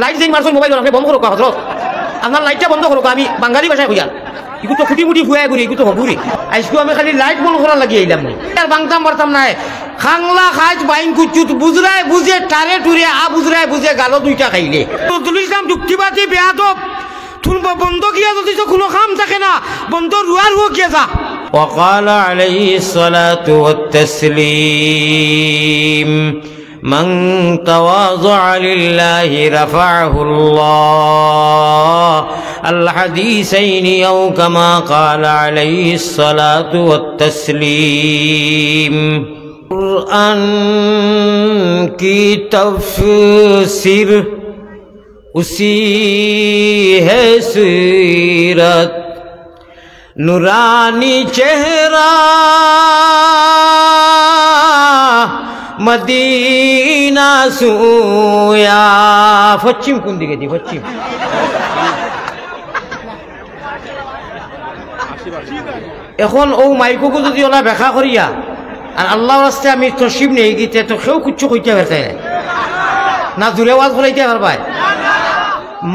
Light যেই মারছো mobile আপনি বন্ধ করো হজরত আপনার লাইটটা বন্ধ করো আমি বাঙালি ভাষায় কইয়া এগুলো তো খুঁটি মুটি ফুয়াই করি এগুলো তো হবুরি আজকে আমি খালি লাইট বন্ধ করা লাগিয়ে এলাম আর বাংতাম পারতাম না খাংলা খাইজ বাইন কুচুত বুজরায় বুঝে টারে টুরে বুজরায় বুঝে গালো দুইটা খাইলে নজরুল ইসলাম যুক্তিবাদী বেয়াদব তুলব বন্ধ গিয়া যদি তো কোনো কাম থাকে না বন্ধ রুয়ার হো গিয়া যা وقال عليه الصلاة والتسليم من تواضع لله رفعه الله الحديثين أو كما قال عليه الصلاة والتسليم قرآن کی تفسیر اسی ہے سیرت نورانی چہرہ মদিনা সুয়া পশ্চিম কোন দিকে দি পশ্চিম এখন ও মাইকোকে যদি ওলা ব্যাখ্যা করিয়া আর আল্লাহর রাস্তায় আমি তসিব নেই গিতে তো কেউ কিচ্ছু কইতে পারতে না জোরে ওয়াজ করাইতে পারবাই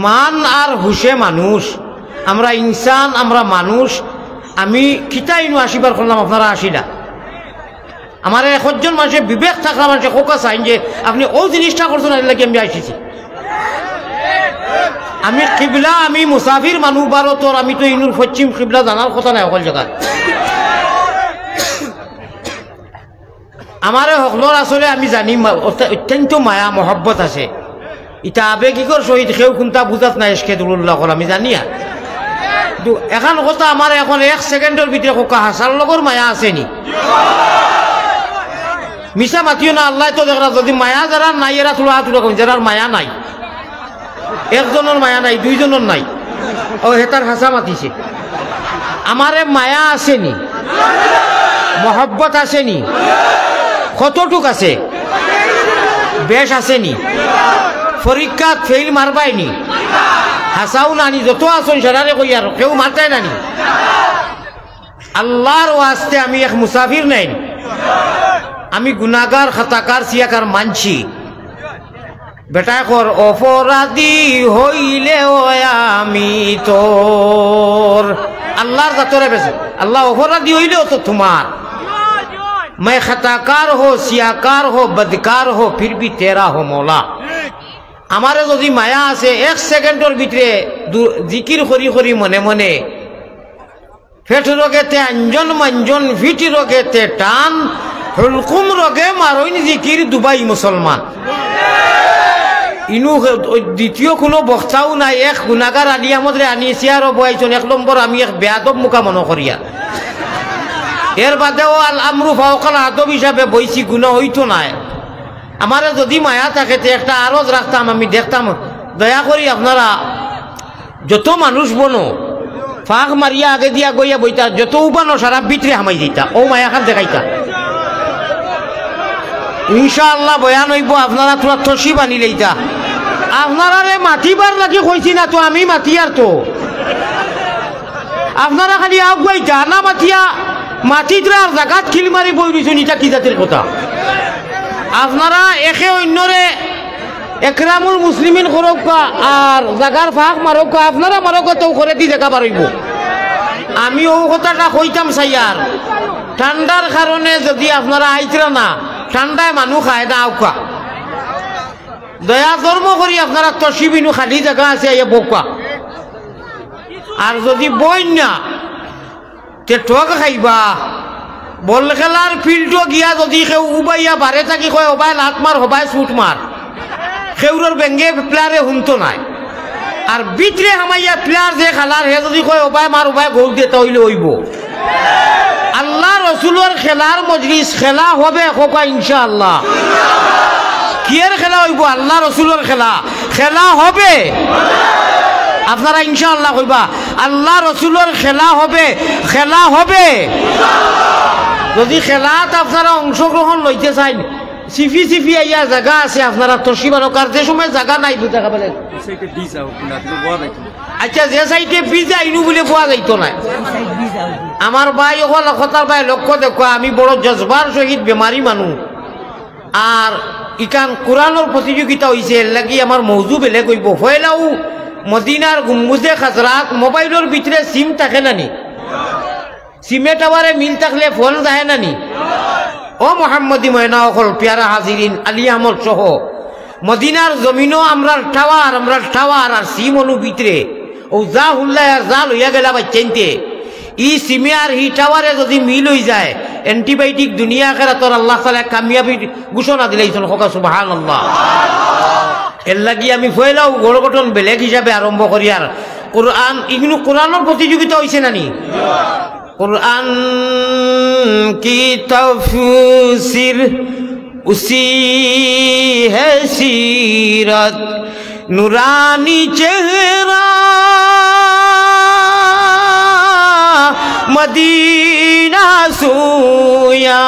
মান আর হুশে মানুষ আমরা ইনসান আমরা মানুষ আমি কিতাইনু আসিবার করলাম আপনারা আসিলা আমার একজন মানুষের বিবেক থাকলে মানুষের কোকা চাইন যে আপনি ও জিনিসটা করছেন লাগে আমি আসিছি আমি কিবলা আমি মুসাফির মানুষ ভারতর আমি তো ইনুর পশ্চিম কিবলা জানার কথা নাই সকল জায়গায় আমার সকলের আসলে আমি জানি অত্যন্ত মায়া মহব্বত আছে ইটা আবেগিকর সহিত কেউ কোনটা বুঝাত নাই এসকেদুল্লাহ আমি জানিয়া কিন্তু এখন কথা আমার এখন 1 সেকেন্ডের ভিতরে কোকা হাসার লগর মায়া আসেনি মিশা মাতিও না আল্লাহ তো দেখরা যদি মায়া যারা নাই এরা তুলা তুলা যারা মায়া নাই একজনের মায়া নাই দুইজনের নাই ও হেতার হাসা মাতিছে আমারে মায়া আসেনি মহব্বত আসেনি কতটুক আছে বেশ আসেনি পরীক্ষাত ফেল মারবাইনি হাসাও নানি যত আসন সেরারে কই আর কেউ মারতাই নানি আল্লাহর ওয়াস্তে আমি এক মুসাফির নাই আমি গুনাহগার খাতাকার সিয়াকার মানছি বেটা কর অপরাধী হইলে আমি তোর আল্লাহর জাতরে বেশি আল্লাহ অপরাধী হইলেও তো তোমার मैं खताकार हो सियाकार हो बदकार हो फिर भी तेरा हो मौला हमारे যদি মায়া আছে 1 সেকেন্ডের ভিতরে জিকির করি করি মনে মনে পেট রোগেতে আঞ্জন মঞ্জন ফিটি রোগেতে টান হুলকুম রোগে মারইন জিকির দুবাই মুসলমান ইনু দ্বিতীয় কোনো বক্তাও নাই এক গুনাহগার আলী আহমদরে আনিছি আর বয়াইছেন 1 নম্বর আমি এক বেয়াদব মুকা মনে করিয়া এর বাদেও আল আমরু ফাওকাল আদব হিসাবে বইছি গুনাহ হইতো না আমার যদি মায়া থাকে একটা আরজ রাখতাম আমি দেখতাম দয়া করি আপনারা যত মানুষ বনো ফাঁক মারিয়া আগে দিয়া গইয়া বইতা যত উবানো সারা ভিতরে হামাই দিতা ও মায়া খান দেখাইতা ইনশাআল্লাহ বয়ান হইব আপনারা তোরা তসি বানি লইতা আপনারা রে মাতিবার লাগি কইছি না তো আমি মাতি আর তো আপনারা খালি আগুয়াইতা না মাতিয়া মাটিদ্রার জাগাত খিল মারি বই রইছেন এটা কি জাতের কথা আপনারা একে অন্যরে একরামুল মুসলিমিন করকা আর জাগার ফাঁক মারকা আপনারা মারকা তো করে দি জায়গা বাড়াইব আমি ও কথাটা কইতাম সাইয়ার ঠান্ডার কারণে যদি আপনারা আইতরা না ঠান্ডায় মানুষ খায় না আউকা দয়া ধর্ম করি আপনারা তসিবিনু খালি জায়গা আছে আইয়া বোকা আর যদি বই না তে ঠক খাইবা বল খেলার ফিল্ডও গিয়া যদি কেউ উবাইয়া বারে থাকি কয় ওবাই লাত মার হবাই ছুট মার খেউরের বেঙ্গে প্লেয়ারে শুনতো নাই আর ভিতরে হামাইয়া প্লেয়ার যে খেলার হে যদি কয় ওবাই মার ওবাই গোল দিয়ে তাইলে হইব আল্লাহ রসুলের খেলার মজলিস খেলা হবে কোকা ইনশাআল্লাহ কিয়ের খেলা হইব আল্লাহ রসুলের খেলা খেলা হবে আপনারা ইনশাআল্লাহ কইবা আল্লাহ রসুলের খেলা হবে খেলা হবে যদি খেলাত আপনারা অংশগ্রহণ লইতে চান সিফি সিফি আইয়া জায়গা আছে আপনারা তসিবানো কার যে সময় জায়গা নাই বুঝা খাবেন আচ্ছা যে সাইডে বীজ আইনু বলে পাওয়া যাইতো না আমার ভাই ওখানে কথার ভাই লক্ষ্য দেখো আমি বড় জজবার সহিত বেমারি মানুষ আর ইকান কোরআনের প্রতিযোগিতা হয়েছে এর লাগি আমার মৌজু বেলে কইব ফয়লাও মদিনার গুম্বুজে খাজরাত মোবাইলের ভিতরে সিম থাকে নানি সিমে টাওয়ারে মিল থাকলে ফোন যায় নানি ও মোহাম্মদী ময়না অকল পেয়ারা হাজিরিন আলী আহমদ সহ মদিনার জমিনও আমরার টাওয়ার আর সিম অনু ভিতরে ও যা হুল্লায় আর যা লইয়া গেলা বা চেনতে ই সিমে আর হি টাওয়ারে যদি মিল হয়ে যায় অ্যান্টিবায়োটিক দুনিয়া খেরাতর আল্লাহ তাআলা কামিয়াবি ঘোষণা দিলেইছেন হকা সুবহানাল্লাহ এর লাগি আমি ফয়লাও গড় গঠন বেলেগ হিসাবে আরম্ভ করি আর কোরআন ইগনু কোরআনের প্রতিযোগিতা হয়েছে নানি कुरान की तफसीर उसी है सीरत नूरानी चेहरा मदीना सोया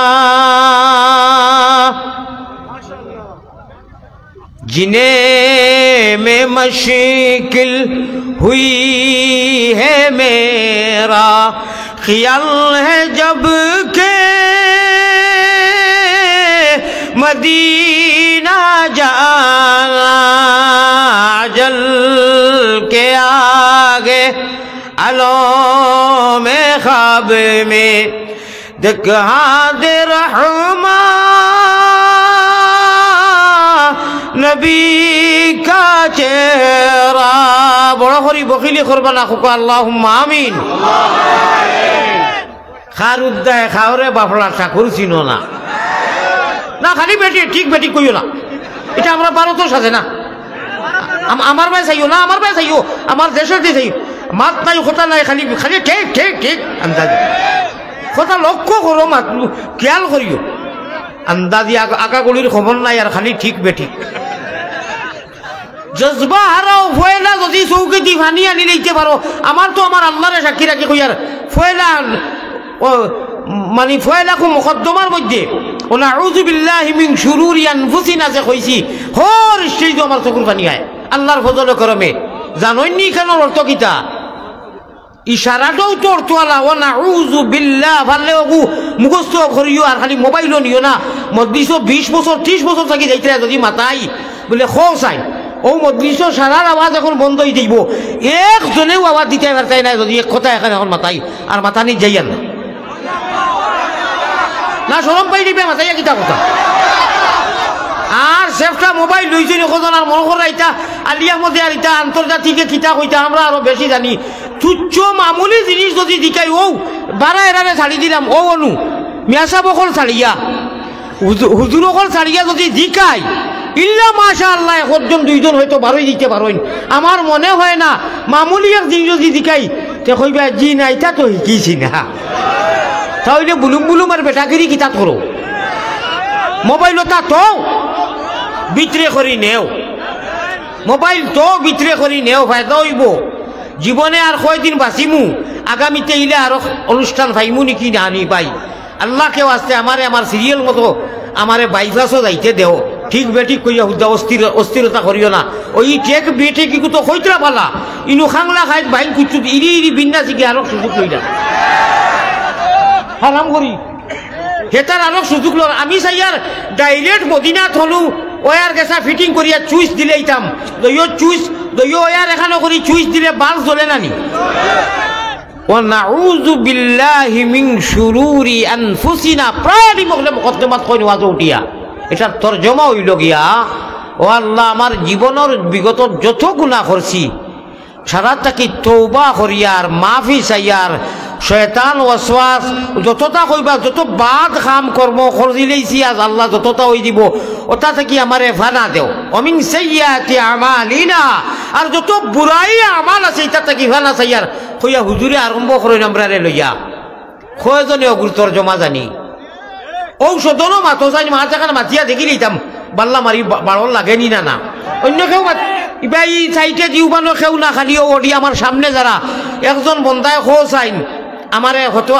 जिन्हें में मुश्किल हुई है मेरा ख्याल है जब के मदीना जाना जल के आगे अलो में ख्वाब में दिखा दे रहमा नबी का चेहरा बड़ा खरी बखिली खुरबाना खुका अल्लाहुम्मा आमीन খার উদ্দায় খাওরে বাফলা ঠাকুর চিনো না না খালি বেটি ঠিক বেটি কইও না এটা আমরা ভারতের সাথে না আমার ভাই চাইও না আমার ভাই চাইও আমার দেশের দিয়ে চাইও মাত নাই কথা নাই খালি খালি ঠিক ঠিক ঠিক আন্দাজ কথা লক্ষ্য করো মাত খেয়াল করিও আন্দাজি আকাগুলির খবর নাই আর খালি ঠিক বেঠিক জজবা হারাও ফয়লা যদি চৌকি দি ভানি আনি লইতে পারো আমার তো আমার আল্লাহরে সাক্ষী রাখি কই আর ফয়লা ও মানে ফয়লাকু মুকদ্দমার মধ্যে ও নাউযু বিল্লাহি মিন শুরুরি আনফুসিনা যে কইছি হর সেই তো আমার চকুর পানি আয় আল্লাহর ফজলে করমে জানোই নি কেন অর্থ কিতা ইশারাটাও তো অর্থ আলা ও নাউযু বিল্লাহ ভালে ওগু মুখস্থ করিও আর খালি মোবাইলও নিও না মজলিসও 20 বছর 30 বছর থাকি যাইতে যদি মাতাই বলে খোসাই ও মজলিস সারার আওয়াজ এখন বন্ধ হয়ে যাইব একজনেও আওয়াজ দিতে পারতাই না যদি এক কথা এখানে এখন মাতাই আর মাতানি যাইয়ার না না শরম পাই দিবে মাতাইয়া কিতা কথা আর সেফটা মোবাইল লইছে কজন আর মনে করা এটা আলিয়া মধ্যে আর এটা আন্তর্জাতিকে কিতা কইতা আমরা আরো বেশি জানি তুচ্ছ মামুলি জিনিস যদি দিকাই ও বারা এরারে ছাড়ি দিলাম ও অনু মিয়াসা বকল ছাড়িয়া হুজুর অকল ছাড়িয়া যদি দিকাই ইল্লা মাশাআল্লাহ একজন দুইজন হয়তো বারোই দিতে পারেন আমার মনে হয় না মামুলি এক জিনিস যদি দিকাই তে কইবা জি না এটা তো শিকিছি না তাহলে বুলুম বুলুম আর বেটাগিরি কিতা করো মোবাইলটা তো বিত্রে করি নেও মোবাইল তো বিত্রে করি নেও ফায়দা হইব জীবনে আর কয়দিন বাঁচিমু আগামীতে ইলে আরো অনুষ্ঠান পাইমু নাকি জানি পাই আল্লাহকে আসতে আমারে আমার সিরিয়াল মতো আমারে বাইপাসও যাইতে দেও ঠিক বেঠিক কইয়া হুদা অস্থিরতা করিও না ওই টেক বেঠে কি তো কইতরা পালা ইনু খাংলা খাই বাইন কুচু ইরি ইরি বিন্না শিখে আরো সুযোগ লইলা হারাম করি হেতার আরো সুযোগ ল আমি চাইয়ার ডাইরেক্ট মদিনা থলু ওয়ার গেছা ফিটিং করিয়া চুইস দিলেইতাম দইও চুইস দইও ওয়ার এখানে করি চুইস দিলে বাল জ্বলে নানি ওয়ানাউযু বিল্লাহি মিন শুরুরি আনফুসিনা প্রায়ই মগলে মুকদ্দমাত কই ওয়াজ উঠিয়া এটা তরজমা হইল গিয়া ও আল্লাহ আমার জীবনের বিগত যত গুনাহ করছি সারাটাকে তওবা করিয়ার মাফি চাইয়ার শয়তান ওয়াসওয়াস যতটা কইবা যত বাদ কাম কর্ম করদিলেইছি আজ আল্লাহ যতটা হই দিব ওটা থেকে আমারে ফানা দেও অমিন সাইয়্যাতি আমালিনা আর যত বুরাই আমাল আছে এটা থেকে ফানা চাইয়ার কইয়া হুজুরে আরম্ভ করেন আমরারে লইয়া কয়জনে অগুরতর জমা জানি ঔষধনও মাতো যাই মা জায়গায় মাতিয়া দেখি লইতাম বাল্লা মারি বাড়ল লাগেনি না না অন্য কেউ ইবা ই চাইতে দিউবানো কেউ না খালিও ওডি আমার সামনে যারা একজন বন্ধায় খো চাইন আমারে হতো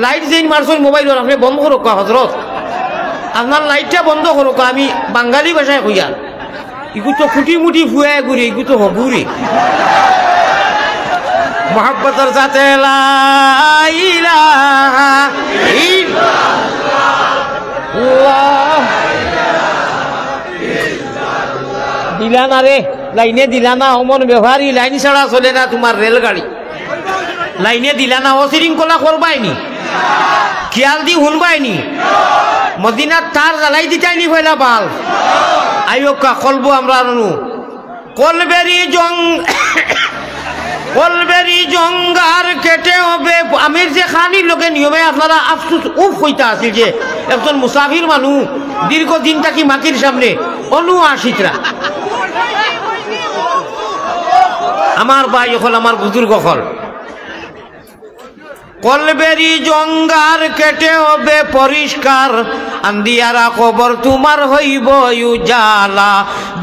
লাইট যেই মারছেন মোবাইল আপনি বন্ধ করুক হজরত আপনার লাইটটা বন্ধ করুক আমি বাঙালি ভাষায় কইয়া ইগু তো খুঁটি মুটি ফুয়ায় ঘুরি ইগু তো হগুরি মোহাব্বতের সাথে লা ইলাহা ইল্লাল্লাহ দিলা না রে, লাইনে দিলা না, অমন ব্যবহারী লাইন ছাড়া চলে না তোমার রেলগাড়ি। লাইনে দিলা না, অশৃঙ্খলা করবাইনি, খেয়াল দি শুনবাইনি, মদিনার তার জ্বালাই দিতাইনি ফেলা বাল আয়োকা কলবো আমরা নু কলবেরি জঙ্গার কেটে হবে। আমির যে খানির লোকে নিয়মে আপনারা আফসুস উফ হইতা আছিল যে একজন মুসাফির মানুষ দীর্ঘদিন থাকি মাটির সামনে অনুআশিতরা আমার ভাই হল আমার বুজুর্গ হল কলবেরি জঙ্গার কেটে হবে পরিষ্কার আন্দিয়ারা খবর তোমার হইব উজালা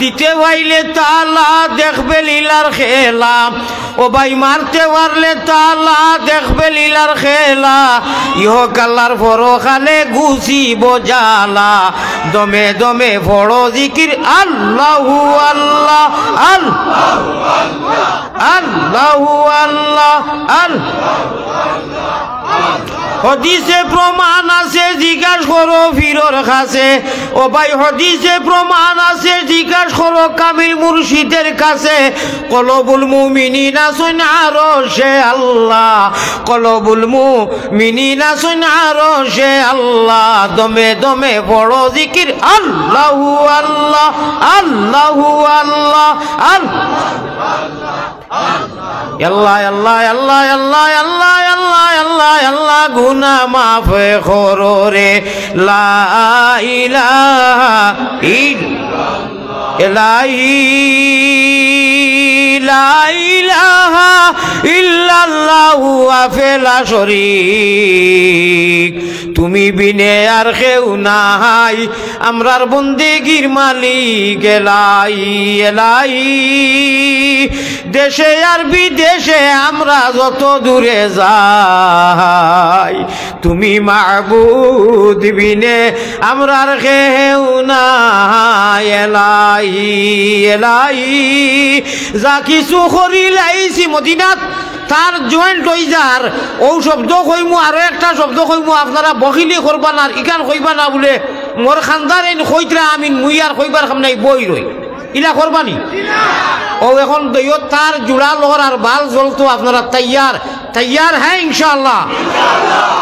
দিতে পাইলে তালা দেখবে লীলার খেলা ও ভাই মারতে পারলে তালা দেখবে লীলার খেলা ইহকালার পরখালে গুছিব জালা দমে দমে বড় জিকির আল্লাহু আল্লাহ আল্লাহু আল্লাহ হদিসে প্রমাণ আছে জিজ্ঞাস করো ফিরর কাছে ও ভাই হদিসে প্রমাণ আছে জিজ্ঞাস করো কামিল মুর্শিদের কাছে কলবুল মুমিনিনা সুন আরশে আল্লাহ কলবুল মুমিনিনা সুন আরশে আল্লাহ দমে দমে বড় জিকির আল্লাহু আল্লাহ আল্লাহু আল্লাহ আল্লাহ আল্লাহ আল্লাহ আল্লাহ আল্লাহ আল্লাহ আল্লাহ আল্লাহ গুনাহ মাফ করো রে লা ইলাহা ইল্লাল্লাহু আফেলা শরীক তুমি বিনে আর কেউ নাই আমরার বন্দেগীর মালিক এলাই এলাই দেশে আর বিদেশে আমরা যত দূরে যাই তুমি মাবুদ বিনে আমরার কেউ নাই এলাই এলাই যা কিছু করিলাইছি মদিনাত তার জয়েন্ট হইজার ও শব্দ কইমু আরো একটা শব্দ কইমু আপনারা বকিলি করবা না ইকান কইবা না বলে মোর খানদার এন কইতরা আমি মুই আর কইবার খাম নাই বই রই ইলা করবানি ও এখন দইও তার জুড়া লহর আর বাল জ্বলতো আপনারা তৈয়ার তৈয়ার হ্যাঁ ইনশাআল্লাহ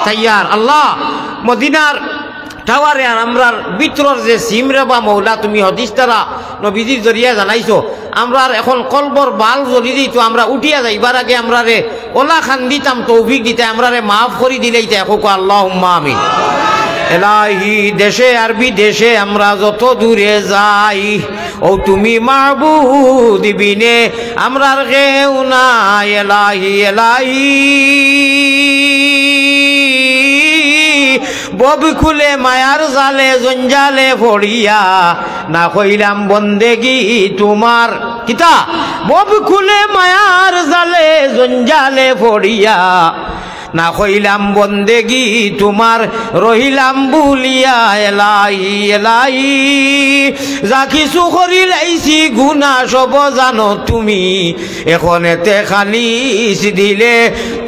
তৈয়ার আল্লাহ মদিনার টাওয়ারে আর আমরার ভিতরের যে সিমরে বা মৌলা তুমি হদিস তারা নবীজির জরিয়া জানাইছো আমরার এখন কলবর বাল জ্বলি দিত আমরা উঠিয়া যাইবার আগে আমরা রে ওলা খান দিতাম তৌফিক দিতে আমরা রে মাফ করি দিলেইতে এখন আল্লাহুম্মা আমিন এলাহি দেশে আর বিদেশে আমরা যত দূরে যাই ও তুমি মাবুদ বিনে আমরার কেউ নাই এলাহি এলাহি বব খুলে মায়ার জালে জঞ্জালে ফড়িয়া না কইলাম বন্দেগি তোমার কিতা বব খুলে মায়ার জালে জঞ্জালে ফড়িয়া না কইলাম বন্দেগি তোমার রহিলাম বুলিয়া এলাই এলাই যা কিছু করিলাইছি গুনাহ সব জানো তুমি এখন এতে খালিস দিলে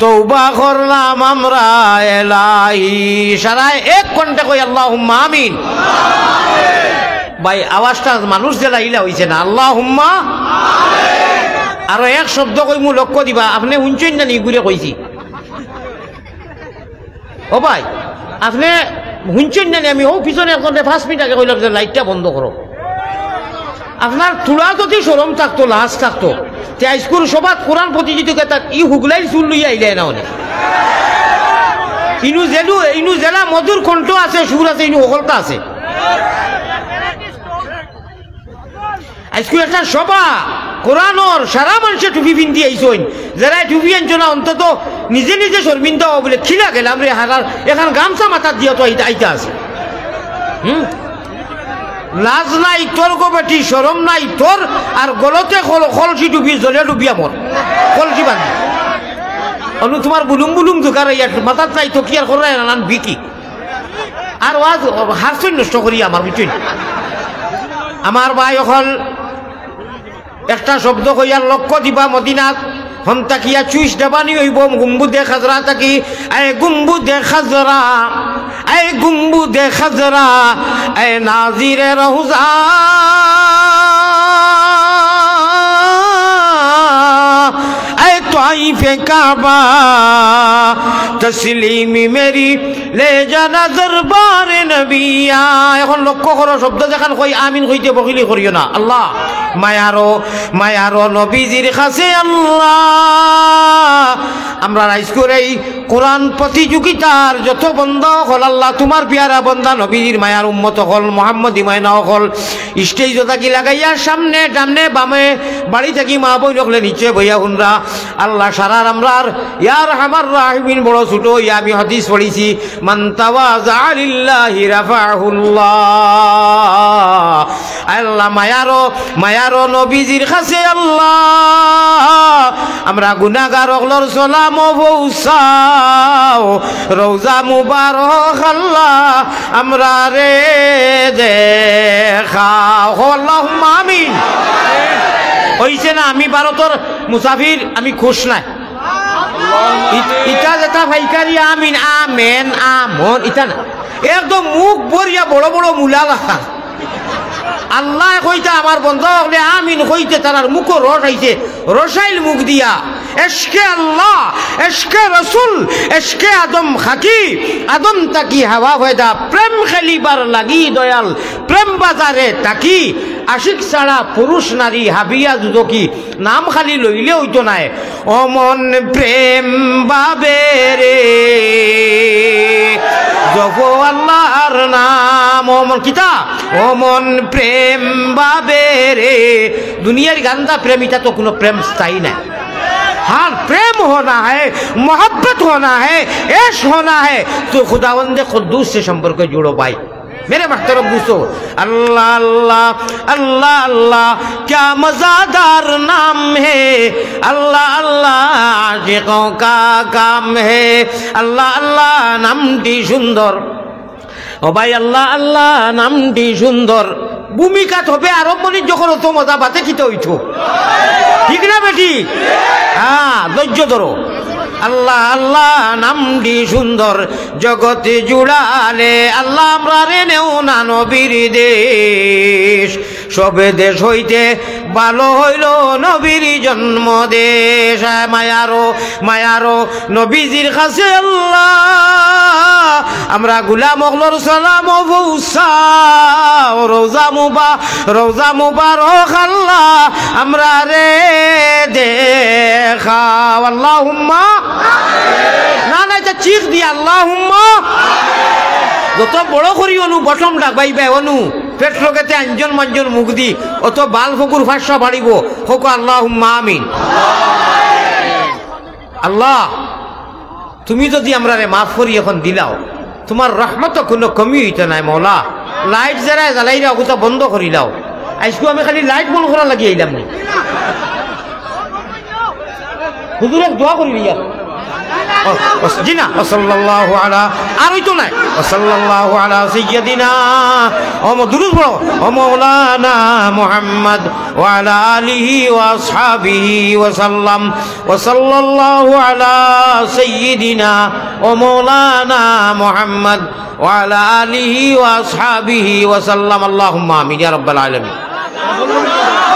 তওবা করলাম আমরা এলাই সারা এক ঘন্টা কই আল্লাহুম্মা আমিন ভাই আওয়াজটা মানুষ জেলা ইলা হইছে না আল্লাহুম্মা আমিন আর এক শব্দ কইমু লক্ষ্য দিবা আপনি শুনছেন না নি ঘুরে কইছি ও ভাই আপনি শুনছেন না আমি ও পিছনে এখন 5 মিনিট আগে কইলাম যে লাইটটা বন্ধ করো আপনার তুলা যদি শরম থাকতো লাজ থাকতো তে স্কুল সভাত কোরআন প্রতিযোগিতা ই হুগলাই চুল লইয়া আইলে না অনেক ইনু জেলা মধুর কণ্ঠ আছে সুর আছে ইনু সকলতা আছে আজকে একটা সভা কোরআনর সারা মানুষে টুপি পিন্ধি আইসইন যারা টুপি আনছো না অন্তত নিজে নিজে শর্মিন্দা হওয়া বলে খিলা গেলাম রে হারার এখন গামছা মাথার দিয়া তো আইতা আছে লাজ নাই তোর গোবেটি শরম নাই তোর আর গলতে কলসি টুপি জলে ডুবিয়া মর কলসি বান্ধি অনু তোমার বুলুম বুলুম দোকার মাথার নাই তো কি আর করাই নানান বিকি আর ওয়াজ হাসই নষ্ট করি আমার বুঝছেন আমার ভাই হল একটা শব্দ কইয়ার লক্ষ্য দিবা মদিনাত হম তাকিয়া চুইস ডাবানি হইব গুম্বুদে খাজরা তাকি আয় গুম্বুদে খাজরা আয় গুম্বুদে খাজরা আয় নাজিরে রহুজা तवाइफ काबा तस्लीमी मेरी ले जाना दरबार नबिया এখন লক্ষ্য করো শব্দ যখন কই আমিন কইতে বকিলি করিও না আল্লাহ মায়ারো নবীজির কাছে আল্লাহ আমরা রাইজ করে কোরআন প্রতিযোগিতার যত বন্ধা হল আল্লাহ তোমার পিয়ারা বন্ধা নবীজির মায়ার উম্মত হল মুহাম্মদী মায়না হল স্টেজ থাকি লাগাইয়া সামনে ডামনে বামে বাড়ি থাকি মা বই রকলে নিচে বইয়া হুনরা আল্লাহ সারার আমরার ইয়ার হামার রাহিমিন বড় ছোট ইয়া আমি হাদিস পড়িছি মান তাওয়াজা লিল্লাহি রাফাহুল্লাহ আল্লাহ মায়ারো নবীজির কাছে আল্লাহ আমরা গুনাহগার হলর সালাম পৌঁছাও রওজা মুবারক আল্লাহ আমরা রে দেখাও আল্লাহুম্মা আমিন হইছে না আমি ভারতের মুসাফির আমি খুশ নাই ইটা যেটা ভাইকারি আমিন আমেন আমন ইটা না একদম মুখ ভরিয়া বড় বড় মূলা রাখা আল্লাহ কইতা আমার বন্ধ হলে আমিন কইতে তার মুখ রস আইছে রসাইল মুখ দিয়া এশকে আল্লাহ এশকে রসুল এশকে আদম খাকি আদম তাকি হাওয়া হয়দা প্রেম খেলিবার লাগি দয়াল প্রেম বাজারে তাকি আশিক ছাড়া পুরুষ নারী হাবিয়া দুদকি নাম খালি লইলে হইতো নাই অমন প্রেম বাবে রে জপ আল্লাহর নাম অমন কিতা অমন প্রেম বাবে রে দুনিয়ার গান্দা প্রেমিতা তো কোনো প্রেম স্থায়ী নাই हाँ प्रेम होना है मोहब्बत होना है ऐश होना है तो खुदावंदे खुद्दूस से संपर्क जोड़ो भाई मेरे महतरम दोस्तों अल्लाह अल्लाह अल्लाह अल्लाह क्या मज़ादार नाम है अल्लाह अल्लाह आशिकों का काम है अल्लाह अल्लाह नामटी सुंदर ও ভাই আল্লাহ আল্লাহ নামটি সুন্দর ভূমিকা হবে আরব মনি যখন তো মজা বাতে কিতে হইতো ঠিক না বেটি হ্যাঁ ধৈর্য ধরো আল্লাহ আল্লাহ নামটি সুন্দর জগতে জুড়ালে আল্লাহ আমরা রে নেও না নবীর দেশ সবে দেশ হইতে ভালো হইল নবীর জন্ম দেশ মায়ারো নবীজির কাছে আল্লাহ আমরা গুলাম অগলর সালাম পৌঁছাও রওজা মুবারক আল্লাহ আমরা রে দেখাও আল্লাহুম্মা না না এটা চিখ দিয়া আল্লাহুম্মা যত বড় করি অনু বটম ডাকবাইবে অনু পেট লগেতে আঞ্জন মঞ্জন মুখ দি অত বাল ফকুর ভাষা বাড়িব হোক আল্লাহুম্মা আমিন আল্লাহ তুমি যদি আমরা রে মাফ করি এখন দিলাও তোমার রহমত কোনো কমি হইতে নাই মৌলা লাইট যারা জ্বালাইরা ওগুলো বন্ধ করিলাও আজকে আমি খালি লাইট বন্ধ করা লাগিয়ে আইলাম নি হুজুরে দোয়া করি লিয়া জি না সাল্লাল্লাহু আলা আর হইতো না সাল্লাল্লাহু আলা সাইয়্যিদিনা ও দুরূদ পড়ো ও মাওলানা মুহাম্মদ ওয়া আলা আলিহি ওয়া আসহাবিহি ওয়া সাল্লাম ওয়া সাল্লাল্লাহু আলা সাইয়্যিদিনা ও মাওলানা মুহাম্মদ ওয়া আলা আলিহি ওয়া আসহাবিহি ওয়া সাল্লাম আল্লাহুম্মা আমিন ইয়া রাব্বাল আলামিন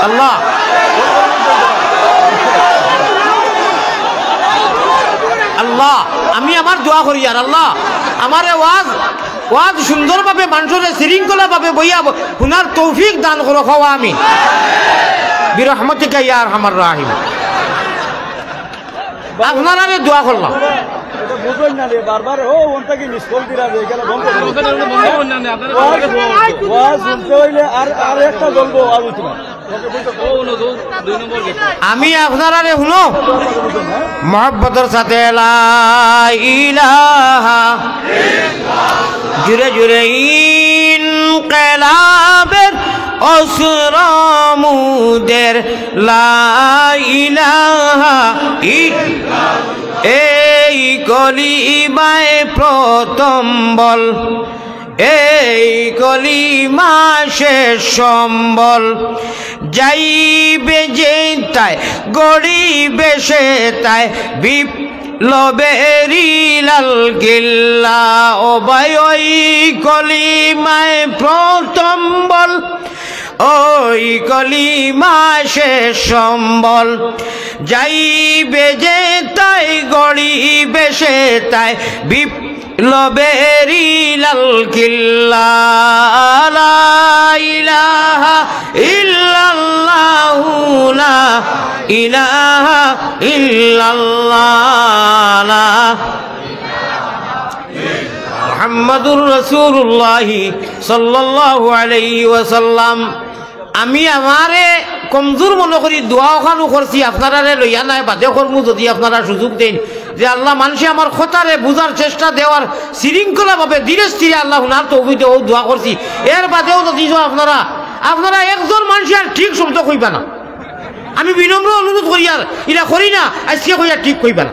আল্লাহ আল্লাহ আমি আমার দোয়া করি আর আল্লাহ আমার ওয়াজ সুন্দরভাবে মানুষের শৃঙ্খলাভাবে বইয়া হুনার তৌফিক দান করো খাওয়া আমি বিরহমতিকা ইয়া আরহামার রাহিম আপনারা দোয়া করলাম আমি আপনারা শুনো মহব্বতের সাথে লা ইলাহা জুড়ে জুড়ে ইনকিলাবের অসরমুদের লা ইলাহা এই কলিমায় প্রথম বল এই কলিমা শেষ সম্বল যাইবে যে তাই গড়িবে সে তাই বিপ্লবেরি লাল কিল্লা ও ভাই ওই কলিমায় প্রথম বল ওই কলিমা শেষ সম্বল যাইবে যে তাই গড়িবে সে তাই বিপ্লবেরি লাল কিল্লা লা ইলাহা ইল্লাল্লাহু লা ইলাহা ইল্লাল্লাহ মুহাম্মাদুর রাসূলুল্লাহ সাল্লাল্লাহু আলাইহি ওয়াসাল্লাম। আমি আমারে কমজোর মনে করি দোয়া ওখানো করছি, আপনারা লইয়া নাই বাদে কর্ম যদি আপনারা সুযোগ দেন যে আল্লাহ মানুষে আমার কথারে বুঝার চেষ্টা দেওয়ার শৃঙ্খলাভাবে ধীরে স্থিরে আল্লাহ হুনার তৌফিক ও দোয়া করছি। এর বাদেও যদি আপনারা একজন মানুষ আর ঠিক শব্দ কইবা না, আমি বিনম্র অনুরোধ করি আর এটা করি না আজকে কইয়া ঠিক কইবা না।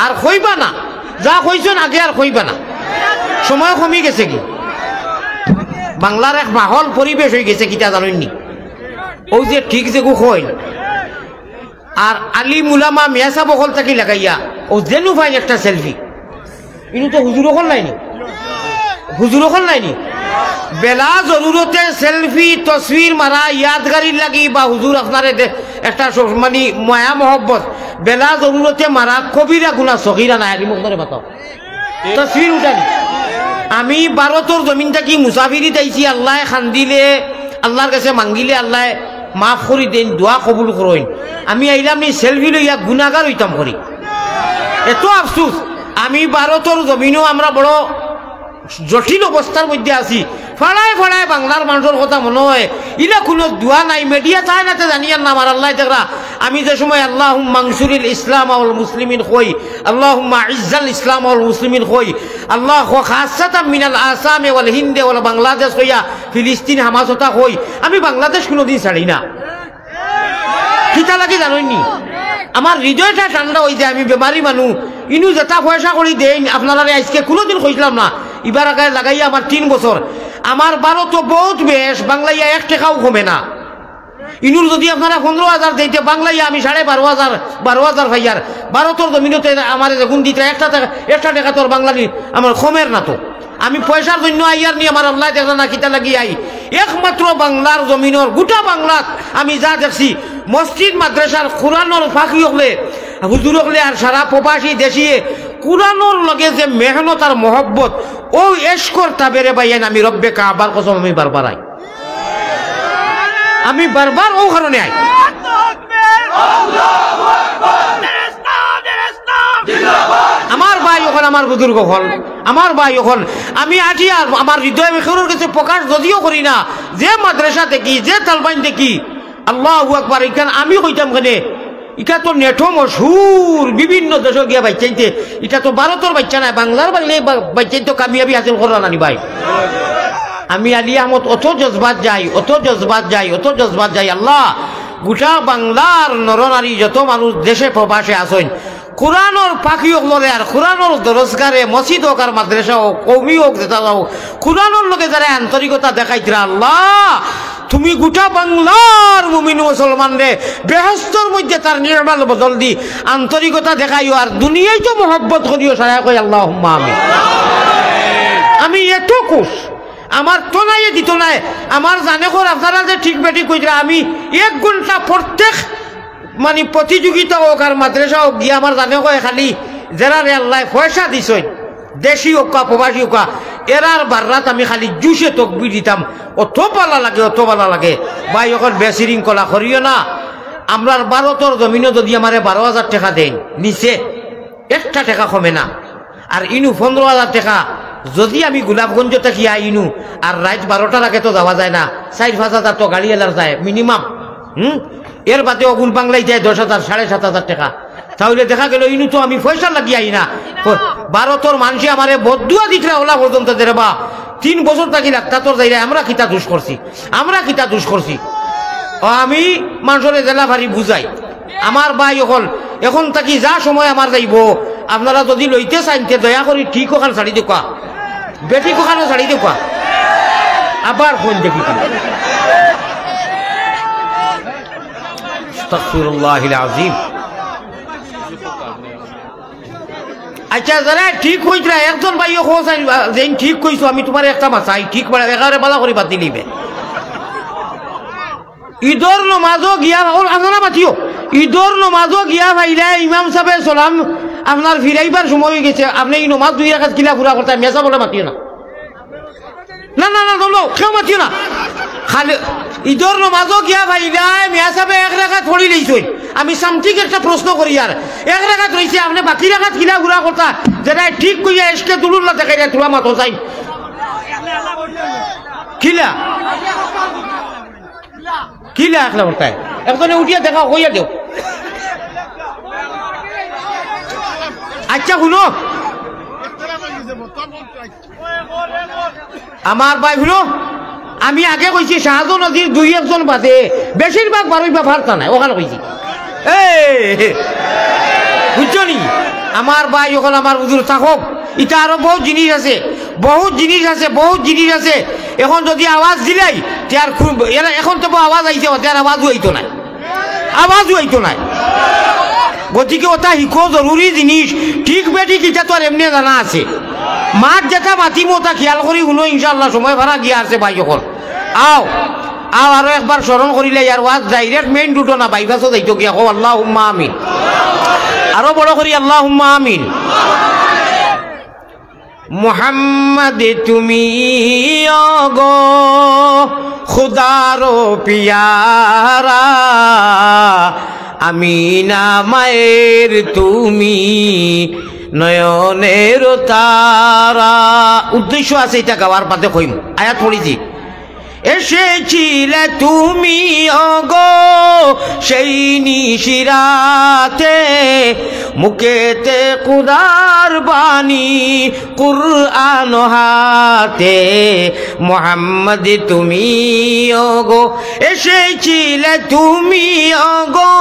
আর কইবা না যা কইছেন আগে আর কইবা না, সময় কমি গেছে কি বাংলার এক মাহল পরিবেশ হয়ে গেছে কিটা জানেননি। ও যে ঠিক যে গু কই আর আলী মুলামা মিয়াসা বকল থাকি লাগাইয়া ও যেনু ফাইন একটা সেলফি ইনু তো হুজুর হল নাইনি, হুজুর হল নাইনি বেলা জরুরতে সেলফি তসবির মারা ইয়াদগারির লাগি বা হুজুর আপনার একটা মানে মায়া মহব্বত বেলা জরুরতে মারা কবিরা গুনা সগিরা নাই আলী মুখরে বাতাও তসবির উঠানি। আমি ভারতর জমিন থাকি মুসাফিরিত আইছি, আল্লাহ খান্দিলে আল্লাহর কাছে মাঙ্গিলে আল্লাহ মাফ করি দেন, দোয়া কবুল করইন। আমি আইলাম নি সেলফি লইয়া গুনাগার হইতাম করি, এত আফসুস। আমি ভারতর জমিনও আমরা বড় জটিল অবস্থার মধ্যে আছি, ফাড়ায় ফাড়ায় বাংলার মানুষের কথা মনে হয় ইলা কোনো দোয়া নাই, মিডিয়া চায় না জানিয়ার নাম আর আল্লাহ দেখরা। আমি যে সময় আল্লাহুম্মা আনসুরিল ইসলাম ওয়াল মুসলিমিন কই, আল্লাহুম্মা ইজ্জাল ইসলাম ওয়াল মুসলিমিন কই, আল্লাহ খাসাতাম মিনাল আসাম ওয়াল হিন্দ ওয়াল বাংলাদেশ কইয়া ফিলিস্তিন হামাসতা কই, আমি বাংলাদেশ কোনোদিন ছাড়ি না। কিতা লাগে জানেননি, আমার হৃদয়টা ঠান্ডা হয়ে যায়। আমি বেমারি মানুষ, ইনু যেটা পয়সা করি দেন আপনারা আজকে কোনোদিন কইছিলাম না, এবার আগে লাগাইয়া আমার 3 বছর। আমার ভারত বহুত বেশ, বাংলাইয়া 1 টাকাও কমে না। ইনুর যদি আপনারা 15,000 দিতে বাংলাইয়া আমি 12,500 ভাইয়ার ভারতের জমিনতে আমার যখন দিতে একটা টাকা তোর বাংলানি আমার কমের না। তো আমি পয়সার জন্য আইয়ার নিয়ে আমার আল্লাহ দেখা না কিতা লাগি আই একমাত্র বাংলার জমিনের গোটা বাংলাত আমি যা দেখছি মসজিদ মাদ্রাসার কোরআনের ফাঁকি হলে হুজুর হলে আর সারা প্রবাসী দেশিয়ে কোরআনের লগে যে মেহনত আর মহব্বত ও এশকর তাবেরে বাইয়ান আমি রব্বে কাবার কসম আমি বারবার আই, আমি বারবার ও কারণে আই। আমার ভাই ওখান আমার বুজুর্গ হল আমার ভাই ওখান আমি আঠি আর আমার হৃদয় মেখের কাছে প্রকাশ যদিও করি না, যে মাদ্রাসা দেখি যে তালবাইন দেখি আল্লাহু আকবার এখান আমি কইতাম কেনে ইটা তো নেঠো মশহুর বিভিন্ন দেশ গিয়া বাচ্চাইতে, এটা তো ভারতের বাচ্চা নাই বাংলার বাচ্চাই তো কামিয়াবি হাসিল করা নানি ভাই। আমি আলী আহমদ অত জজবাত যাই আল্লাহ গোটা বাংলার নরনারী যত মানুষ দেশে প্রবাসে আসেন কোরআনের পাখি হলে আর কোরআনের দরজগারে মসজিদ হোক আর মাদ্রাসা হোক কৌমি হোক যেটা হোক কোরআনের লোকে যারা আন্তরিকতা দেখাইতরা আল্লাহ তুমি গোটা বাংলার মুমিন মুসলমান রে বেহস্তর মধ্যে তার নির্মাল বদল দি আন্তরিকতা দেখাইও আর দুনিয়ায় তো মহব্বত করিও সারা কই আল্লাহুম্মা আমিন। আমি এত খুশ আমার তো নাই দিত নাই আমার জানে কর আপনারা যে ঠিক বেটি কইরা আমি 1 ঘন্টা প্রত্যেক মানে প্রতিযোগিতা হোক আর মাদ্রাসা হোক গিয়ে আমার জানে কয় খালি যারা রে আল্লাহ পয়সা দিছই দেশি হোক প্রবাসী হোক এরার বাররাত আমি খালি জুসে তকবির দিতাম, অত ভালো লাগে ভাই ওখান বেশৃঙ্খলা করিও না। আমরার ভারতের জমিনে যদি আমার 12,000 টাকা দেন নিচে 1 টাকা কমে না, আর ইনু 15,000 টাকা যদি আমি গোলাপগঞ্জ থেকে ইনু আর রাত 12টার আগে তো যাওয়া যায় না, 4-5,000 তো গাড়ি এলার যায় মিনিমাম। এর বাদে অগুন বাংলায় যায় 10,000 7,500 টাকা, তাহলে দেখা গেল ইনু তো আমি পয়সা লাগিয়ে আই না। ভারতের মানুষে আমারে বদুয়া দিতরা ওলা পর্যন্ত দেরে বা 3 বছর থাকি ডাক্তার যাই আমরা কিতা দোষ করছি আমি মানুষের জেলা ভারি বুঝাই। আমার ভাই এখন থাকি যা সময় আমার যাইব আপনারা যদি লইতে চাইতে দয়া করি ঠিক ওখান ছাড়ি দেখা বেটি ওখানে ছাড়ি দেখা আবার ফোন দেখি আস্তাগফিরুল্লাহিল আযীম। আচ্ছা যারা ঠিক হইতরা একজন ভাইও খোঁজ যেন ঠিক কইছো আমি তোমার একটা মাছাই ঠিক এগারে বালা করে বাতি নিবে ঈদর নমাজও গিয়া আপনারা মাতিও ঈদর নমাজও গিয়া ভাইলে ইমাম সাহেব সালাম আপনার ফিরাইবার সময় হয়ে গেছে আপনি এই নমাজ 2 রাকাত কিলা পুরা করতে মেসা বলে মাতিও না না না না না কেউ মাতিও না খালি ঈদর নমাজও গিয়া ভাইলে মিয়া সাহেব 1 রাকাত পড়ি লইছই আমি সামথিং একটা প্রশ্ন করি আর 1 রাকাত রইছে আপনি বাকি রাকাত কিলা পুরা করতা যেটা ঠিক কইয়া এসকে দুলুল্লাহ দেখাইয়া তোলা মাতো চাই কিলা কিলা একলা করতায় একজনে উঠিয়া দেখা হইয়া দেও আচ্ছা শুনো আমার ভাই শুনো আমি আগে কইছি শাহজাহান নদীর 2-1 বাদে বেশিরভাগ বারোই বা ভারতা নাই ওখানে কইছি বুঝছো নি আমার ভাই ওখানে আমার বুঝুর থাকক এটা আরো বহুত জিনিস আছে বহুত জিনিস আছে বহুত জিনিস আছে এখন যদি আওয়াজ দিলাই তার এখন তো আওয়াজ আইছে তার আওয়াজও আইতো নাই আওয়াজও আইতো নাই গতিকে ওটা শিখো জরুরি জিনিস ঠিক বেঠিক এটা তো আর এমনি জানা আছে মাঠ যেটা মাতিম ওটা খেয়াল করি শুনো ইনশাল্লাহ সময় ভাড়া গিয়া আছে ভাই যখন আও আও আরো একবার স্মরণ করিলে ইয়ার ওয়াজ ডাইরেক্ট মেইন রুটো না বাইপাসও যাইতো গিয়া কো আল্লাহুম্মা আমিন আরো বড় করি আল্লাহুম্মা আমিন মুহাম্মদ তুমি গো খুদারো পিয়ারা আমিনা মায়ের তুমি নয়নের তারা উদ্দেশ্য আছে এটা গাওয়ার পাতে কইম আয়াত পড়িছি এসেছিলে তুমি ওগো সেই নিশিরাতে মুখেতে কুরার বাণী কুরআন হাতে মুহাম্মদ তুমি ওগো এসেছিলে তুমি ওগো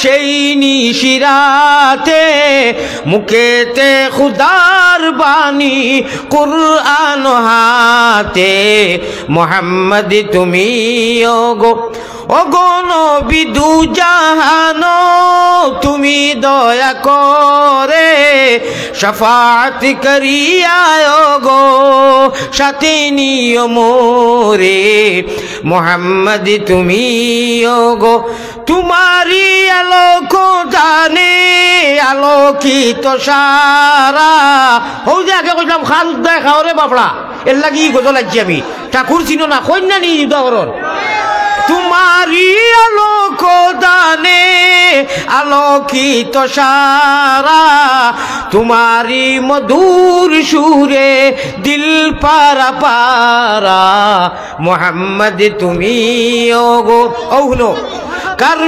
সেই নিশিরাতে মুখেতে খুদার বাণী কুরআন হাতে মুহাম্মদ তুমি ওগো নবী দু জাহানো তুমি দয়া করে শাফাআত করিয়া গো সাথে নিও মোরে মুহাম্মদ তুমি গো তোমারি আলোক জানে আলোকিত সারা হও যে আগে কইলাম খাল দেখাও রে বাপড়া এর লাগি গজল আছি আমি ঠাকুর চিনো না কন্যা নি উদাহরণ তোমারি আলোক দানে আলোকিত সারা তোমারি মধুর সুরে দিল পারা পারা মুহাম্মদ তুমি ওগো ওহলো কার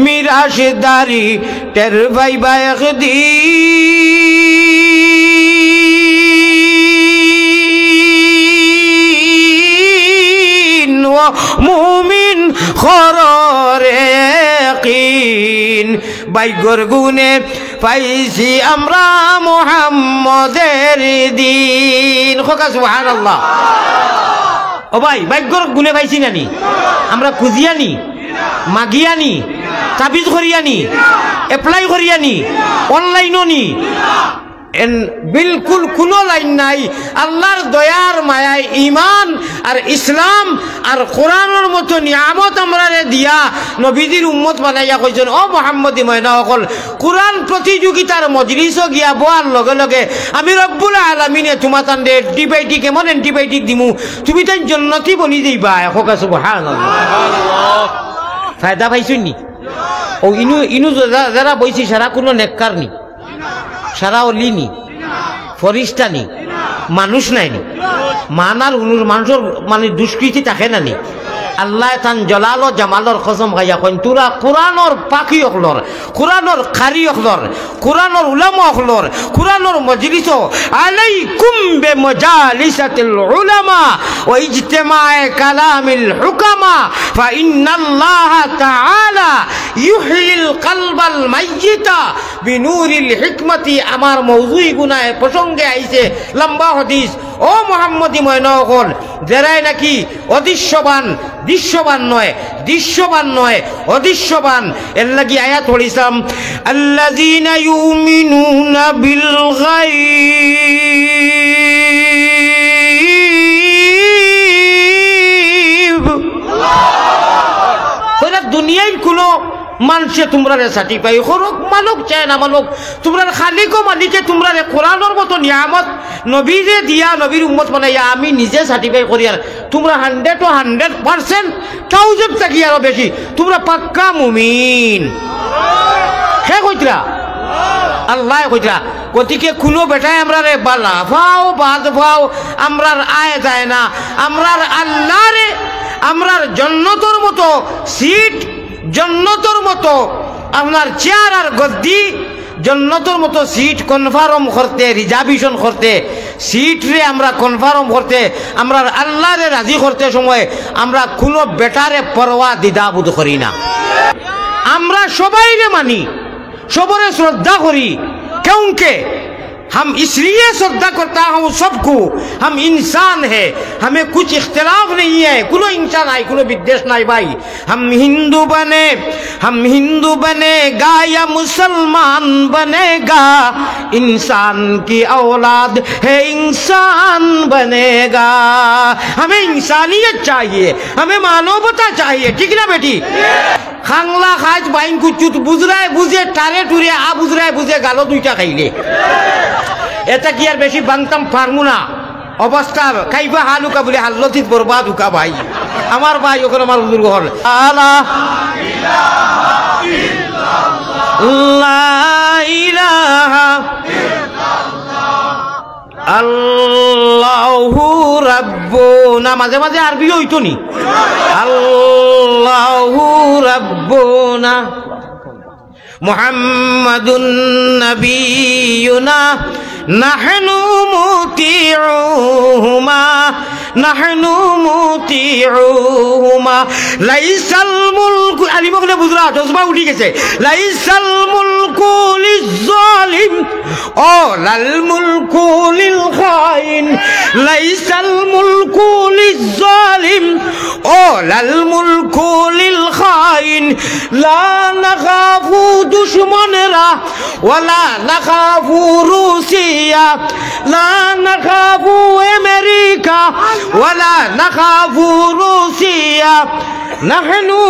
মিরাশে দারি টের ভাই বায়খদি মুমিন খররে ইয়াকিন বাইগর গুনে পাইছি আমরা মুহাম্মদের দিন খোকা সুবহানাল্লাহ ও ভাই বাইগর গুনে পাইছি নানি আমরা খুঁজিয়ানি মাগিয়ানি তাবিজ করিয়ানি এপ্লাই করিয়ানি অনলাইনও নি বিলকুল কোনো লাইন নাই আল্লাহর দয়ার মায়ায় ঈমান আর ইসলাম আর কোরআনের মতো নিয়ামত আমরারে দিয়া নবীজির উম্মত বানাইয়া কইছেন ও মুহাম্মদী ময়না সকল কোরআন প্রতিযোগিতার মজলিসও গিয়া বোয়ার লগে লগে আমি রব্বুল আলামিনে তোমার তান অ্যান্টিবায়োটিক কেমন অ্যান্টিবায়োটিক দিমু তুমি তাই জন্নতি বনি যাইবা এখকা সুবহানাল্লাহ ফায়দা পাইছুন নি ও ইনু যারা বইছি সারা কোনো নেককার নি সারা অলিনি ফরিস্তা নি মানুষ নাই নি মানার মানুষের মানে দুষ্কৃতি থাকে না নি আল্লাহ তান জলাল জামালর কসম খাইয়া কইন তোরা কোরআনর পাখি অখলর কোরআনর খারি অখলর কোরআনর উলামা অখলর কোরআনর মজলিস আলাইকুম বিমাজালিসাতিল উলামা ওয়া ইজতিমা'i কালামিল হুকামা ফা ইন্নাল্লাহা তাআলা ইউহিল কলবাল মাইয়িতা বিনুরিল হিকমতি আমার মওযুই গুনায় প্রসঙ্গে আইছে লম্বা হাদিস ও মোহাম্মদী ময়নকল যারাই নাকি অদৃশ্যবান দৃশ্যবান নয় দৃশ্যবান নয় অদৃশ্যবান এর লাগি আয়াত পড়িলাম আল্লাযীনা ইউমিনুনা বিল গায়ব। তোরা দুনিয়ায় কোনো মানুষে তোমরা সার্টিফাই করুক মানুক চায় না মানুক তোমরা খালিকও মালিকে তোমরা কোরআনের মতো নিয়ামত নবীরে দিয়া নবীর উম্মত বানাইয়া আমি নিজে সার্টিফাই করি আর তোমরা 100% থাউজেন্ড থাকি আরো বেশি তোমরা পাক্কা মুমিন হে কইতরা আল্লাহ কইতরা গতিকে কোনো বেটায় আমরা রে বালা ফাও বাদ ফাও আমরার আয় যায় না আমরার আল্লাহ রে আমরার জন্নতর মতো সিট জন্নতর মতো আপনার চেয়ার আর গদ্দি জন্নতর মতো সিট কনফার্ম করতে রিজার্ভেশন করতে সিট রে আমরা কনফার্ম করতে আমরা আল্লাহ রে রাজি করতে সময় আমরা কোনো বেটারে পরোয়া দ্বিধাবোধ করি না আমরা সবাই রে মানি सबरे श्रद्धा करी क्योंकि हम इसलिए श्रद्धा करता हूँ सबको हम इंसान है हमें कुछ इख्तिलाफ नहीं है कुलो इंसान आई कुलो विद्वेष नहीं भाई हम हिंदू बनेगा या मुसलमान बनेगा इंसान की औलाद है इंसान बनेगा हमें इंसानियत चाहिए हमें मानवता चाहिए ठीक ना बेटी खांगला खाज बाइन कुछ बुझराय बुझे टारे टुरे आ बुझराय बुझे गालो दुईटा खाइले এটা কি আর বেশি বাংতাম পারমু না অবস্থা খাইবা হালুকা বলে হাল্লতিত বরবাদ হুকা ভাই আমার ভাই ওখানে আমার বুজুর্গ হল লা ইলাহা আল্লাহু রাব্বুনা মাঝে মাঝে আরবি হইতো নি আল্লাহু রাব্বুনা মুহাম্মাদুন নবিয়ুনা নাহনু মুতিউহুমা লাইসাল মুলকু আলী বলে বুঝরা জজবা উঠি গেছে লাইসাল মুলকু লিজ-জালিম ও লাল মুলকু লিল খাইন লাইসাল মুলকু লিজ-জালিম ও লাল মুলকু লিল খাইন লা নাখাফু দুশমনরা ওয়ালা নাখাফু রুসিয়া লা নাখাফু আমেরিকা ওয়ালা নাখাফু রুসিয়া নাহনু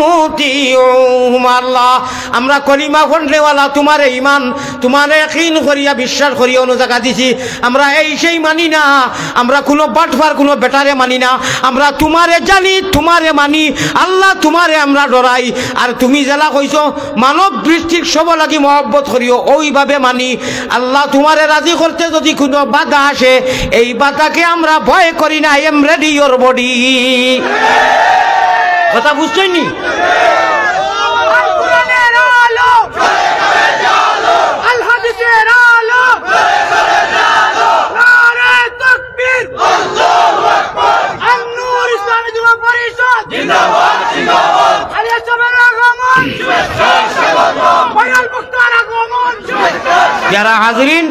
মুতিউহুমা আল্লাহ আমরা কলিমা ফন্ডলেওয়ালা তোমারে ইমান তোমারে ইয়াকিন করিয়া বিশ্বাস করিয়া অনু জায়গা দিছি আমরা এই সেই মানি না আমরা কোনো বাটফার কোনো বেটারে মানি না আমরা তোমারে জানি তোমারে মানি আল্লাহ তোমারে আমরা ডরাই আর তুমি জেলা কইছো মানব দৃষ্টির সব লাগি মহব্বত করিও ওইভাবে মানি আল্লাহ তোমারে রাজি করতে যদি কোনো বাধা আসে এই বাধাকে আমরা ভয় করি না এম রেডি ইয়োর বডি কথা বুঝছেন নি যারা হাজরিন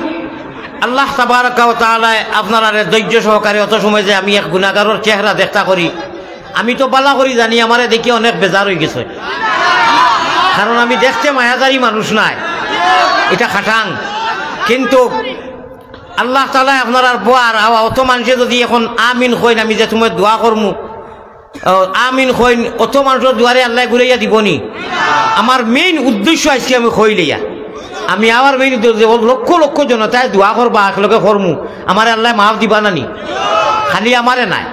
আল্লাহ তাবারাকা ওয়া তাআলা আপনারা ধৈর্য সহকারে অত সময় যে আমি এক গুনাহগারের চেহারা দেখা করি আমি তো বালা করি জানি আমারে দেখি অনেক বেজার হয়ে গেছে কারণ আমি দেখতে মায়াজারি মানুষ নাই এটা খাটাং কিন্তু আল্লাহ তাআলা আপনার বোয়ার অত মানুষে যদি এখন আমিন কইন আমি যে তোমার দোয়া করমু আমিন কইন অত মানুষের দুয়ারে আল্লাহ ঘুরাইয়া দিবনি আমার মেইন উদ্দেশ্য আজকে আমি কইলিয়া আমি আমার মেইন লক্ষ লক্ষ জনতায় দোয়া করবা একলগে করমু আমার আল্লাহ মাফ দিবা নানি খালি আমারে নাই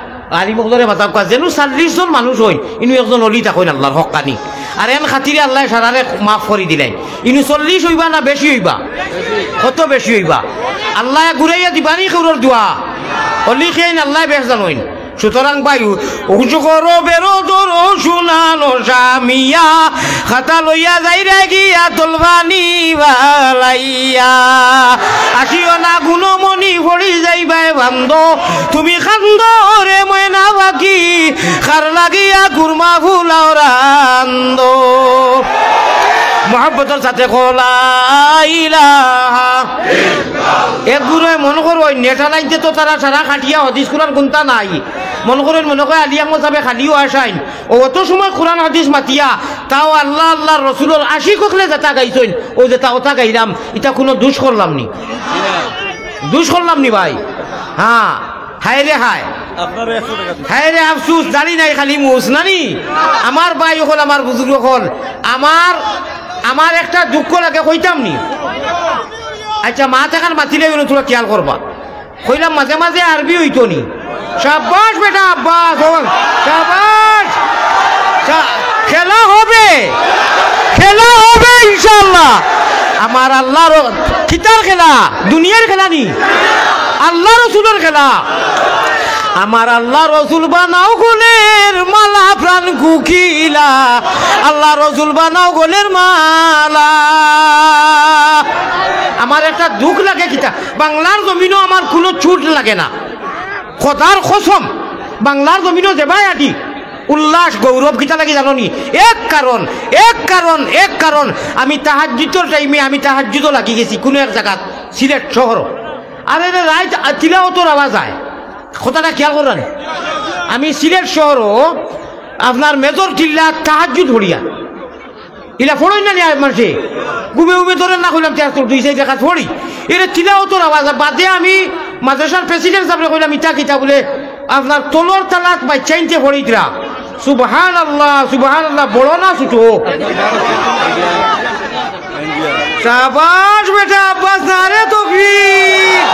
আলী মকদরে মাতা কোৱা যেন 40 জন মানুষ হই ইনু একজন অলি থাকইন আল্লাহর হক্কানি আর এন খাতিরে আল্লাহ সারারে মাফ করে দিলেন ইনু 40 হইবা না বেশি হইবা কত বেশি হইবা আল্লাহ ঘুরাইয়া দিবানি কৌরর দোয়া অলি খেয়ে আল্লাহ বেশ জানোইন সুতরাং বায়ু উঁচু করো বেরো তোর শুনানো স্বামিয়া খাতা লইয়া যাই রে গিয়া তোলবানি বালাইয়া আসিও না গুণমণি ভরি যাইবাই বান্ধ তুমি খান্দ রে ময়না বাকি খার লাগিয়া গুরমা ফুলাও রান্দ মহব্বতের সাথে কলা ইলাহা একগুলো মনে করো নেটা লাইনতে তো তারা সারা খাটিয়া হদিস কোরআন কোনটা নাই মনে করেন মনে করে আলিয়া মজাবে খালিও আসাইন ও অত সময় কোরআন হাদিস মাতিয়া তাও আল্লাহ আল্লাহ রসুলের আশিক হকলে যেটা গাইছেন ও যেটা ওটা গাইলাম এটা কোনো দোষ করলাম নি দোষ করলাম নি ভাই হ্যাঁ হায় রে হায় হায় রে আফসুস জানি নাই খালি মুস নানি আমার ভাই হল আমার বুজুর্গ হল আমার একটা দুঃখ লাগে কইতাম নি আচ্ছা মা এখন মাতিলে তোরা খেয়াল করবা কইলাম মাঝে মাঝে আরবি হইতো নি শাবাশ বেটা আব্বাস শাবাশ খেলা হবে ইনশাআল্লাহ আমার আল্লাহর কিতার খেলা দুনিয়ার খেলা নি আল্লাহ রসুলের খেলা আমার আল্লাহ রসুল বানাও গোলের মালা প্রাণ কুকিলা আল্লাহ রসুল বানাও গোলের মালা আমার একটা দুঃখ লাগে কিতা বাংলার জমিনও আমার কোনো ছুট লাগে না খোদার কসম বাংলার জমিনও যে ভাই আটি উল্লাস গৌরব কিতা লাগে জানো নি এক কারণ আমি তাহাজ্জুদের টাইমে আমি তাহাজ্জুদও লাগি গেছি কোনো এক জায়গাত সিলেট শহর আর এর রাইত তিলাওয়াতের আওয়াজ হয় কথাটা খেয়াল করেন আমি সিলেট শহরও আপনার মেজর টিল্লা তাহাজ্জুদ হরিয়া ইলা ফোড়ই না মানুষে ঘুমে ধরেন না কইলাম তেয়ার দুই সাইড দেখা ফোড়ি এর তিলাওয়াতের আওয়াজ বাদে আমি মাদ্রাসার প্রেসিডেন্ট সাহেব কইলাম ইটা কিতা বলে আপনার তলোর তালাত বাচ্চাইনতে ফড়িতরা সুবহানাল্লাহ বড় না ছোটো শাবাশ বেটা আব্বাস নারে তাকবীর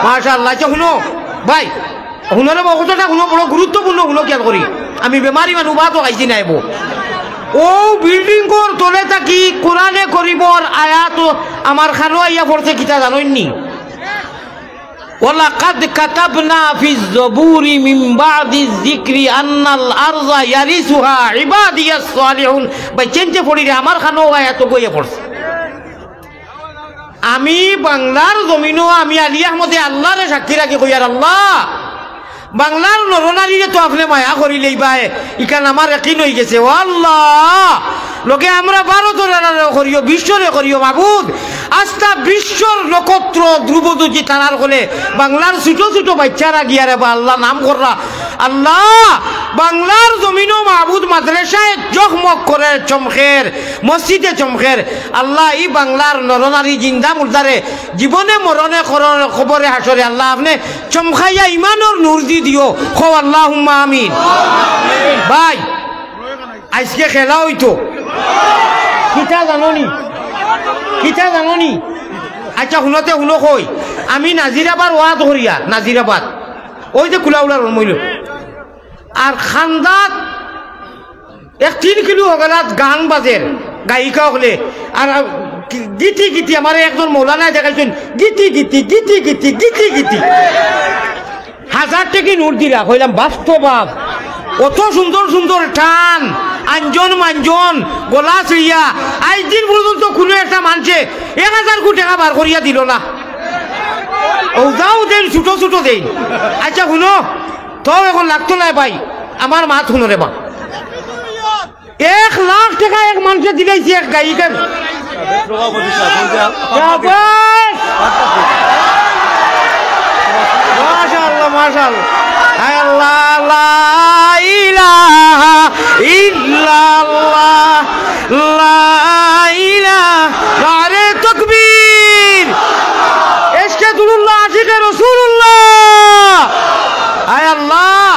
মাশাআল্লাহ শুনো ভাই শুনলে কথাটা শুনো বড় গুরুত্বপূর্ণ শুনো খেয়াল করি আমি বেমারি মানুষ ভাতও খাইছি নাইব ও বিল্ডিং কর তলে থাকি কোরআনে করিবর আয়াত আমার খানো আইয়া পড়ছে কিতা জানোইনি ওয়ালাকাদ কাতাবনা ফিজ জবুরি মিন বাদি যিকরি আন্নাল আরযা ইয়ারিসুহা ইবাদিয়াস সালিহুন ভাই চেঞ্জে পড়ি রে আমার খানো আয়াত বইয়ে পড়ছে আমি বাংলার জমিনও আমি আলী আহমদে আল্লাহরে সাক্ষী রাখি কইয়ার আল্লাহ বাংলার নরনারীরে তো আপনি মায়া করিলেই ভাই ইখান আমার একই হয়ে গেছে ও আল্লাহ লোকে আমরা ভারতের করিও বিশ্বরে করিও মাবুদ আস্থা বিশ্বর নক্ষত্র ধ্রুবদুজি টানার হলে বাংলার ছোট ছোট বাচ্চারা গিয়ারে বা আল্লাহ নাম কররা আল্লাহ বাংলার জমিনও মাহবুদ মাদ্রাসায় জগমগ করে চমকের মসজিদে চমকের আল্লাহ এই বাংলার নরনারী জিন্দা মুর্দারে জীবনে মরণে খবরে হাসরে আল্লাহ আপনি চমকাইয়া ইমানোর নূর দি দিও খো আল্লাহুম্মা আমিন ভাই আজকে খেলা হইতো কিতা জাননি আচ্ছা শুনতে শুনো কই আমি নাজিরাবাদ ওয়াদ হরিয়া নাজিরাবাদ ওই যে কুলাউলার মইল আর খান্দাত 3 কিলো হগলাত গান বাজের গায়িকা হলে আর গীতি আমার একজন মৌলানা দেখাইছেন গীতি 1000 টাকা নোট দিলা কইলাম বাস্তব অত সুন্দর টান আঞ্জন মাঞ্জন গলা চিড়িয়া আজ দিন পর্যন্ত কোনো একটা মানুষে 1000 কোটি টাকা বার করিয়া দিল না ও যাও দেন ছোট দেন আচ্ছা শুনো তো এখন লাগতো নাই ভাই আমার মাত শুনো রে বা 1 লাখ টাকা এক মানুষে দিলাইছে এক গায়িকার মাশাআল্লাহ আল্লাহ লা ইলাহা ইল্লাল্লাহ লা ইলাহা রে তাকবীর ইশকাতুল্লাহ আশিকে রাসূলুল্লাহ আয় আল্লাহ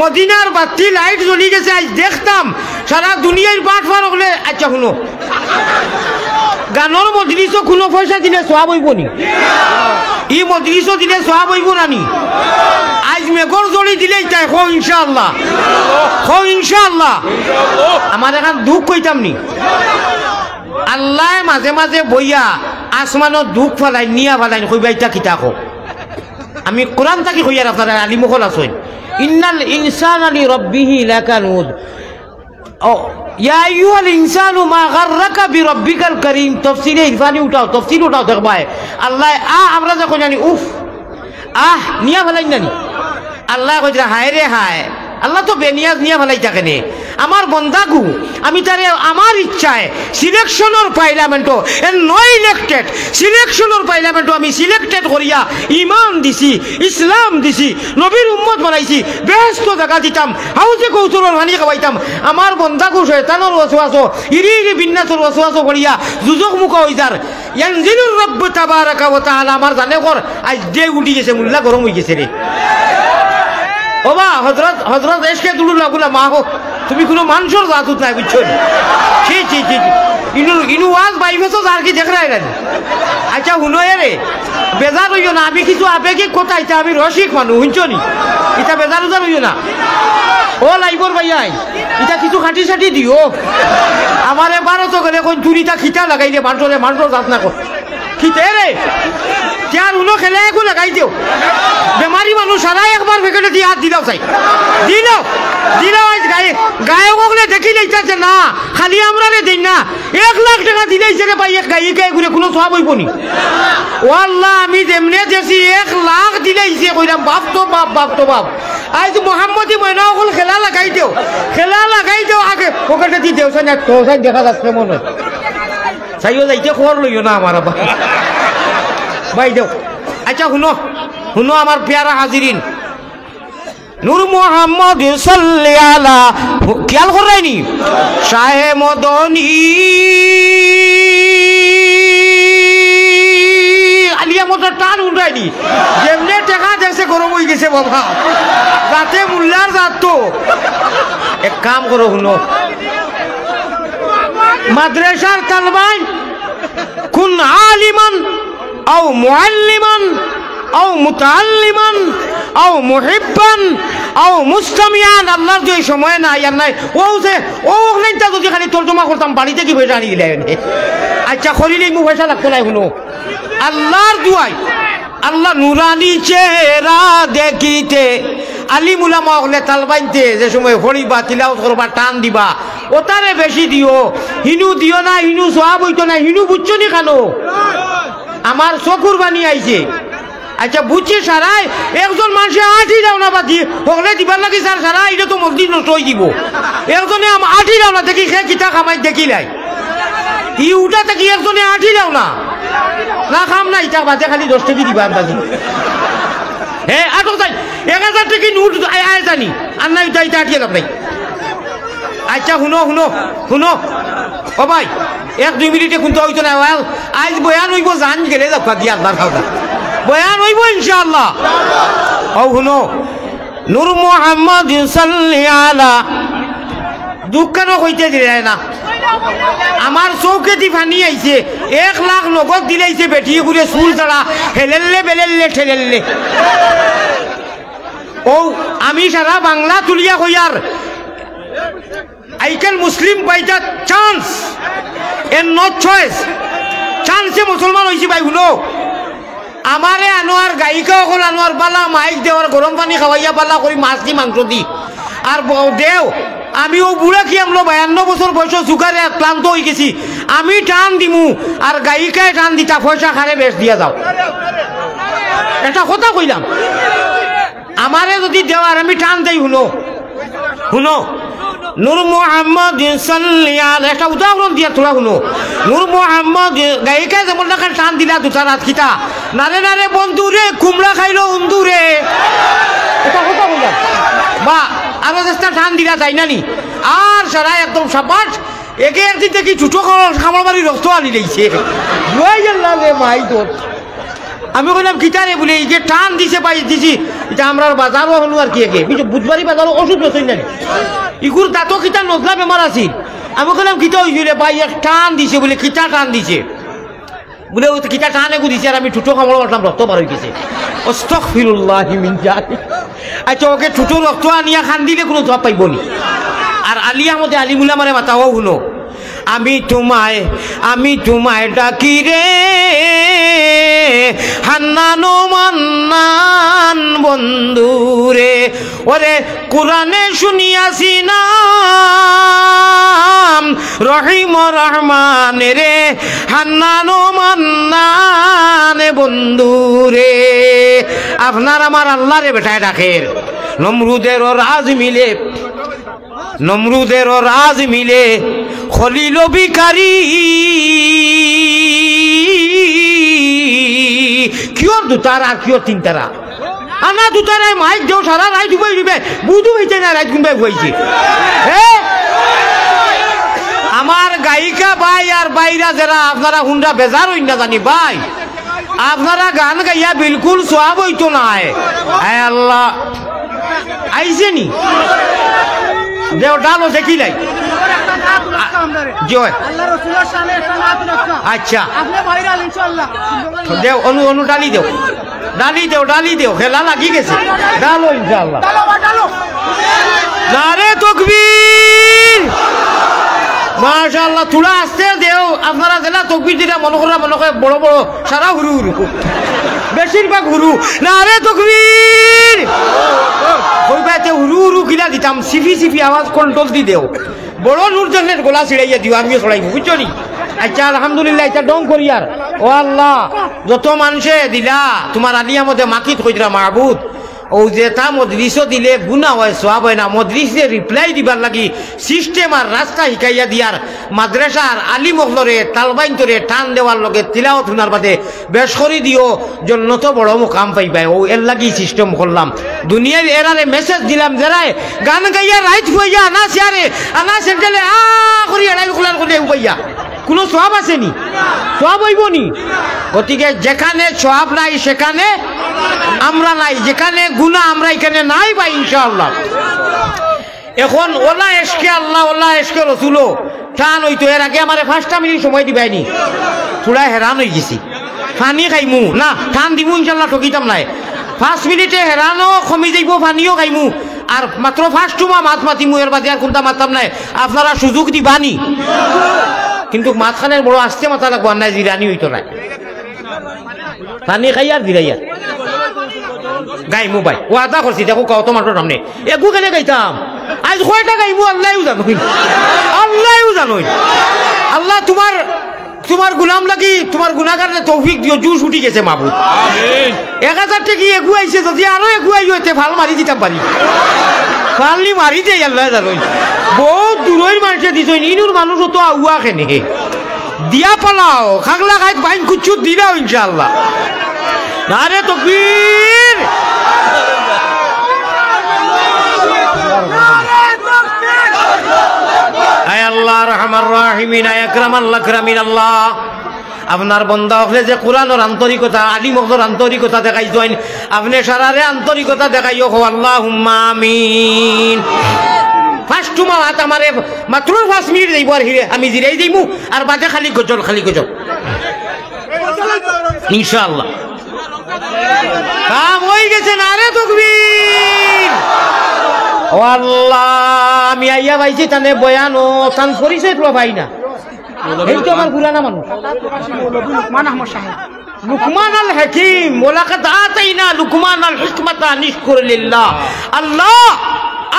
মদিনার বাতি লাইট জ্বলি গেছে আজ দেখতাম সারা দুনিয়ার বাটফার হলে আচ্ছা শুনো গানের মজলিসও কোনো পয়সা দিলে সওয়াব হইব নি ই মজলিসও দিলে সওয়াব হইব না নি আজ মেঘর জড়ি দিলেই তাই খো ইনশাআল্লাহ আমার এখন দুঃখ কইতাম নি আল্লাহ মাঝে মাঝে বইয়া আসমানত দুঃখ ফেলাই নিয়া ফেলাই কইবাইটা কিতা কো আমি কোরআন থাকি কইয়ার আপনারা আলিমুখল আছেন ইন্নাল ইনসানা লিরাব্বিহি লাকানুদ ও ইয়া আইয়ুহাল ইনসানু মা গাররাকা বিরাব্বিকাল কারীম তাফসীরে ইরফানি উঠাও তাফসীর উঠাও দেখবাই আল্লাহ আমরা যখন জানি উফ নিয়া ফেলাই নানি আল্লাহ কইরা হায় রে হায় আল্লাহ তো বেনিয়াজ নিয়ে ফেলাই থাকেনে আমার বন্দাগু আমি তারে আমার ইচ্ছায় সিলেকশনের পার্লামেন্টও নয় ইলেক্টেড সিলেকশনের পার্লামেন্টও আমি সিলেক্টেড করিয়া ইমান দিছি ইসলাম দিছি নবীর উম্মত বানাইছি বেহেশত জায়গা দিতাম হাউজে কৌতুরের পানি খাওয়াইতাম আমার বন্দাগু শয়তানের ওয়াসওয়াস ইরি ইরি বিন্নাসের ওয়াসওয়াস করিয়া যুজক মুখ হই যার ইয়ানজিলুর রব্ব তাবারাকা ওয়া তাআলা আমার জানে কর আজ যে উঠি গেছে মুল্লা গরম হয়ে গেছে রে ওবা হযরত হযরত এসকে দুলুল্লাহ গুলা মা হোক তুমি কোনো মানুষের জাতুত নাই বুঝছো ছি ছি ছি ইনু ওয়াজ বাইফেছো আর কি দেখ রাই রানি আচ্ছা হুনো রে বেজার হইও না আমি কিছু আবেগিক কথা এটা আমি রসিক মানুষ শুনছো নি এটা বেজার উজার হইও না ও লাইবর ভাইয়াই এটা কিছু খাটি সাটি দিও আমার এবারও তো গেলে কোন চুরিটা খিটা লাগাই দে মানুষের জাত না কর খিটে রে চার উনো খেলে একু লাগাই দিও বেমারি মানুষ সারাই একবার ফেকেটে দিয়ে হাত দিলাও চাই দিলাও আজ গায়কলে দেখি লাইছে না খালি আমরা রে দিই না 1 লাখ টাকা দিলেইছে রে ভাই এক গায়িকা ঘুরে কোনো সব হইব নি ও আল্লাহ আমি যেমনে দেছি 1 লাখ দিলেইছে কইরাম বাপ তো বাপ আজ মোহাম্মদী ময়না ওগুলো খেলা লাগাই দেও আগে পকেটে দিয়ে দেও না তো দেখা যাচ্ছে মনে চাইও যাইতে খবর লইও না আমার আবার ভাই দেও আচ্ছা শুনো আমার প্যারা হাজিরিন নূর মোহাম্মদ সাল্লাল্লাহু আলা খেয়াল করাইনি শাহে মদনী আলিয়া মতো টান উঠাইনি যেমনে টাকা দেখছে গরম হয়ে গেছে বাবা রাতে মুল্লার রাত তো এক কাম করো শুনো মাদ্রাসার তালবাই কুন আলিমান আও মুআল্লিমান আও মুতাআল্লিমান আও মুহিব্বান আও মুস্তামিয়ান আল্লাহর যে সময় নাই আর নাই ও যে ও লাইনটা যদি খালি তর্জমা করতাম বাড়িতে কি পয়সা আনি দিলে আচ্ছা খলিলেই মু পয়সা লাগতো না শুনো আল্লাহর দুয়াই আল্লাহ নুরানি চেহারা দেখিতে আলিম উলামা হলে তালবাইতে যে সময় হরিবা তিলাওয়াত করবা টান দিবা ওটারে বেশি দিও হিনু দিও না হিনু সওয়াব হইতো না হিনু বুঝছো নি কেন আমার চকুর বানি আইছে আচ্ছা বুঝছি সারাই একজন মানুষে 8 রাউনা বাদি হলে দিবার লাগি স্যার সারা এটা তো মসজিদ নষ্ট হয়ে দিব একজনে 8 রাউনা দেখি সে কিতা খামাই দেখিলাই ই উঠা থেকে একজনে 8 রাউনা না খাম না ইটা বাজে খালি 10 টাকা দিবা আন্দাজি হে আটো যাই 1000 টাকা নোট আয় জানি আর না ইটা আটিয়ে লাভ নাই আচ্ছা শুনো ও ভাই 1-2 মিনিটে শুনতে হইতো না আজ বয়ান হইব জান গেলে যাবা দিয়া আল্লাহর খাওয়া বয়ান হইব ইনশাআল্লাহ ও শুনো নূর মোহাম্মদ সাল্লাল্লাহু আলা দুঃখানো কইতে দিলে না আমার চৌকেটি ফানি আইছে 1 লাখ নগদ দিলাইছে বেটি ঘুরে চুল ছাড়া হেলেললে বেলেললে ঠেলেললে ও আমি সারা বাংলা তুলিয়া কইয়ার আইকেল Muslim by the chance and not choice চান্সে মুসলমান হয়েছি ভাই শুনো আমারে আনোয়ার গায়িকা হল আনোয়ার বালা মাইক দেওয়ার গরম পানি খাওয়াইয়া বালা করি মাছ দি মাংস দি আর দেও আমিও বুড়া কি আমলো 52 বছর বয়স সুগারে ক্লান্ত হয়ে গেছি আমি টান দিমু আর গায়িকায় টান দিতা পয়সা খারে বেশ দিয়া যাও এটা কথা কইলাম আমারে যদি দেওয়ার আমি টান দেই শুনো নূর মোহাম্মদ সাল্লাল্লাহু আলাইহি একটা উদাহরণ দিয়া তোলা শুনো নূর মোহাম্মদ গায়িকায় যেমন টাকা টান দিলা দুটা রাত খিতা নারে বন্ধু রে কুমড়া খাইলো উন্দুরে এটা কথা কইলাম বা আরো চেষ্টা টান দিলা যাই না নি আর সারা একদম সাপাট একে একদিন দেখি ছোট খামার বাড়ি রক্ত আনি লাইছে মাই তোর আমি কইলাম কিতারে বলে এই যে টান দিছে পাই দিছি এটা আমরা বাজারও হলো আর কি একে বুধবারী বাজারও ওষুধ বেচই না ইগুর দাঁতও কিতা নজলা বেমার আছিল আমি কইলাম কিতা হইছে রে ভাই এক টান দিছে বলে কিতা টান দিছে বলে ও কিতা টান এগু দিছে আর আমি ছোট খামার বাড়লাম রক্ত বার হয়ে গেছে আস্তাগফিরুল্লাহ মিন জালিক আচ্ছা ওকে ছোট রক্ত আনিয়া খান দিলে কোনো জবাব পাইব নি আর আলিয়া মধ্যে আলিমুল্লাহ মানে মাতাও শুনো আমি তোমায় ডাকি রে হান্নানো মান্নান বন্ধু রে ওরে কোরআনে শুনিয়াছি নাম রহিম রহমান রে হান্নানো মান্নান বন্ধু রে আপনার আমার আল্লাহ রে বেটায় ডাকের নমরুদেরও রাজ মিলে, নমরুদেরও রাজ মিলে খলিল বিকারি কিয়র দুতারা কিয়র তিনতারা আনা দুতারায় মাইক দেও সারা রাইত উবাই দিবে বুধু হইতে না রাইত গুনবাই হইছে আমার গায়িকা ভাই আর বাইরা যারা আপনারা হুন্ডা বেজার হইন না জানি ভাই, আপনারা গান গাইয়া বিলকুল সোয়াব হইতো না। হ্যাঁ আল্লাহ আইছে নি দেও ডালো দেখি লাই জয় আচ্ছা দেও অনু অনু ডালি দেও, ডালি দেও, ডালি দেও, খেলা লাগি গেছে ডালো ইনশাআল্লাহ। নারে তাকবীর মাশাআল্লাহ। থোড়া আসতে দেও আপনারা জেলা তাকবীর দিরা মনে করা মনে করে বড় বড় সারা হুরু হুরু বেশিরভাগ হুরু। নারে তাকবীর কইবাতে হুরু হুরু কিলা দিতাম সিফি সিফি আওয়াজ কন্ট্রোল দি দেও, বড় নূরজনের গলা ছিড়াইয়া দিও আমিও ছড়াইব বুঝছো নি। আচ্ছা আলহামদুলিল্লাহ এটা ডং করি আর ও আল্লাহ যত মানুষে দিলা তোমার আলিয়া মধ্যে মাকিত কইরা মাহবুদ ও যে তা মজলিসও দিলে গুণা হয় সওয়াব হয় না, মজলিসে রিপ্লাই দিবার লাগি সিস্টেম আর রাস্তা শিখাইয়া দিয়ার মাদ্রাসার আলিম মহলরে তালবাইন তরে টান দেওয়ার লগে তিলাওয়াত শোনার বাদে বেশ করে দিও জন্নত বড় মুকাম পাইবাই। ও এর লাগি সিস্টেম করলাম দুনিয়ার এরারে মেসেজ দিলাম যারাই গান গাইয়া রাইট হইয়া আনা সিয়ারে আনা সেন্টারে করি এড়াই খোলার করে উপাইয়া কোনো সওয়াব আসেনি, সওয়াব হইব নি। গতিকে যেখানে সওয়াব নাই সেখানে আমরা নাই, যেখানে গুনাহ আমরা এখানে নাই বা ইনশাআল্লাহ। এখন ওলা এশকে আল্লাহ ওলা এশকে রসুলো টান হইতো এর আগে আমার 5টা মিনিট সময় দিবাইনি, থোড়া হেরান হয়ে গেছি। পানি খাইমু না টান দিমু ইনশাআল্লাহ ঠকিতাম নাই, 5 মিনিটে হেরানো কমি যাইব, পানিও খাইমু আর মাত্র 5টা মাছ মাতিমু, এর বাদে আর কোনটা মাতাম নাই। আপনারা সুযোগ দিবানি কিন্তু মাঝখানের বড় আসতে মাথা লাগবো আর নাই জিরানি হইতো না, পানি খাইয়ার জিরাইয়ার গাইমু ভাই ও আদা করছি দেখো কত মাত্র সামনে একু কেনে গাইতাম আজ কয়টা গাইমু আল্লাহও জানোই, আল্লাহও জানোই। আল্লাহ তোমার তোমার গুলাম লাগি তোমার গুনাহগারে তৌফিক দিও, জুস উঠি গেছে মাহবুব আমিন। 1000 টাকা এগু আইছে যদি আরো এগু আই হইতে ভাল মারি দিতাম পারি, ফালনি মারি দেই আল্লাহ জানোই। বহুত দূরের মানুষে দিছই ইনুর মানুষ তো আউয়া কেনে দিয়া পালাও খাগলা খাইত বাইন কুচ্ছু দিলাও ইনশাআল্লাহ। নারে তাকবীর আয় আল্লাহ রহমান রাহিমিন আয় আকরামাল আকরামিন আল্লাহ আপনার বন্দা হলে যে কোরআনের আন্তরিকতা আলিম হকর আন্তরিকতা দেখাইছেন আপনি সারারে আন্তরিকতা দেখাইও হো আল্লাহুম্মা আমিন। ফার্স্ট মাত আমারে মাত্র 5 মিনিট যাইব আর আমি জিরাই দিমু আর বাদে খালি গজল খালি গজল ইনশাআল্লাহ কাম হয়ে গেছে। নারে তাকবীর ও আল্লাহ আমি আইয়া পাইছি তানে বয়ান ও তান পরিচয় তো ভাই না এই তো আমার পুরানা মানুষ লুকমান আল হাকিম ওয়ালাকাদ আতাইনা লুকমান আল হিকমাতা নিশকুর লিল্লাহ। আল্লাহ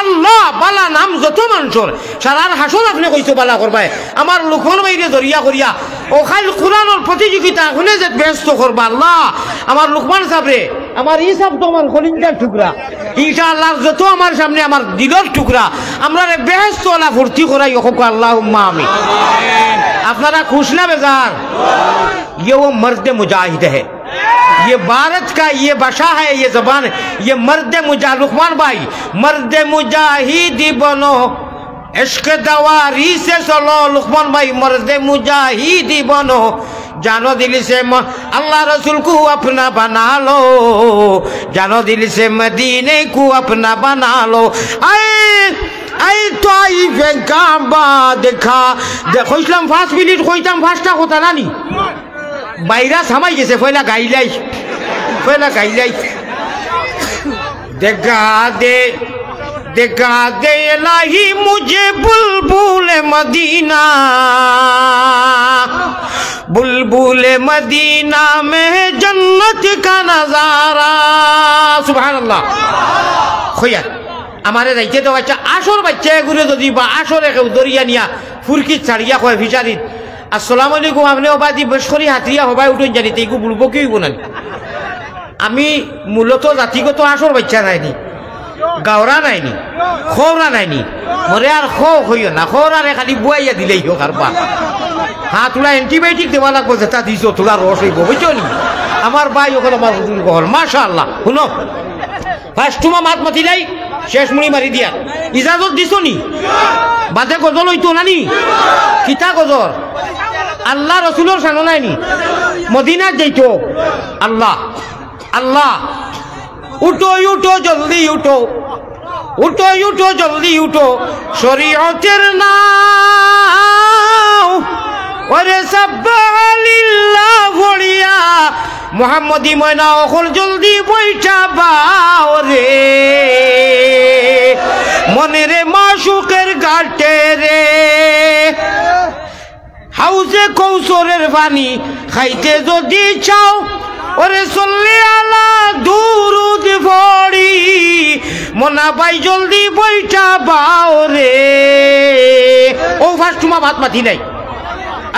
আল্লাহ বালা নাম যত মানুষের সারার হাসন আপনি কইছো বালা করবাই আমার লুকমান বাইরে জরিয়া করিয়া ও খালি কোরআনের প্রতিযোগিতা হলে যে ব্যস্ত করবা আল্লাহ আমার লুকমান সাহেবরে আমার এই সব তো আমার কলিজার টুকরা ইনশাআল্লাহ যত আমার সামনে আমার দিলের টুকরা আমরা বেহেশত ওলা ভর্তি করাই ওকে আল্লাহুম্মা আমিন। আপনারা খুশ না বেজার? ये वो मर्द मुजाहिद है, ये भारत का ये भाषा है, ये जबान है, ये मर्द मुजाहिद लुकमान भाई मर्द मुजाहिद बनो इश्क दवारी से चलो लुकमान भाई मर्द मुजाहिद बनो जानो दिल से अल्लाह रसूल को अपना बना लो जानो दिल से मदीने को अपना बना लो। আই তাইফে কাবা দেখা দেখো ইসলাম 5 মিনিট কইতাম 5টা কথা নানি বাইরা সামাই গেছে পয়লা গাইলাই দেখা দে ইলাহি মুঝে বুলবুল মদিনা বুলবুল মদিনা মে জন্নত কা নজারা সুবহানাল্লাহ। খোয়া আমারে যাইতে তো বাচ্চা আসর বাচ্চা ঘুরে যদি বা আসরে কেউ দরিয়া নিয়া ফুরকি ছাড়িয়া কয় ফিচারিত আসসালামু আলাইকুম আপনি অবাদি বেশরি হাতিয়া হবাই উঠুন জানিতে এগুলো বলবো কি হইব না। আমি মূলত জাতিগত আসর বাচ্চা নাইনি গাওরা নাইনি খৌরা নাইনি মরে আর খৌ হইও না খৌরারে খালি বুয়াইয়া দিলেই হোক আর বা হ্যাঁ তোরা অ্যান্টিবায়োটিক দেওয়া লাগবো যেটা দিছ তোরা রস হইব বুঝছো নি আমার ভাই ওখানে আমার হুজুর কহল মাশাআল্লাহ শুনো ফার্স্ট তোমা মাত মাতি নাই শেষ মুড়ি মারি দিয়া ইজাজত দিছ নি বাদে গজল হইতো নানি কিতা গজল আল্লাহ রসুলোর সানো নাইনি মদিনা যাইতো আল্লাহ আল্লাহ উঠো উঠো জলদি উঠো উঠো উঠো জলদি উঠো শরীয়তের নাও ওরে সাব্বালিল্লাহ ভরিয়া মুহাম্মদি ময়না অখল জলদি বইটা বাও রে মনেরে মাশুকের ঘাটে রে হাউজে কৌশলের পানি খাইতে যদি চাও ওরে চললে আলা দুরুদ পড়ি মনা ভাই জলদি বইটা বাও রে ও ফার্স্ট তোমা ভাত মাতি নাই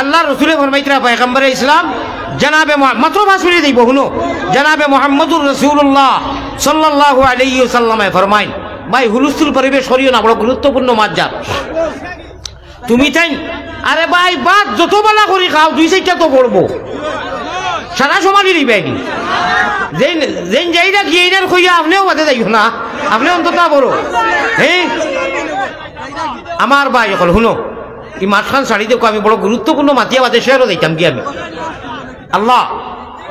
আল্লাহ রসুলে ফরমাইতরা পয়গম্বরে ইসলাম জনাবে মাত্র 5 মিনিট দিব শুনো জনাবে মুহাম্মদুর রাসূলুল্লাহ সাল্লাল্লাহু আলাইহি ওয়াসাল্লামে ফরমাইন ভাই হুলুস্থুল পরিবেশ করিও না বড় গুরুত্বপূর্ণ মাজ্জা তুমি তাই আরে ভাই বাদ যত বেলা করি খাও 2-4টা তো পড়বো সারা সমাজই দিবেনি যেন যেন যাইরা গিয়েইনার কইয়া আপনিও বাদে যাইও না আপনি অন্তত বড় হ্যাঁ আমার ভাই এখন শুনো এই মাঠখান শাড়ি দেখো আমি বড় গুরুত্বপূর্ণ মাতিয়া বাদে শেয়ারও দিতাম কি আমি আল্লাহ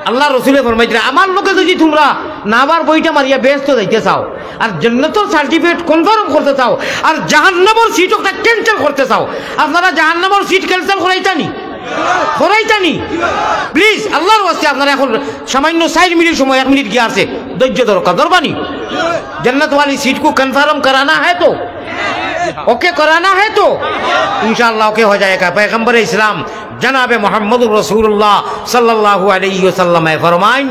আল্লাহ রসুলে ফরমাইছে আমার লোকে যদি তোমরা নাবার বইটা মারিয়া ব্যস্ত যাইতে চাও আর জান্নাতের সার্টিফিকেট কনফার্ম করতে চাও আর জাহান্নামের সিটটা ক্যান্সেল করতে চাও আপনারা জাহান্নামের সিট ক্যান্সেল করাইতানি প্লিজ আল্লাহর ওয়াস্তে আপনারা এখন সামান্য 4 মিনিট সময় 1 মিনিট গিয়ে আছে ধৈর্য দরকার দরবানি जन्नत वाली सीट को कंफर्म कराना है तो ओके कराना है तो इंशाअल्लाह ओके हो जाएगा। पैगंबर इस्लाम जनाब मोहम्मद रसूलुल्लाह सल्लल्लाहु अलैहि वसल्लम फरमाइन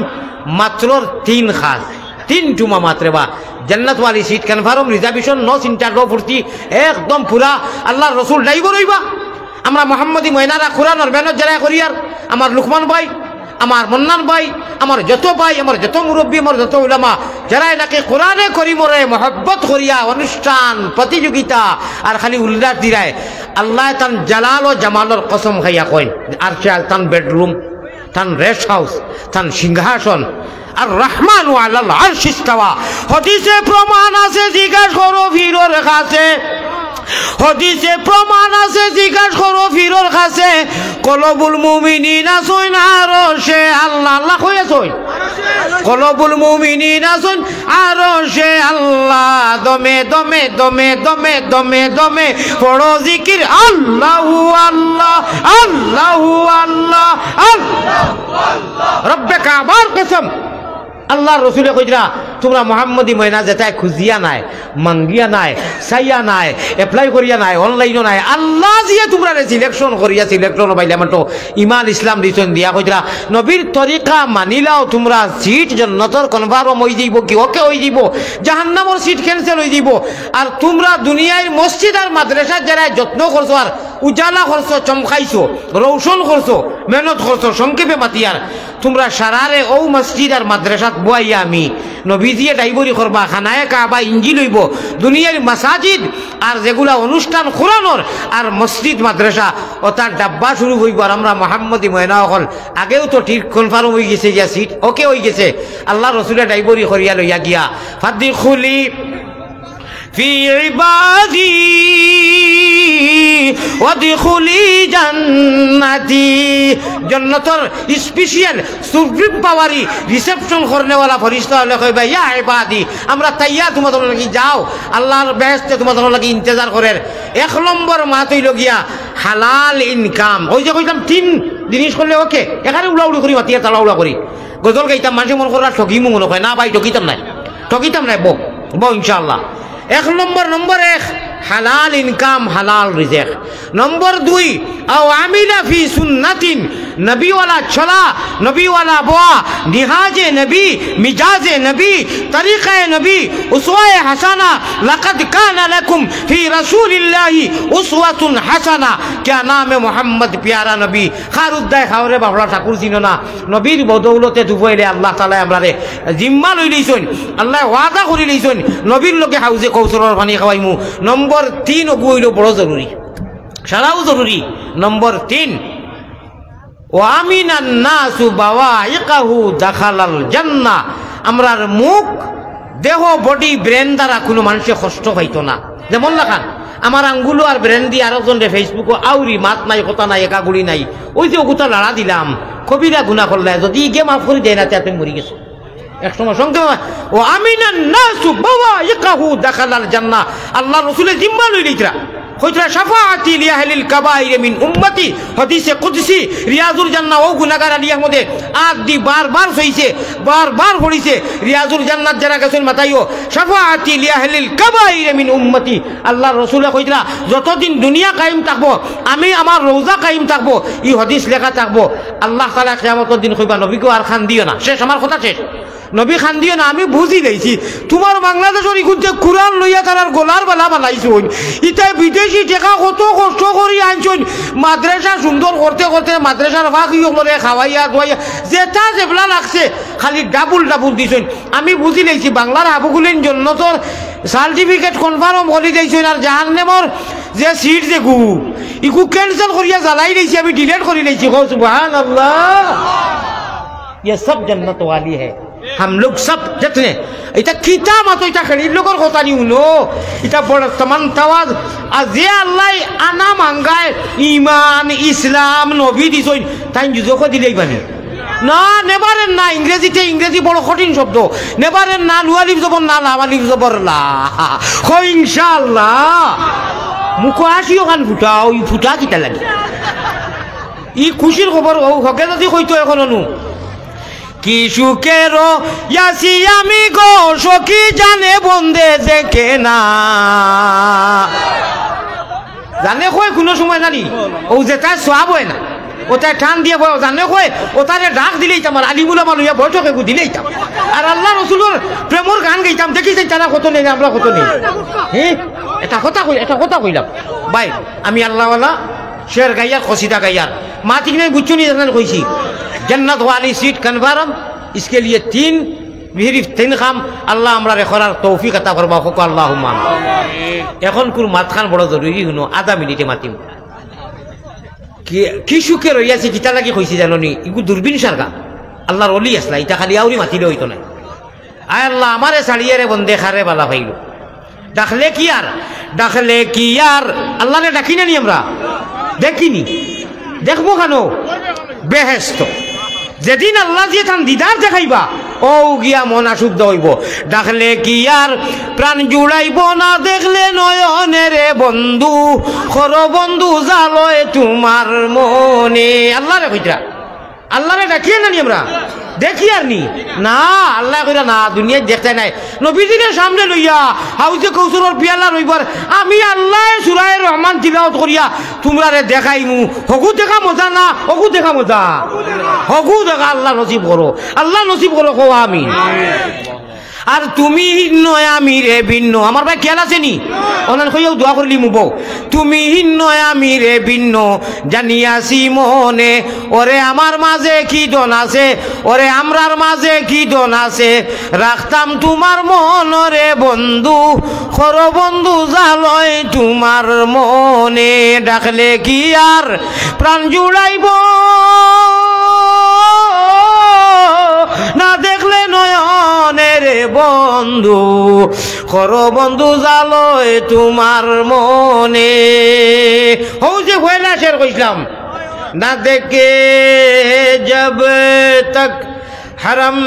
मात्र 3 खास 3 जुमा मात्र बा जन्नत वाली सीट कन्फार्म रिजर्वेशन नो चिंता नो फुर्ती एकदम पूरा अल्लाह रसूल ड्राइवर হইবা। আমরা মোহাম্মদী ময়নারা কোরআনের মেহনত যারা করি আর আমার লুকমান ভাই আমার মন্নান ভাই আমার যত ভাই আমার যত মুরব্বী আমার যত উলামা যারা এটাকে কোরআনে করিমরে মহব্বত করিয়া অনুষ্ঠান প্রতিযোগিতা আর খালি উল্লাস দিরায় আল্লাহ তান জালাল ও জামালর কসম খাইয়া কইন আর চাল তান বেডরুম তান রেস্ট হাউস তান সিংহাসন আর রহমান আলাল আরশ ইস্তাওয়া। হাদিসে প্রমাণ আছে জিজ্ঞাসা করো ফিরোর কাছে হাদিসে প্রমাণ আছে জিজ্ঞাসা করো ফিরোর কাছে কলবুল মুমিনিনা সইন আরশে আল্লাহ আল্লাহ কইছই কলবুল মুমিনিনা সইন আরশে আল্লাহ দমে দমে দমে দমে দমে দমে পড়ো জিকির আল্লাহু আল্লাহ আল্লাহু আল্লাহ আল্লাহু আল্লাহ রব্বে কাবার কসম আল্লাহ রসুলে কইরা তোমরা মোহাম্মদী ময়না যেটাই খুঁজিয়া নাই মাঙ্গিয়া নাই চাইয়া নাই এপ্লাই করিয়া নাই অনলাইনও নাই আল্লাহ যিয়ে তোমরা সিলেকশন করিয়া সিলেকশন পাইলে আমার তো ইমান ইসলাম দিছেন দিয়া কইরা নবীর তরিকা মানিলাও তোমরা সিট জান্নাতের কনফার্ম হই যাইব কি ওকে হই যাইব জাহান্নামের সিট ক্যান্সেল হই যাইব। আর তোমরা দুনিয়ার মসজিদ আর মাদ্রাসা যারা যত্ন করছো আর উজালা করছো চমকাইছো রৌশন করছো মেহনত করছো সংক্ষেপে মাতিয়ার তোমরা সারারে ও মসজিদ আর মাদ্রাসা বুয়াইয়া আমি নবীজিয়ে ড্রাইভারি করবা খানায় কাবা ইঞ্জিল হইব দুনিয়ার মাসাজিদ আর যেগুলা অনুষ্ঠান কোরআনের আর মসজিদ মাদ্রাসা ও তার ডাব্বা শুরু হইব। আর আমরা মোহাম্মদী ময়না হল আগেও তো ঠিক কনফার্ম হয়ে গেছে যে সিট ওকে হয়ে গেছে আল্লাহ রসুলে ড্রাইভারি করিয়া লইয়া গিয়া ফাদি খুলি ফি ইবাদি ওয়াদখুলি জান্নাতি জান্নাতের স্পেশাল সুপ্রিম পাওয়ারি রিসেপশন করনে वाला ফেরেশতা হলে কইবা ইয়া ইবাদি আমরা তাইয়া তোমাদের লাগি যাও আল্লাহর বেহেশতে তোমাদের লাগি ইন্তজার করেন। 1 নম্বর মাত হইল গিয়া হালাল ইনকাম ওই যে কইতাম 3 জিনিস করলে ওকে এখানে উড়াউড়ি করি মাতিয়া তালাউড়া করি গজল গাইতাম মানুষ মন করা ঠকি মনে হয় না ভাই ঠকিতাম নাই বো ইনশাআল্লাহ। 1 নম্বর 1 হালাল ইনকাম হালাল রিজিক। নম্বর 2 আও আমিলা ফি সুন্নাতিন নবীওয়ালা চলা, নবীওয়ালা বোয়া, নিহাজে নবী, মিজাজে নবী, তরিকায়ে নবী, উসওয়ায়ে হাসানা। লাকাদ কানা লাকুম ফি রাসূলিল্লাহি উসওয়াতুন হাসানা। क्या नाम है मोहम्मद प्यारा नबी। खारुद्दाय खावरे बाबला ठाकुर चिनो ना नबीर बदौलते दुबईले अल्लाह ताला আমরারে জিম্মা লই লইছন, আল্লাহ ওয়াদা করি লইছন নবীর লগে হাউজে কৌসরের পানি খাওয়াইমু। নম্বর 3 ওগু হইল বড় জরুরি, সারাও জরুরি। নম্বর 3 ওয়ামিনান নাসু বাওয়াইকাহু দাখালাল জান্নাহ। আমরার মুখ, দেহ, বডি, ব্রেন দ্বারা কোনো মানুষে কষ্ট পাইতো না। যেমন লাখান আমার আঙ্গুলো আর ব্রেন দিয়ে আরেকজন ফেসবুক আউরি মাত নাই, কথা নাই, একাগুড়ি নাই, ওই যে ওগুতা লড়া দিলাম কবিরা গুণা করলে যদি গে মাফ করে দেয় না তুমি মরি গেছো এক সময় সঙ্গে। ও আমিনান নাসু বাওয়াইকাহু দাখালাল জান্নাহ। আল্লাহ রাসূলের জিম্মা লই লইতরা কইতরা শাফাআতি লিআহলিল কাবাইর মিন উম্মতি। হাদিসে কুদসি রিয়াজুল জান্নাহ ও গুনাহগার আলিয়ার মধ্যে আদি বারবার হইছে, বারবার পড়িছে। রিয়াজুল জান্নাত যারা গেছেন মাতাইও শাফাআতি লিআহলিল কাবাইর মিন উম্মতি। আল্লাহ রাসূলে কইতরা যতদিন দুনিয়া কায়েম থাকবো আমি আমার রওজা কায়েম থাকবো, এই হাদিস লেখা থাকবো। আল্লাহ তাআলা কিয়ামতের দিন কইবা নবীকে আর খান দিও না, শেষ, আমার কথা শেষ। নবী খান দিও না, আমি বুঝি লইছি তোমার বাংলাদেশের ইকুতে কুরআন লইয়া তার গোলার বেলা বানাইছুন, ইতাই বিদেশি টেকা কত কষ্ট করি আনছুন, মাদ্রাসা সুন্দর করতে করতে মাদ্রাসার ফাঁকি করে খাওয়াইয়া দোয়াইয়া যেটা যেবলা লাগছে খালি ডাবুল ডাবুল দিছুন। আমি বুঝি লইছি বাংলার হাবুগুলিন জন্য তোর সার্টিফিকেট কনফার্ম করে দিয়েছেন, আর জাহান্নামের যে সিট যে গু ইকু ক্যান্সেল করিয়া জ্বালাই দিয়েছি, আমি ডিলেট করে দিয়েছি। সুবহানাল্লাহ, ये सब जन्नत वाली है। हम लोग सब जितने এটা কিতা মাতো এটা খেলির লোকের কথা নি উনো, এটা বর্তমান তাওয়াজ আজি আল্লাহ আনা মাঙ্গায় ইমান ইসলাম নবী দিছইন তাই যুজক দিলেই বানি না নেবারেন না। ইংরেজিতে ইংরেজি বড় কঠিন শব্দ, নেবারেন না লুয়ালিফ জবর না লামালিফ জবর লা। ও ইনশাআল্লাহ মুখ আসিও কান ফুটাও, ই ফুটা কিতা লাগে ই খুশির খবর ও হকে যদি কইতো এখন নু কি সুখের ইয়াসি আমি গো সখী জানে বন্দে দেখে না। জানে কয় কোনো সময় জানি ও যেটা সোয়াব হয় না ওটা টান দিয়ে বয়, জানে কয় ওটারে ডাক দিলেই আমার আলিমুলা মানুষ বৈঠকে দিলেই আর আল্লাহ রসুলের প্রেমর গান গাইতাম। দেখিছেন তারা কত নেই আমরা কত নেই। হ্যাঁ এটা কথা কইলাম ভাই, আমি আল্লাহওয়ালা শের গাইয়ার কসিদা গাইয়ার মা ঠিক নাই বুঝছো নি কইছি जन्नत वाली सीट कन्फर्म। इसके लिए 3 काम আল্লাহ আমরা রেখরার তৌফিক আতা করবা হোক আল্লাহুম্মা। এখন কোন মাতখান বড় জরুরি হনো, আধা মিনিটে মাতিম। কি সুখে রইয়াছে কিতা লাগি কইছি জাননি, ইগু দূরবীন সারগা আল্লাহর ওলি আসলা, ইটা খালি আউরি মাতিলে হইতো না। আয় আল্লাহ আমারে ছাড়িয়ে রে বন্দে খারে বালা পাইল। ডাকলে কি আর আল্লাহরে ডাকি না নি আমরা, দেখিনি দেখবো কেন বেহেস্ত যেদিন আল্লাহ দিয়ে তান দিদার দেখাইবা ও গিয়া মন আশুদ্ধ হইব। ডাকলে কি আর প্রাণ জুড়াইব না, দেখলে নয়নে রে বন্ধু, খর বন্ধু জালয় তোমার মনে। আল্লাহ রে কইরা আল্লাহরে ডাকিয়ে না নি আমরা, দেখি আর নি না আল্লাহ কইরা না দুনিয়ায় দেখতে নাই। নবীজির সামনে লইয়া হাউজে কৌসুরের পিয়ালা রইবার আমি আল্লাহ সূরা রহমান তিলাওয়াত করিয়া তোমরারে দেখাইমু। হগু দেখা মজা না হগু দেখা মজা, হগু দেখা আল্লাহ নসিব করো, আল্লাহ নসিব করো কো আমিন। আর তুমি নয় আমি রে ভিন্ন, আমার ভাই খেয়াল আছে নি ওনার কইও দোয়া করলি মুব। তুমি নয় আমি রে ভিন্ন জানিয়াছি মনে, ওরে আমার মাঝে কি দন আছে, ওরে আমরার মাঝে কি দন আছে, রাখতাম তোমার মন রে বন্ধু, খর বন্ধু জালয় তোমার মনে। ডাকলে কি আর প্রাণ জুড়াইব না, দেখলে নয়নে রে বন্ধু, খর বন্ধু জালয় তোমার মনে। হৌ যে হইলা শের কইলাম না, দেখে জব তক হরম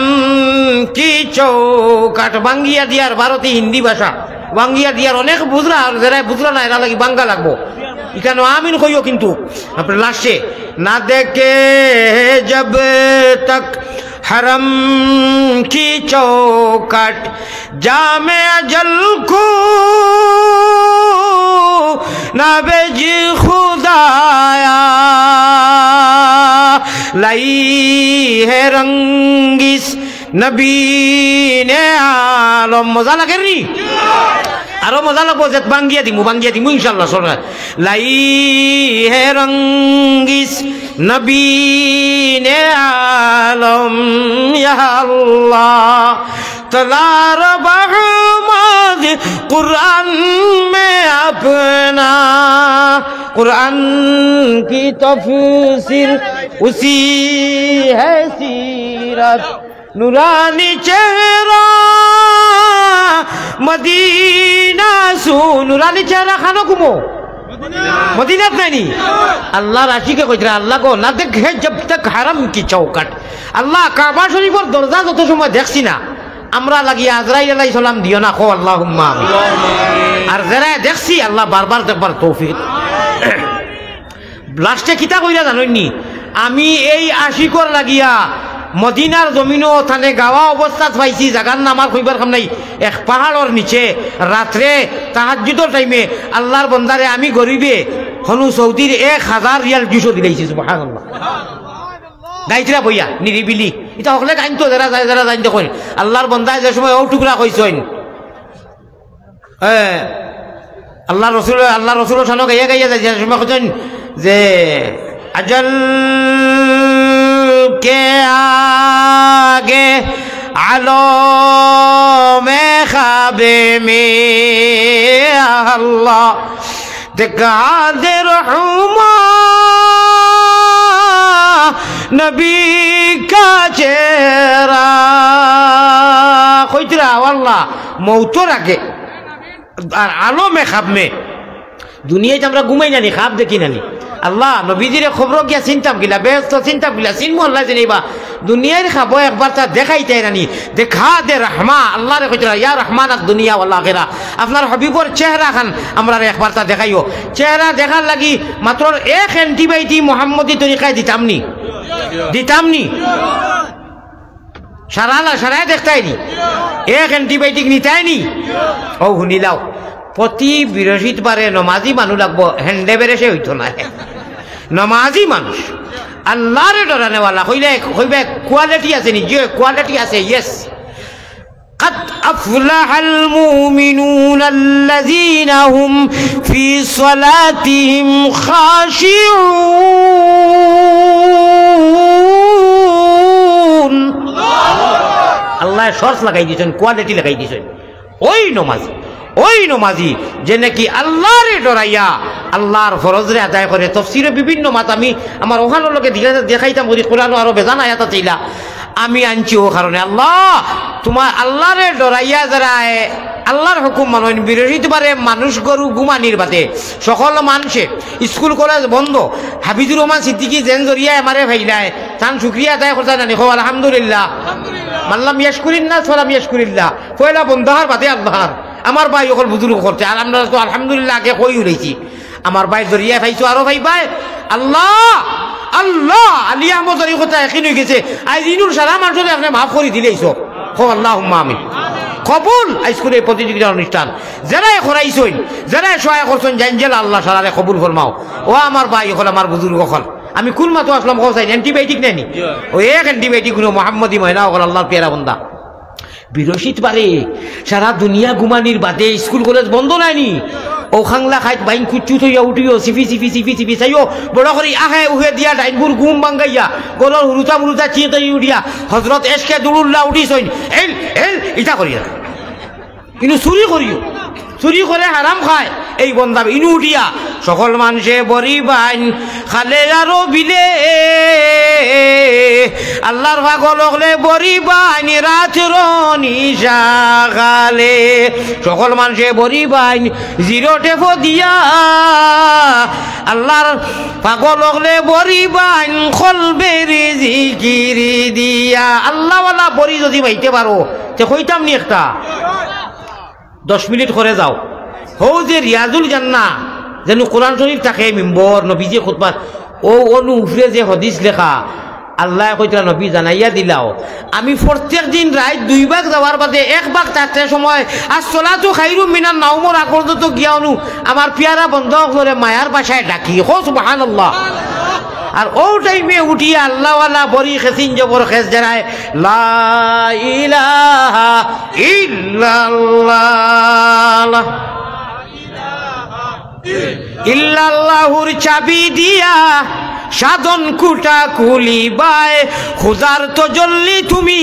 কি চৌকাট। বাঙ্গিয়া দিয়ার ভারতীয় হিন্দি ভাষা, বাঙ্গিয়া দিয়ার অনেক বুঝলা, আর যারা বুঝলা না এরা লাগি বাঙ্গা লাগবো। এখানে আমিন কইও কিন্তু আপনার লাস্টে না, দেখে জব তক हरम की चौकट जामे अजल को ना बेजी खुदाया, লাই হে রঙ্গিস নবী নে আলম। মজা লাগে নি? আরো মজা লাগবো যে বাঙ্গিয়া দিমু ইনশাল্লাহ। সরকার লাই হে রঙ্গিস নবী নে আলম ইয়া আল্লাহ তলার বাহমাদ কুরআন মে আপনা कुरान की तफसीर उसी है सीरत नूरानी चेहरा मदीना सू नूरानी चेहरा खानो घूमो मदीना नहीं अल्लाह राशि के कोई अल्लाह को ना देखे जब तक हरम की चौकट अल्लाह काबा शरीफ और दरजा जो समय देखसी ना আমরা লাগি আজরাইল আলাইহিস সালাম দিও না। খো আল্লাহুম্মা আমিন। আর যারা দেখছি আল্লাহ বারবার দেখবার তৌফিক। লাস্টে কিতা কইরা জানেননি? আমি এই আশিকর লাগিয়া মদিনার জমিনও থানে গাওয়া অবস্থাত পাইছি, জাগার নাম আর কইবার কাম নাই। এক পাহাড়ের নিচে রাত্রে তাহাজ্জুদের টাইমে আল্লাহর বন্দারে আমি গরিবে হনু সৌদির 1000 রিয়াল জুসো দিলাইছি। সুবহানাল্লাহ। গাইতরা বইয়া নিরিবিলি এটা হকলে গাইতো যারা জানতে কই আল্লাহর বন্দায় যে সময় ও টুকরা কইছেন আল্লাহ রসুল সানো গাইয়া যায় যে সময় কইছেন যে আজল কে আগে আলো মে খাবে মে আল্লাহ দেখা দে রহমা नबी का चेहरा खोजरा वाला मौतोर आगे आलो में खाब में दुनिया আমরা ঘুমাই নানি খাব দেখি নানি আল্লাহ নবীজির খবর গিয়া চিন্তাম গিলা ব্যস্ত চিন্তাম গিলা চিনমো আল্লাহ জানিবা দুনিয়ার খাবো একবার তা দেখাইতে নানি দেখা দে রহমা আল্লাহ রে কইরা ইয়া রহমান আদ দুনিয়া ওয়াল আখিরা আপনার হাবিবর চেহারা খান আমরা একবার তা দেখাইও চেহারা দেখার লাগি মাত্র এক অ্যান্টিবায়োটিক মুহাম্মদি তরিকায় দিতামনি সারায় দেখতাইনি এক অ্যান্টিবায়োটিক নিতাইনি ও শুনিলাও প্রতি বৃহস্পতিবারে নমাজি মানুষ লাগবো হ্যান্ডে বেড়েছে হইতো না নমাজি মানুষ আল্লাহরে ডরানেওয়ালা কইবে কোয়ালিটি আছে নি যে কোয়ালিটি আছে ইয়েস قد أفلح المؤمنون الذين هم في صلاتهم خاشعون আল্লাহ শর্ত লাগাই দিয়েছেন কোয়ালিটি লাগাই দিয়েছেন ওই নমাজি যে নাকি আল্লাহরে ডরাইয়া আল্লাহর ফরজরে আদায় করে তাফসীরে বিভিন্ন মাত আমি আমার ওখানের লোকে দেখাইতাম যদি কোরআন আরো বেজান আয়াত চাইলা আমি আনছি ও কারণে আল্লাহ তোমার আল্লাহরে ডরাইয়া যারা আল্লাহর হুকুম মানেন বৃহস্পতিবারে মানুষ গরু ঘুমানির বাদে সকল মানুষে স্কুল কলেজ বন্ধ হাবিজুর রহমান সিদ্দিকী জেন জরিয়া আমারে ভাইলায় তান শুকরিয়া আদায় করতে জানি খো আলহামদুলিল্লাহ মাল্লাম ইয়াশকুরিল্লাহ সালাম ইয়াশকুরিল্লাহ পয়লা বন্ধহার বাদে আল্লাহর আমার ভাই ওকল বুজুর্গ করতে আর আমরা তো আলহামদুলিল্লাহ আগে কই উড়াইছি আমার ভাই জরিয়া ভাইছো আরো ভাই ভাই আল্লাহ আল্লাহ আলী আহমদ জরি কথা একই হয়ে গেছে আজ ইনুর সারা মানুষকে আপনি মাফ করে দিলেইছ খো আল্লাহুম্মা আমিন কবুল আইসকুলের প্রতিযোগিতা অনুষ্ঠান যারা করাইছেন যারা সহায় করছেন জানজেল আল্লাহ সারারে কবুল ফরমাও ও আমার ভাই হল আমার বুজুর্গ হল আমি কোন মাতো আসলাম কোথায় অ্যান্টিবায়োটিক নেনি ও এক অ্যান্টিবায়োটিক কোনো মোহাম্মদী মহিনা হল আল্লাহর পেয়ারা বন্দা বৃহস্পতিবারে সারা দুনিয়া ঘুমানির বাদে স্কুল কলেজ বন্ধ নাইনি ও খাংলা খাইত বাইন কুচু থইয়া উঠিও সিফি চাইও বড় করে আহে উহে দিয়া ডাইনগুর ঘুম ভাঙ্গাইয়া গরর হুরুতা চিয়ে তৈ উঠিয়া হজরত এসকে দুরুল্লাহ উঠিছইন এল ইটা করিয়া কিন্তু চুরি করে হারাম খায় এই বন্দা ইনু উঠিয়া সকল মানুষে বরি বাইন খালে আরো বিলে আল্লাহর পাগল হলে বরি বাইন রাত্র নিশা খালে সকল মানুষে বরি বাইন জিরো টেফো দিয়া আল্লাহর পাগল হলে বরি বাইন খলবেরি জিকিরি দিয়া আল্লাহওয়ালা বরি যদি পাইতে পারো তে কইতাম নি একটা 10 মিনিট করে যাও হো যে রিয়াজুল জান্নাহ যেন কোরআন শরীফ থাকে মিম্বর নবীজি খুতবা ও অনু উফরে যে হাদিস লেখা আল্লাহ কইতরা নবী জানাইয়া দিলাও আমি প্রত্যেক দিন রাত 2 ভাগ যাওয়ার বাদে 1 ভাগ থাকতে সময় আসসালাতু খায়রুম মিনান নাওমর আকর্দ তো গিয়ানু আমার পিয়ারা বন্ধ করে মায়ার বাসায় ডাকি ও সুবহানাল্লাহ আর ও টাইমে উঠিয়া আল্লাহওয়ালা বড়ি খেসিন জবর খেস জানায় লা ইলাহা ইল্লাল্লাহ ইল্লাল্লাহুর চাবি দিয়া সাধন কুটা খুলিবায় খুদার তো জল্লি তুমি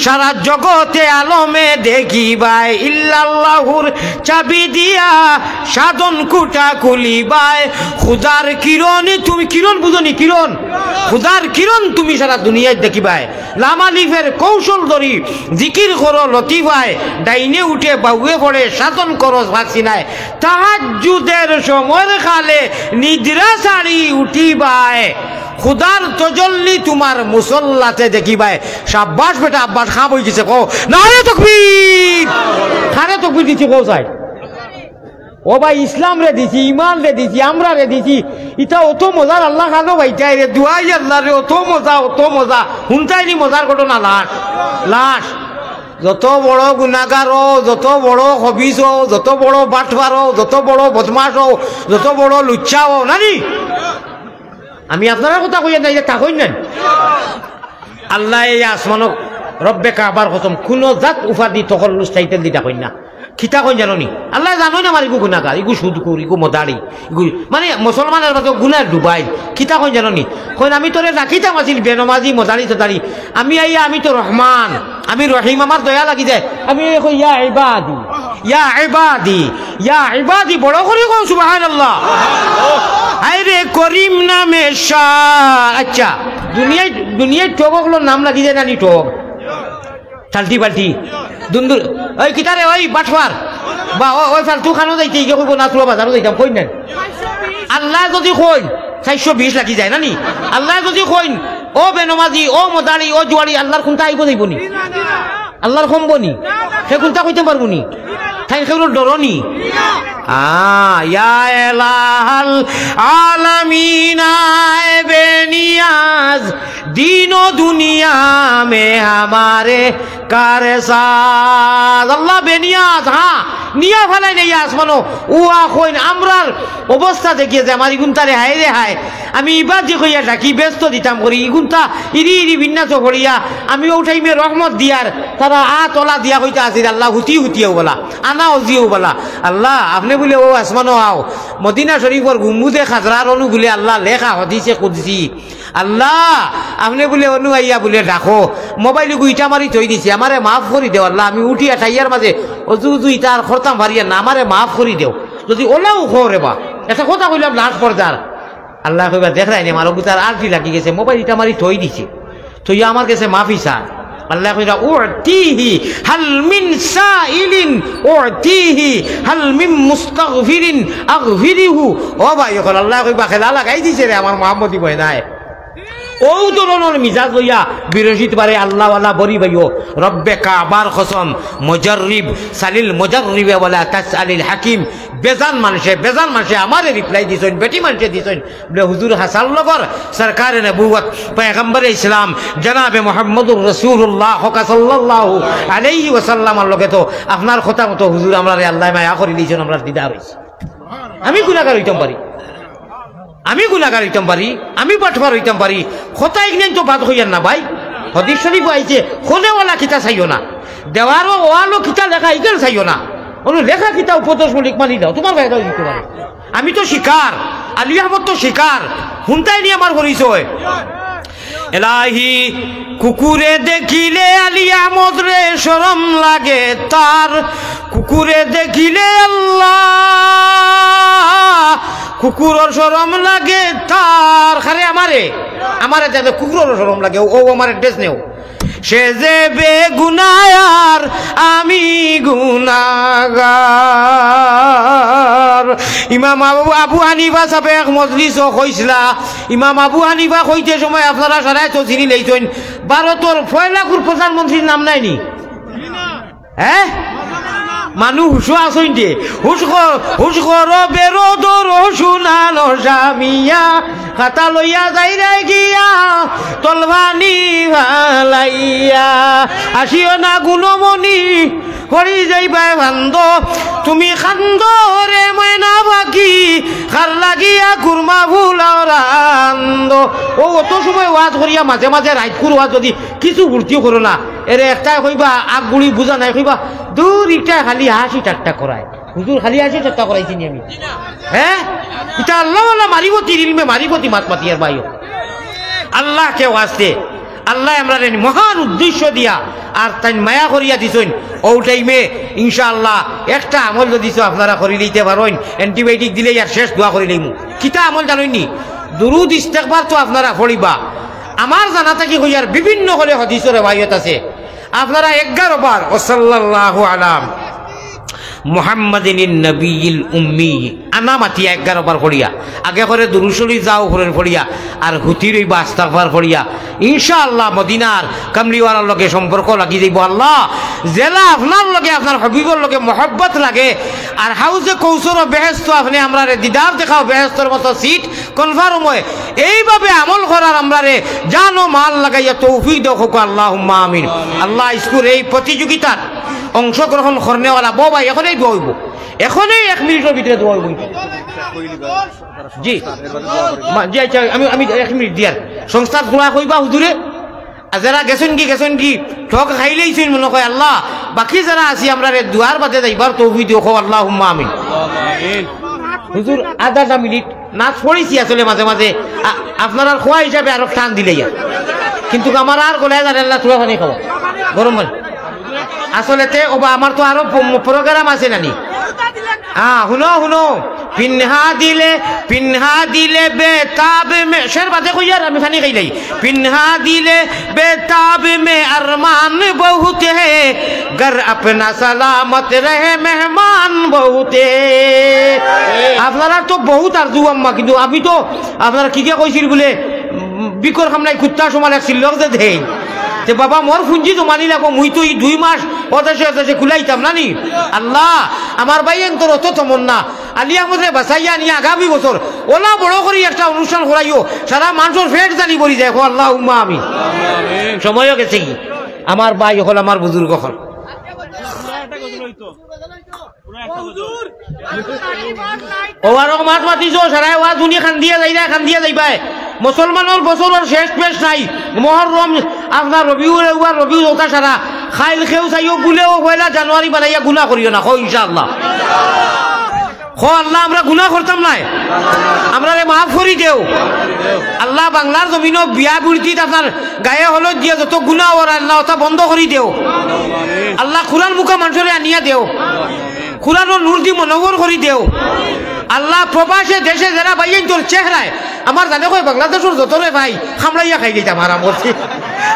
সারা জগতে আলমে দেখিবাই ইল্লাল্লাহুর চাবি দিয়া সাধন কুটা খুলিবায় খুদার কিরণ তুমি কিরণ বুঝনি কিরণ খুদার কিরণ তুমি সারা দুনিয়ায় দেখিবাই লামালিফের কৌশল ধরি জিকির করো লতিফায় ডাইনে উঠে বাউয়ে পড়ে সাধন করো ভাগসিনায় তাহাজ্জুদের সময় খালে নিদ্রা ছাড়ি উঠিবায় খুদার তজল্লি তোমার মুসল্লাতে দেখিবাই শাবাশ বেটা আব্বাস খাঁ বই গেছে কো নারে তাকবীর খারে তাকবীর দিছি কো চাই ও ভাই ইসলাম রে দিছি ইমান রে দিছি আমরা রে দিছি ইটা অত মজার আল্লাহ খানো ভাইটাই রে দুয়াই আল্লাহ রে অত মজা শুনতাইনি মজার ঘটনা লাশ লাশ যত বড় গুনাহগার যত বড় হবিস যত বড় বাটবার যত বড় বদমাশ যত বড় লুচ্চা নানি আমি আপনারা কথা কইয়া নাই যে তা কই নেন আল্লাহ এই আসমানক রব্বে কাবার কসম কোন জাত উপাধি তখল্লুস টাইটেল দিতা কই না খিতা কই জানো নি আল্লাহ জানো না আমার ইগু গুনাহগার ইগু সুদকুর ইগু মদারি ইগু মানে মুসলমানের মতো গুনাহ ডুবাই খিতা কই জানো নি কইন আমি তোরে রাখিতাম আছিল বেনমাজি মদারি তদারি আমি আইয়া আমি তো রহমান আমি রহিম আমার দয়া লাগি যায় আমি কই ইয়া ইবাদি ইয়া ইবাদি ইয়া ইবাদি বড় করে কও সুবহানাল্লাহ আরে করিম নামে শাহ আচ্ছা দুনিয়ায় ঠগগুলোর নাম লাগি যায় না নি ঠগ চালটি বালটি দুন্দুর ওই কিতারে ওই বাটফার বা ওই ফালতু খানো যাইতে ইয়ে কইব নাচুয়া বাজারও যাইতাম কই নেন আল্লাহ যদি কই 420 লাগি যায় নানি আল্লাহ যদি কই ও বেনমাজি ও মদারি ও জুয়ারি আল্লাহর কোনটা আইব যাইবনি আল্লাহর কমবনি সে কোনটা কইতে পারবনি তাই সেগুলো ডরনি ইয়া এলাহাল আলামিনা বেনিয়াজ दीन दुनिया में हमारे कार साथ अल्लाह बेनियाज हाँ निया फलाई नहीं आसमानो उआ खोइन আমরার অবস্থা দেখিয়ে যে আমার ইগুনতারে হায় রে হায় আমি ইবাদ যে কইয়া ডাকি ব্যস্ত দিতাম করি ইগুনতা ইরি ইরি বিন্যাস করিয়া আমি ও টাইমে রহমত দিয়ার তারা তলা দিয়া কইতা আছিল আল্লাহ হুতিও বলা আনাও জিও বলা আল্লাহ আপনি বলে ও আসমানো আও মদিনা শরীফর গুম্বুদে খাজরার অনু বলে আল্লাহ লেখা হদিছে কুদসি আল্লাহ আপনি বলে অনু আইয়া বলে ডাকো মোবাইল গুইটা মারি থই দিছি আমারে মাফ করি দেও আল্লাহ আমি উঠিয়া ঠাইয়ার মাঝে অজু ইটা আর খরতাম ভারিয়া না আমারে মাফ করি দেও যদি ওলাও খরে বা একটা কথা কইলাম লাশ পর্দার আল্লাহ কইবা দেখাই নি আমার গুতার আলটি লাগি গেছে মোবাইল ইটা মারি থই দিছি থইয়া আমার কাছে মাফি চায় আল্লাহ কইরা উতিহি হাল মিন সাইলিন উতিহি হাল মিন মুস্তাগফিরিন আগফিরিহু ও ভাই ওখানে আল্লাহ কইবা খেলা লাগাই দিছে রে আমার মুহাম্মদি বই নাই ও ধরনের মিজাজ লইয়া বিরোধিত পারে আল্লাহওয়ালা বরি ভাইও রব্বে কাবার কসম মুজাররিব সালিল মুজাররিবে ওয়ালা তাসআলিল হাকিম বেজান মানুষে আমারে রিপ্লাই দিছেন বেটি মানুষে দিছেন বলে হুজুর হাসান লগর সরকারে নবুয়ত পয়গম্বর ইসলাম জনাবে মুহাম্মদুর রাসূলুল্লাহ সাল্লাল্লাহু আলাইহি ওয়াসাল্লামের লগে তো আপনার কথা মতো হুজুর আমরারে আল্লাহ মায়া করে দিয়েছেন আমরা দিদার হইছে আমি গুনাহগার হইতাম পারি আমি বাটফার হইতাম পারি কথা ইগনেন তো বাদ হইয়ান না ভাই হাদিস শরীফ আইছে খোলেওয়ালা কিতা চাইও না দেওয়ারও ওয়ালো কিতা লেখা ইগেল চাইও না অনু লেখা কিতা উপদেশমূলক মানি দাও তোমার ভাই দাও দিতে পারো আমি তো শিকার আলী আহমদ তো শিকার শুনতাই নি আমার পরিচয় এলাহি কুকুরে দেখিলে আলী আহমদ রে শরম লাগে তার কুকুরে দেখিলে আল্লাহ কুকুরের শরম লাগে তার খারে আমারে যাতে কুকুরের শরম লাগে ও আমার ড্রেস নেও সে যে বেগুনায়ার আমি গুনাহগার ইমাম আবু হানিফা সাহেব এক মজলিস কইছিলা ইমাম আবু হানিফা কইতে সময় আপনারা সারাই তো চিনি লইছেন ভারতের ফয়লাকুর প্রধানমন্ত্রীর নাম নাইনি হ্যাঁ মানুষ হুশো আসইন দে হুশ কর বেরোদর শুনানো জামিয়া খাতা লইয়া যাই রে গিয়া তলবানি ভালাইয়া আসিও না গুণমণি করি যাইবাই ভান্দ তুমি খান্দরে ময়না বাকি খার লাগিয়া কুরমা ফুলাও রান্দ। ও অত সময় ওয়াজ করিয়া মাঝে মাঝে রাইতকুর ওয়াজ যদি কিছু ভর্তিও করো না, এরে একটাই কইবা আগ গুড়ি বুঝা নাই, কইবা দূর ইটা খালি হাসি ঠাট্টা করায়। হুজুর খালি হাসি ঠাট্টা করাইছি আমি, হ্যাঁ এটা আল্লাহ মারিব তিরিলমে মারিবতি মাত মাতিয়ার বাইও আল্লাহ কে ওয়াস্তে আল্লাহ আমরা মহান উদ্দেশ্য দিয়া আর তাই মায়া করিয়া দিছেন। ও টাইমে ইনশাআল্লাহ একটা আমল যদি আপনারা করে লইতে পারেন, অ্যান্টিবায়োটিক দিলে আর শেষ দোয়া করে লইমু। কিতা আমল জানেননি? দুরুদ ইস্তেগফার তো আপনারা পড়িবা। আমার জানা থাকি হইয়ার বিভিন্ন হলে হাদিসের রিওয়ায়াত আছে, আপনারা 11 বার সাল্লাল্লাহু আলা মুহাম্মাদিন নবিয়িল উম্মি আনা মাতিয়া 11 বার পড়িয়া আগে করে দুরূদ শরীফ যাও করে পড়িয়া আর হুতির ওই ইস্তিগফার পড়িয়া ইনশাআল্লাহ মদিনার কামলিওয়ালার লগে সম্পর্ক লাগি যাইব। আল্লাহ জেলা আপনার লগে আপনার হাবিবর লগে মহব্বত লাগে আর হাউজে কৌসর বেহেশত আপনি আমরা দিদার দেখাও বেহেশতর মতো সিট কনফার্ম হয়। এইভাবে আমল করার আমরা জানো মাল লাগাইয়া তৌফিক দেখো আল্লাহুম্মা আমিন। আল্লাহ স্কুল এই প্রতিযোগিতার অংশগ্রহণ করনেওয়ালা বউ ভাই এখনই দোয়া হইব, এখনই 1 মিনিটের ভিতরে দোয়া হইব। জি জি আচ্ছা আমি 1 মিনিট দিয়ার সংস্থার দোয়া কইবা হুজুরে। যারা গেছেন কি ঠক খাইলেইছেন মনে কয় আল্লাহ বাকি যারা আছি আমরা দুয়ার বাদে যাইবার তৌফিক দিও আল্লাহুম্মা আমিন। হুজুর 1/2 মিনিট নাচ পড়েছি আসলে মাঝে মাঝে আপনারা খোয়া হিসাবে আরো টান দিলে কিন্তু আমার আর গলায় জানেন না চুড়া পানি খাবো গরম পানি আসলে আমার তো আরো প্রোগ্রাম আছে নানি। শুনো পিন্হা দিলে বেতাব মে শের বাদে কইয়ার আমি ফানি খাইলাই। পিন্হা দিলে বেতাব মে अरमान बहुत है घर अपना सलामत रहे मेहमान बहुत है। আপনারা তো বহুত আরজু আম্মা, কিন্তু আমি তো আপনারা কি কইছিল বলে বিকর খামলাই কুত্তা সমান এক সিল্লক যে দেই তে বাবা মোর ফুঞ্জি তো মানি লাগো মুই তো এই 2 মাস অদেশে খুলাইতাম নানি। আল্লাহ আমার ভাই তোর অত তমন্না আলী আহমদে বাসাইয়া নিয়ে আগামী বছর ওলা বড় করে একটা অনুষ্ঠান করাইও, সারা মানুষের ফেট জানি পড়ি যায় আল্লাহুম্মা আমিন। সময়ও গেছে কি আমার ভাই হল আমার বুজুর্গ হল ওয়ারক মাত মাতিছ সারাই ওয়া দুনিয়া খান্দিয়া যাইবাই মুসলমানের বছরের শেষ পেশ নাই। মহরম আপনার রবিউল ওটা সারা খাইল খেউ চাইও গুলেও 1 জানুয়ারি বানাইয়া গুনাহ করিও না ইনশাআল্লাহ। আল্লাহ আমরা গুনাহ করতাম নাই, আমরা মাফ করি দেও আল্লাহ। বাংলার জমিন বিয়া বুড়িত আপনার গায়ে হলুদ দিয়ে যত গুনাহ ওর আল্লাহ ওটা বন্ধ করি দেও আল্লাহ। কুরআন মুখা মানুষরে আনিয়া দেও, কুরআনের নূর দি মনোবর করি দেও আল্লাহ। প্রবাসে দেশে যারা ভাইয়েন তোর চেহারায় আমার জানে কই বাংলাদেশের যতরে ভাই খামড়াইয়া খাই দিতাম আরাম করছি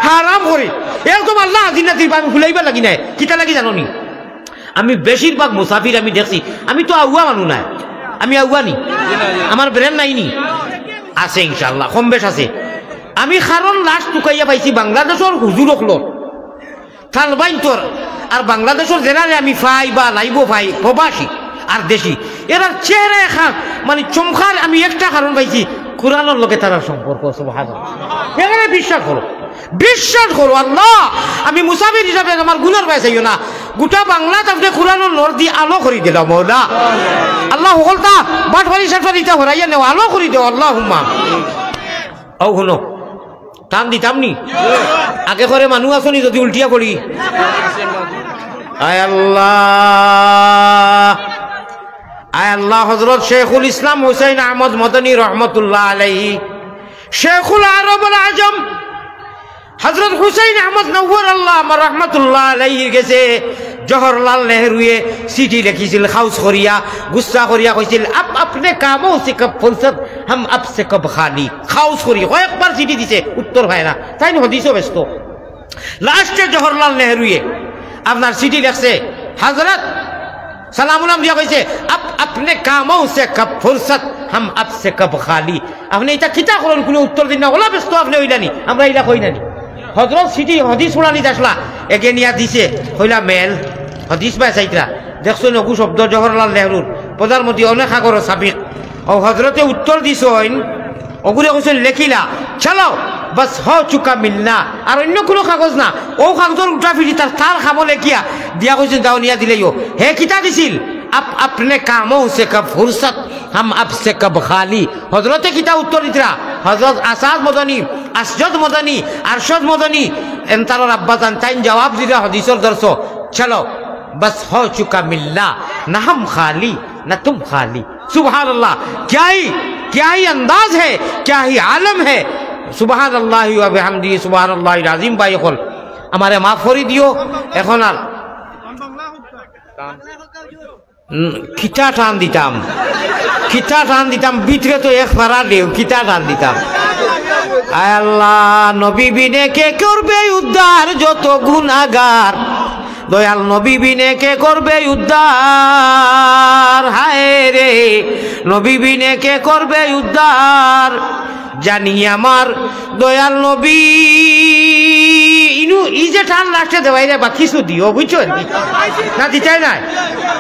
হারাম করি এরকম আল্লাহ আজিনাতির আমি ভুলাইবা লাগি নাই। কিতা লাগি জানি আমি বেশিরভাগ মুসাফির আমি দেখছি, আমি তো আউয়া মানু নাই, আমি আউয়া নি আমার ব্রেন নাইনি আছে ইনশাআল্লাহ কম বেশ আছে। আমি কারণ লাস্ট টুকাইয়া পাইছি বাংলাদেশের হুজুরক লোক থালবাইন তোর আর বাংলাদেশের জেনারে আমি ফাই বা লাইব ফাই প্রবাসী আর দেশি এরা চেহারা খান মানে চমকার। আমি একটা কারণ পাইছি কুরআনের লগে তার সম্পর্ক সুবহানাল্লাহ। এখানে বিশ্বাস করো আল্লাহ আমি মুসাফির হিসাবে আমার গুনার পাইছাইও না। গোটা বাংলাত আপনি কুরআনের নূর দি আলো করে দিল মওলা আল্লাহ। হলতা বাটবাড়ি সাটবাড়ি তা হরাইয়া নেও আলো করে দেও আল্লাহুম্মা। ও হলো টান দিতাম নি আগে করে মানুষ আসনি যদি উল্টিয়া পড়ি। আয় আল্লাহ হযরত শেখুল ইসলাম হুসাইন আহমদ মদনী রহমতুল্লাহ আলাইহি, শেখুল আরবুল আজম হযরত হুসাইন আহমদ নওয়ার আল্লাহ রহমতুল্লাহ আলাইহির গেছে জওহরলাল নেহরুয়ে চিঠি লিখিছিল খাউস করিয়া গুসা করিয়া কইছিল আপনি কামো সে কব ফুরসত হাম আপ সে কব খালি। খাউস করি কয়েকবার চিঠি দিছে উত্তর হয় না, তাই হদিসও ব্যস্ত। লাস্টে জওহরলাল নেহরুয়ে আপনার চিঠি লিখছে হযরত সালামুলাম দিয়া কইছে আপনি কামো সে কব ফুরসত হাম আপ সে কব খালি। আপনি এটা কিতা করেন কোনো উত্তর দিন না, ওলা ব্যস্ত আপনি হইলানি আমরা ইলা কই নানি। হযরত চিঠি হদিস শুনানি আসলা একে নিয়া দিছে হইলা মেল হদিস বাই চাইতরা দেখছো নগু শব্দ জওহরলাল নেহরুর প্রধানমন্ত্রী অনেক সাগর সাবিক ও হজরতে উত্তর দিছেন ওগুলো কৈছেন লেখিলা চলো বাস হ চুকা মিলনা আর অন্য কোনো কাগজ না। ও কাগজের উল্টা ফিরি তার খামো লেখিয়া দিয়া কৈছেন যাও নিয়া দিলেইও হে কিতা দিছিল अब अपने कामों से कब फुर्सत हम अब से कब खाली हजरत किता उत्तर दितरा हजरत आसाद मदनी असजद मदनी अरशद मदनी एंतार अब्बा जानताइन जवाब दिला हदीसर दरसो चलो बस हो चुका मिल्ला न हम खाली न तुम खाली सुभान अल्लाह क्या ही अंदाज है क्या ही आलम है सुभान अल्लाह व बिहमदी सुभान अल्लाहिल अज़ीम भाई कल हमारे माफ करी दियो এখন আর কিতা টান দিতাম ভিতরে তো এক ফারা দেও কিতা টান দিতাম আয় আল্লাহ নবী বিনে কে করবে উদ্ধার যত গুনাহগার দয়াল নবী বিনে কে করবে উদ্ধার হায় রে নবী বিনে কে করবে উদ্ধার জানি আমার দয়াল নবী ইনু ই যে টান লাস্টে দেওয়াই রে বা কিছু দিও বুঝছো না দিতাই নাই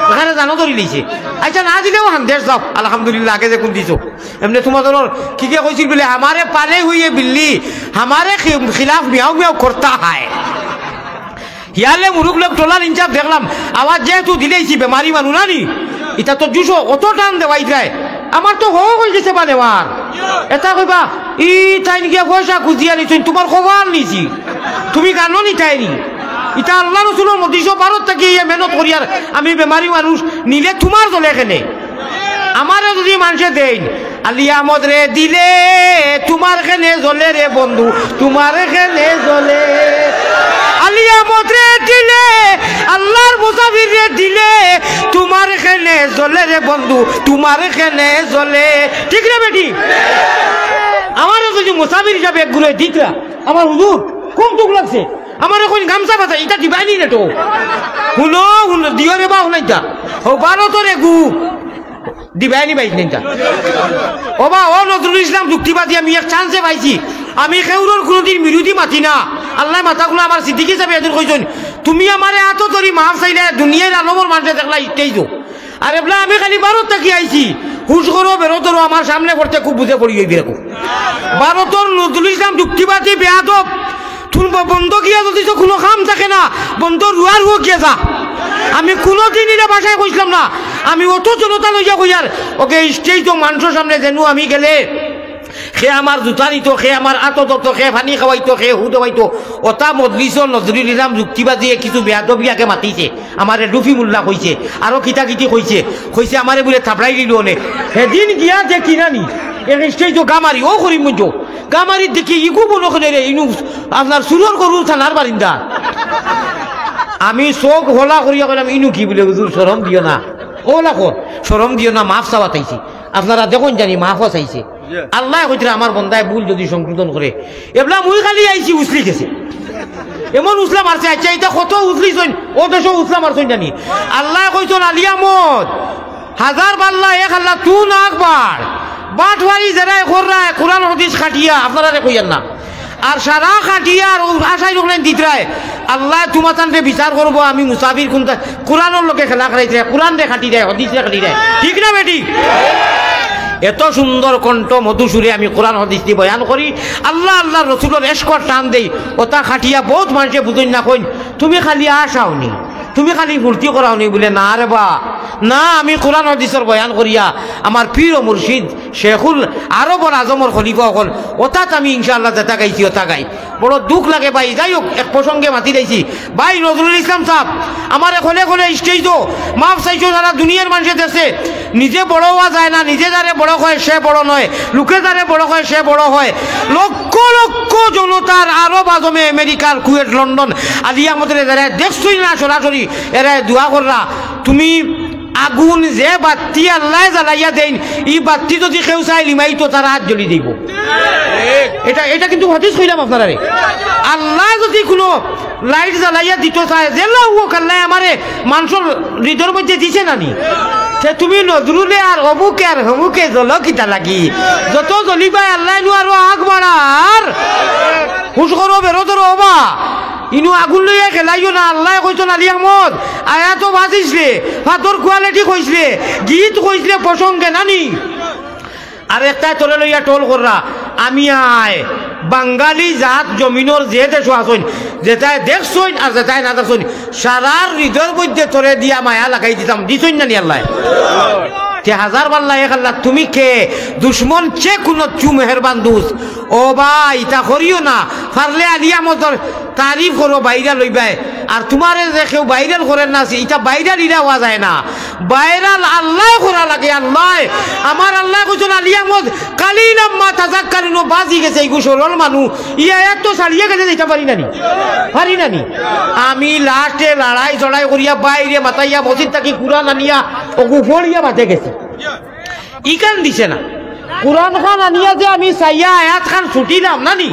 ওখানে জানো ধরি লিছে আচ্ছা না দিলেও হান্দেশ যাও আলহামদুলিল্লাহ আগে যে কোন দিছো এমনি তোমাদের কি কে কইছিল বলে আমারে পালে হুইয়ে বিল্লি আমারে খিলাফ মিয়াও মিয়াও করতা হয় ইয়ালে মুরুক লোক টোলার ইনচাপ দেখলাম আওয়াজ যেহেতু দিলেইছি বেমারি মানু না নি এটা তো জুসো অত টান দেওয়াই যায় আমার তো হয়ে গেছে বা দেওয়ার এটা কইবা ই তাই গিয়া পয়সা খুঁজিয়া নিছুন তোমার খবর নিছি তুমি জানো নি তাইনি এটা আল্লাহ রসুলের মধ্যে ভারত থেকে মেহনত করিয়ার আমি বেমারি মানুষ নিলে তোমার চলে এখানে আমারও যদি মানুষে দেন আলিয়া মদ রে দিলে তোমার খেনে জ্বলে রে বন্ধু তোমার খেনে জ্বলে আলিয়া মদ রে দিলে আল্লাহর মুসাফির রে দিলে তোমার খেনে জ্বলে রে বন্ধু তোমার খেনে জ্বলে ঠিক রে বেটি আমারও যদি মুসাফির হিসাবে এক গুলো দিতরা আমার হুজুর খুব দুঃখ লাগছে আমার এখন গামছা বাতা এটা দিবাইনি রে তো শুনো দিও রে বা শুনাইতা ও ভারতরে গু দিবাইনি বাইতা ও বা ও নজরুল ইসলাম যুক্তিবাদী আমি এক চান্সে পাইছি আমি কেউর কোনোদিন বিরোধী মাতি না আল্লাহ মাথাগুলো আমার সিদ্দিকি হিসাবে এদের কইছেন তুমি আমারে এত তরি মাফ চাইলে দুনিয়ার আলমর মানুষে দেখলা ইতেই তো আর এবলা আমি খালি ভারত থাকি আইছি হুশ করো বেরোতরও আমার সামনে পড়তে খুব বুঝে পড়ি হইবি এরকম ভারতর নজরুল ইসলাম যুক্তিবাদী বেয়াদব বন্ধ গিয়া যদি তো কোনো কাম থাকে না বন্ধ রুয়ার রুয়া গিয়া যা আমি কোনোদিন এটা বাসায় কইছিলাম না আমি অত জনতা লইয়া কইয়ার ওকে স্টেজ তো মানুষের সামনে যেন আমি গেলে সে আমার জুতা নিত সে আমার আত দত সে পানি খাওয়াইতো সে হু দেওয়াইতো ওটা মজলিস নজরুল ইসলাম যুক্তিবাদীয়ে কিছু বেয়াদবিয়াকে মাতিছে আমার ডুফি মোল্লা কইছে আরো কিতা কিতি কইছে আমারে বলে থাপড়াই দিল নে সেদিন গিয়া যে কিনানি স্টেজ গামারি ও করিম মঞ্জ গামারির দেখি ইগু মনে করে রে ইনু আপনার সুরর করু থানার বারিন্দা আমি চোখ হোলা করিয়া কইলাম ইনু কি বলে হুজুর শরম দিও না ওলা কর শরম দিও না মাফ চাওয়া চাইছি আপনারা দেখুন জানি মাফও চাইছে আল্লাহ কইতরা আমার বন্দায় ভুল যদি সংশোধন করে এবলা মুই খালি আইছি উসলি গেছে এমন উসলা মারছে আচ্ছা এটা কত উসলিছন ও দেশ উসলা মারছন জানি আল্লাহ কইছন আলিয়ামত হাজার বাল্লা এক আল্লাহ তু না আকবার বাটওয়ারি যারা কররা কোরআন হাদিস খাটিয়া আপনারা কইয়ান না আর সারা খাটিয়া আর আশাই রকলেন দিতরায় আল্লাহ তোমাতানরে বিচার করবো আমি মুসাফির কোনটা কোরআনের লোকে খেলা খেলাইছে কোরআন রে খাটি দেয় হদিস রে খাটি দেয় ঠিক না বেটি এত সুন্দর কণ্ঠ মধুসুরে আমি কোরআন হাদিস দিয়ে বয়ান করি আল্লাহ আল্লাহ রসুলের এসকর টান দেই ওটা খাটিয়া বহুত মানুষে বুঝুন না কইন তুমি খালি আসাওনি তুমি খালি ফুর্তি করাওনি বলে না রে বা না আমি কোরআন হাদিসের বয়ান করিয়া আমার পীর ও মুর্শিদ শেখুল আরবর আজমর খলিফা হল ওটাত আমি ইনশাআল্লাহ যেটা গাইছি ওটা গাই বড় দুঃখ লাগে ভাই যাই হোক এক প্রসঙ্গে মাতি দিয়েছি ভাই নজরুল ইসলাম সাহেব আমার খোলে খোলে স্টেজ তো মাফ চাইছো যারা দুনিয়ার মানুষের দেশে নিজে বড় হওয়া যায় না নিজে যারে বড় হয় সে বড় নয় লোকে যারে বড় হয় সে বড় হয় লক্ষ লক্ষ জনতার আরব আজমে আমেরিকার কুয়েট লন্ডন আলিয়ামতের যারা দেখছই না সরাসরি এরা দোয়া কররা তুমি আগুন যে বাতি আল্লাহ জ্বালাইয়া দেন এই বাতি যদি কেউ চাই লিমাই তো তারা হাত জ্বলি দিব এটা কিন্তু হদিস কইলাম আপনারা আল্লাহ যদি কোনো লাইট জ্বালাইয়া দিতে চায় যে হোক আল্লাহ আমারে মানুষের হৃদয়ের মধ্যে দিছে নানি সে তুমি নজরুলে আর অমুকে আর হমুকে জলকিতা লাগি যত জ্বলিবাই আল্লাহ নু আরো আগ বাড়ার হুশ করো বেরোতর হবা ইনু আগুন লইয়া খেলাইও না আল্লাহ কইছেন আলী আহমদ আয়াতো বাজিসলে ফাতর কোয়ালিটি কইসলে গীত কইসলে প্রসঙ্গে নানি আর একটা তোলে লইয়া টোল কররা আমি আয় বাঙালি জাত জমিনের যে দেশ আসুন যেটাই দেখছইন আর যেটাই না দেখছইন সারার হৃদয়ের মধ্যে তোরে দিয়া মায়া লাগাই দিতাম দিছইন না নি আল্লাহ হাজার বাল্লাহ এক আল্লাহ তুমি কে দুশ্মন চে কোন চু মেহরবান দুস ও ভাই তা করিও না পারলে আলিয়া মতর তারিফ করো বাইরা লইবাই আর তোমার যে কেউ বাইরাল করেন না এটা বাইরাল ইরা হওয়া যায় না বাইরাল আল্লাহ করা লাগে আল্লাহ আমার আল্লাহ কুজন আলিয়ামত কালিলাম্মা তাজাক্কারিনো বাজি গেছে এই সরল মানুষ ইয়া এত ছাড়িয়ে গেছে যেতে পারি নানি আমি লাস্টে লড়াই চড়াই করিয়া বাইরে মাতাইয়া মসজিদ থাকি কুরআন আনিয়া ও গুফড়িয়া মাঠে গেছে ইকান দিছে না কুরআন খান আনিয়া যে আমি চাইয়া আয়াত খান ছুটিলাম নানি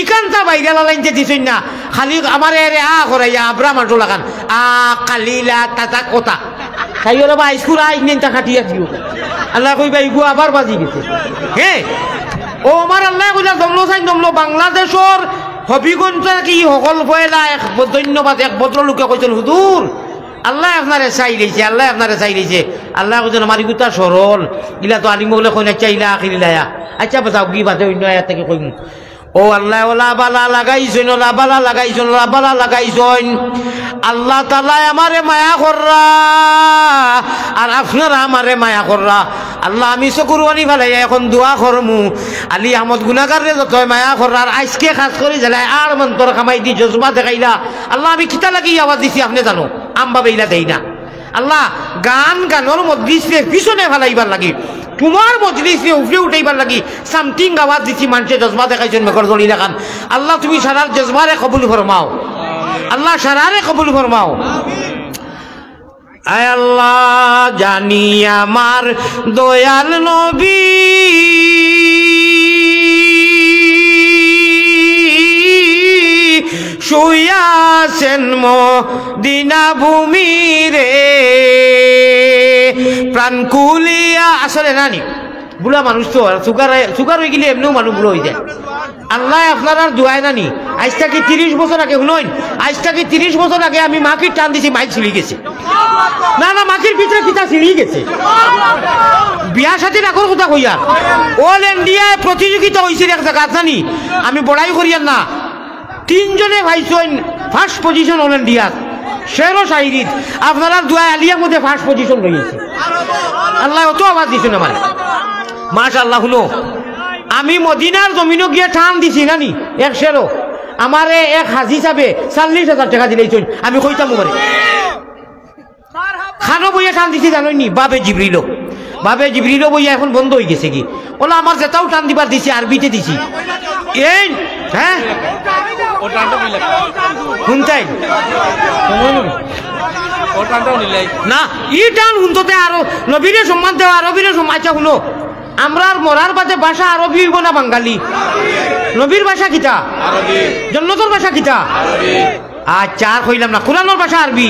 ইকানটা বাইরে লাইনতে দিছই না খালি আমার এরে করাইয়া আব্রা মাটো লাগান কালিলা তাতা কথা খাইও বা স্কুল আইনটা খাটিয়া দিও আল্লাহ কইবা ইগু আবার বাজি গেছে হ্যাঁ ও আমার আল্লাহ কইলা জমলো বাংলাদেশর হবিগঞ্জ কি সকল পয়লা এক ধন্যবাদ এক ভদ্রলোকে কইছেন হুজুর আল্লাহ আপনারে চাই লইছে আল্লাহ কইছেন আমার ইগুতা সরল ইলা তো আলিম বলে কই না চাইলা আখিরিলায়া আচ্ছা বাজাও কি বাজে অন্য আয়াত থেকে কইম ও আল্লাহ ওলা বালা লাগাইছেন আল্লাহ তাআলা আমারে মায়া কররা আর আপনারা আমারে মায়া কররা আল্লাহ আমি চকুরবানি ফেলাই এখন দোয়া করমু আলী আহমদ গুনাগারে যত মায়া কররা আর আজকে খাস করে জ্বালাই আর মন্তর খামাই দি জজবা দেখাইলা আল্লাহ আমি কিতা লাগি আওয়াজ দিছি আপনি জানো আম্বা বেইলা দেই না আল্লাহ গানোর মজলিসে পিছনে ফেলাইবার লাগি তোমার মজলিসে উপরে উঠাইবার লাগি সামথিং আওয়াজ দিছি মানুষে জজবা দেখাইছেন মেঘর জলি দেখান আল্লাহ তুমি সারার জজবারে কবুল ফরমাও আল্লাহ সারারে কবুল ফরমাও আয় আল্লাহ জানি আমার দয়াল নবী শুয়াছেন মদিনা ভূমি রে প্রাণ কুলিয়া আসলে নানি বুড়া মানুষ তো সুগার হয়ে গেলে এমনিও মানুষ বুড়ো হয়ে যায় আল্লাহ আপনার আর দোয়ায় নানি আজ থেকে 30 বছর আগে শুনুন আজ থেকে 30 বছর আগে আমি মাকির টান দিছি মাইক ছিঁড়ে গেছে না মাকির ভিতরে কিতা ছিঁড়ে গেছে বিয়া সাথে রাখর কথা কইয়া অল ইন্ডিয়ায় প্রতিযোগিতা হয়েছিল এক জায়গা জানি আমি বড়াই করিয়ার না 3 জনে ভাইছেন ফার্স্ট পজিশন অল ইন্ডিয়াত শেরো শাহিদ আপনারা দোয়া আলিয়ার মধ্যে ফার্স্ট পজিশন রয়েছে আল্লাহ অত আওয়াজ দিছেন আমার মাশাআল্লাহ শুনো আমি মদিনার জমিনও গিয়ে টান দিছি নানি এক শেরো আমারে এক হাজি হিসাবে 40,000 টাকা দিলেইছেন আমি কইতাম মানে খানো বইয়া টান দিছি জানোনি বাবে জিবরিল বইয়া এখন বন্ধ হয়ে গেছে কি ওলা আমার যেটাও টান দিবার দিছি আরবিতে দিছি এই হ্যাঁ শুনতাই না ই টান শুনতে আরো নবীরে সম্মান দেওয়া আরবিরে সম্মান আচ্ছা শুনো আমরা মরার বাদে ভাষা আরবি হইব না বাঙালি নবীর ভাষা কিতা জন্নতর ভাষা কিতা আচ্ছা আর কইলাম না কোরআনের ভাষা আরবি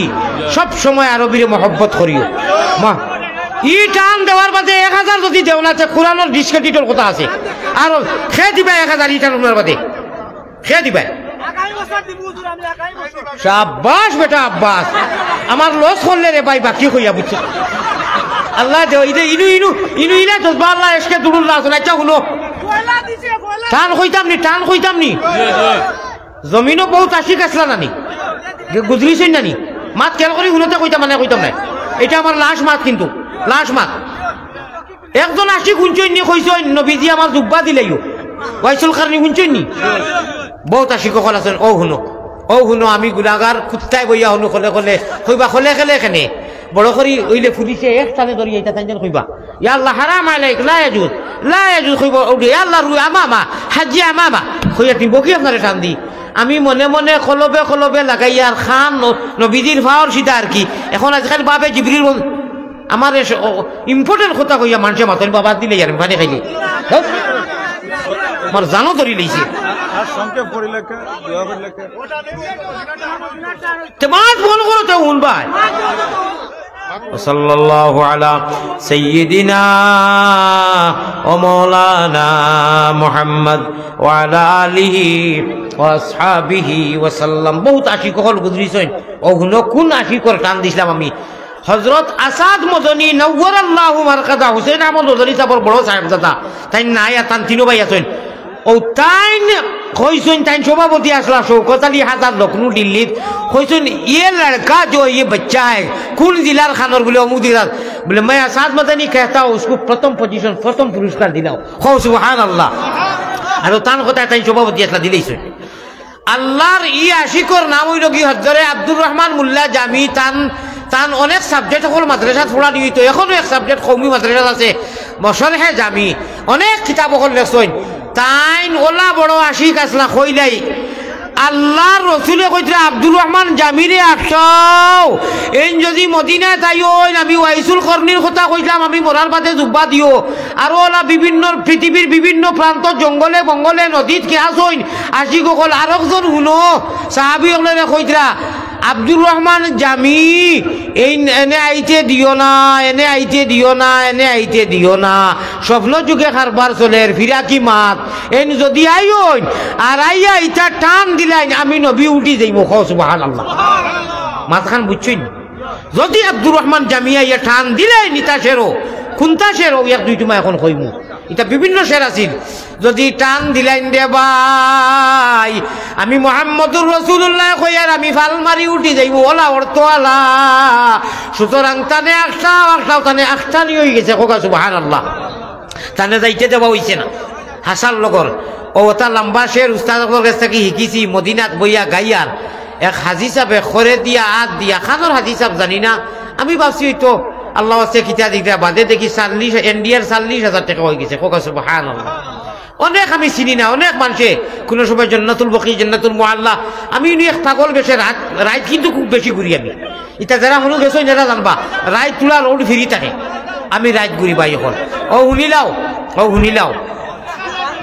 সব সময় আরবিরে মহব্বত করিও মা ই টান দেওয়ার বাদে 1000 যদি দেও না কোরআনের ডিসক্রেডিটের কথা আছে আর খেয়ে দিবা 1000 ই টান উনার বাদে খেয়ে দিবা শাবাশ বেটা আব্বাস আমার লস করলে রে ভাই বাকি কইয়া বুঝছো আল্লাহ দেও ইনু ইলা জজবা আল্লাহ এসকে দুরুল্লাহ আচ্ছা শুনো টান কইতাম নি জমিনও বহুত আশিক আসলা নানি গুজরিছেন নানি মাত খেয়াল করি শুনতে কইতাম নাই এটা আমার লাশ মাত কিন্তু লাশ মাত একজন আশিক শুনছই নি কইছই নবীজি আমার জুব্বা দিলাইও ওয়াইসুল কারনি শুনছই নি বহুত আশিক কল আছেন ও শুনো আমি গুনাগার কুত্তায় বইয়া শুনো কলে কইবা খলে খেলে কেনে বড় করি ওইলে ফুলিছে এক টানে ধরি এটা তাইজন কইবা ইয়া আল্লাহ হারাম আলাইক লা ইয়াজুজ কইবা ওডে ইয়া আল্লাহ রুই আমামা হাজি আমামা কইয়া তুমি বকি আপনারে টান দি আমি মনে মনে কলবে লাগাইয়ার খান নবীজির ফাওয়ার সিধা আর কি এখন আজকাল বাবে জিবরিল আমার ইম্পর্টেন্ট কথা কইয়া মানুষে মাথা বাবা দিলে আর পানি খাইলে আমার জানো ধরি লইছে তেমাজ ফোন করো তো শুনবাই সাল্লাল্লাহু আলা সাইয়্যিদিনা ওয়া মাওলানা মুহাম্মদ ওয়া আলা আলিহি ওয়া আসহাবিহি ওয়া সাল্লাম বহুত আশিক হল গুজরিছেন ও হুনো কোন আশিকর টান দিছিলাম আমি হযরত আসাদ মদনী নওয়ারাল্লাহু মারকাদা হুসাইন আহমদ মদনী সাহেবের বড় সাহেব দাদা তাই নাই আতান তিনো ভাই আছেন ও তাইন কইছেন তাই সভাপতি আসলা শৌকত আলী হাজার লখনৌ দিল্লিত কইছেন ये लड़का जो ये बच्चा है कौन जिला खानोर बोले अमुक जिला बोले मैं आसाद मदनी कहता हूँ उसको प्रथम पोजीशन प्रथम पुरस्कार दिलाओ हो सुबहान अल्लाह और तान কথা তাই সভাপতি আসলা দিলেইছেন আল্লাহর ই আশিকর নাম হইল কি হযরত আব্দুর রহমান মোল্লা জামি তান অনেক সাবজেক্ট হল মাদ্রাসা পড়া দিত এখনো এক সাবজেক্ট কওমি মাদ্রাসা আছে মশরহে জামি অনেক কিতাব হল লেখছেন তাইন ওলা বড় আশিক আসলা কইলাই আল্লাহর রসুলে কইতরা আব্দুর রহমান জামিরে আসও এই যদি মদিনায় তাইও আমি ওয়াইসুল করনির কথা কইলাম আমি মরার বাদে জুব্বা দিও আর ওলা বিভিন্ন পৃথিবীর বিভিন্ন প্রান্ত জঙ্গলে বঙ্গলে নদীত কে আসইন আশিক সকল আরেকজন শুনো সাহাবী হলে কইতরা আব্দুর রহমান জামি এই এনে আইতে দিও না এনে আইতে দিও না এনে আইতে দিও না স্বপ্ন যুগে কারবার চলের ফিরাকি মাত এন যদি আইন আর আইয়া ইটা টান দিলাইন আমি নবী উঠি যাইব সুবহানাল্লাহ মাঝখান বুঝছইন যদি আব্দুর রহমান জামি আইয়া টান দিলাই নিতা শেরো কোনটা শেরো এক দুই তোমায় এখন কইমু এটা বিভিন্ন শের আছিল যদি টান দিলাইন দে ভাই আমি মুহাম্মদুর রাসূলুল্লাহ কইয়ার আমি ফাল মারি উঠি যাইব ওলা অর্থ আলা সুতরাং তানে একটাও তানে একটানি হয়ে গেছে কোকা সুবহানাল্লাহ তানে যাইতে দেওয়া হইছে না হাসান লগর ও ওটা লম্বা শের উস্তাদের কাছ থেকে শিকিছি মদিনাত বইয়া গাইয়ার এক হাজি সাহেব খরে দিয়া আত দিয়া খানোর হাজি সাহেব জানি না আমি ভাবছি তো আল্লাহ আছে কিতা দিকরা বাদে দেখি 40 ইন্ডিয়ার 40,000 টাকা হয়ে গেছে কোকা সুবহানাল্লাহ অনেক আমি চিনি না অনেক মানুষে কোনো সময় জান্নাতুল বকি জান্নাতুল মুআল্লা আমি এক পাগল বেশে রাত কিন্তু খুব বেশি ঘুরি আমি এটা যারা হলো গেছো যারা জানবা রাত তুলা রোড ফিরি থাকে আমি রাত ঘুরি ভাই এখন ও শুনিলাও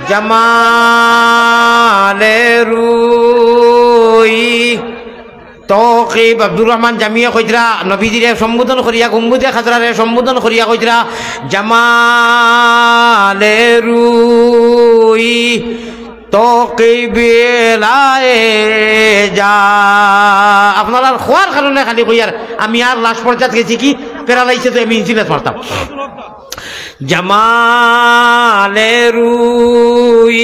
জামালে রুই তকিব আব্দুর রহমান জামিয়া কইতরা নবীজিরে সম্বোধন করিয়া গম্বুজে খাজরারে সম্বোধন করিয়া কইতরা জামালে রুই তকিবেলায়ে যা আপনারা খোয়ার কারণে খালি কইয়ার আমি আর লাশ পর্যাত গেছি কি প্যারালাইসে তো আমি ইনসুলেট মারতাম জামালে রুই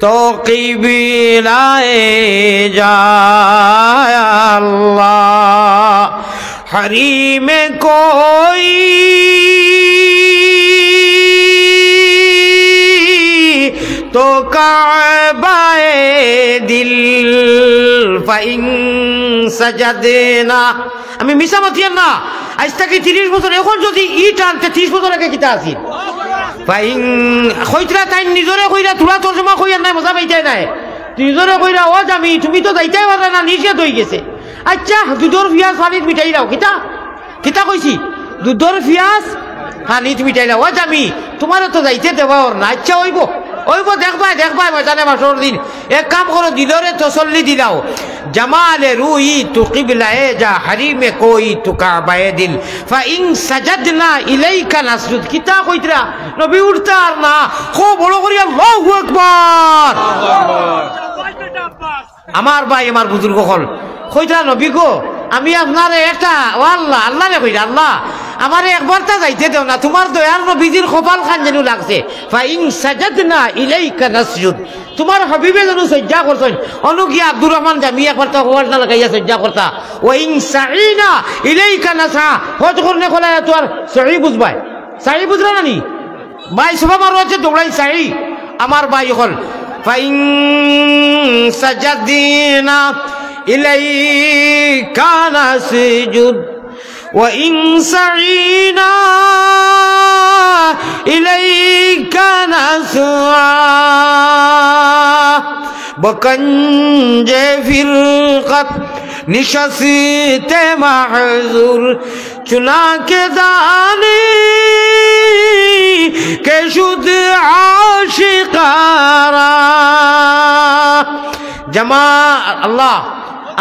তকিবিলায়ে যায় আল্লাহ হরিমে কোই তো কাবায়ে দিল ফাইন সাজাদেনা আমি মিছা মাতিয়ান না আজ থেকে 30 বছর এখন যদি ই টানতে 30 বছর আগে কিতা আছিল ফাইন কইতরা তাই নিজরে কইরা তুলা তরজমা কইয়ার নাই মজা পাইতাই নাই নিজরে কইরা ও জামি তুমি তো যাইতাই পারলা না নিষেধ হয়ে গেছে আচ্ছা দুধর পিয়াজ পানিত মিটাই দাও কিতা কইছি দুধর পিয়াজ পানিত মিটাই দাও ও জামি তোমার তো যাইতে দেওয়া ওর না আচ্ছা হইব দেখবাই ময়দানে মাসর দিন এক কাম করো দিলরে তসল্লি দিলাও জামালে রুই তু কিবলায়ে যা হারিমে কই তু কাবায়ে দিল ফা ইন সাজাদনা ইলাইকা নাসজুদ কিতা কইতরা নবী উঠতা আর না খো বড় করি আল্লাহু আকবার আমার ভাই আমার বুজুর্গ হল কইতরা নবী গো আমি আপনারে একটা ও আল্লাহ রে কইরা আল্লাহ আমারে একবার তা যাইতে দেও না তোমার দয়ার নবীজির কপাল খান যেন লাগছে ফা ইন সাজাদনা ইলাইকা নাসজুদ তোমার হাবিবে যেন সজ্জা করছেন অনুগিয়া আব্দুর রহমান জামি একবার তো হওয়ার না লাগাইয়া সজ্জা করতা ও ইন সাইনা ইলাইকা নাসা হজ করনে খোলায় তো আর সহি বুঝবাই সহি বুঝরা না নি ভাই সব আমার আছে দৌড়াই সহি আমার ভাই হল ফা ইন সাজাদিনা ইলাইকা নাসজুদ وإن سعينا إليك نسعى بکنج فرقت نشست محضور چنا کے دانی کہ شد عاشقارا جمع اللہ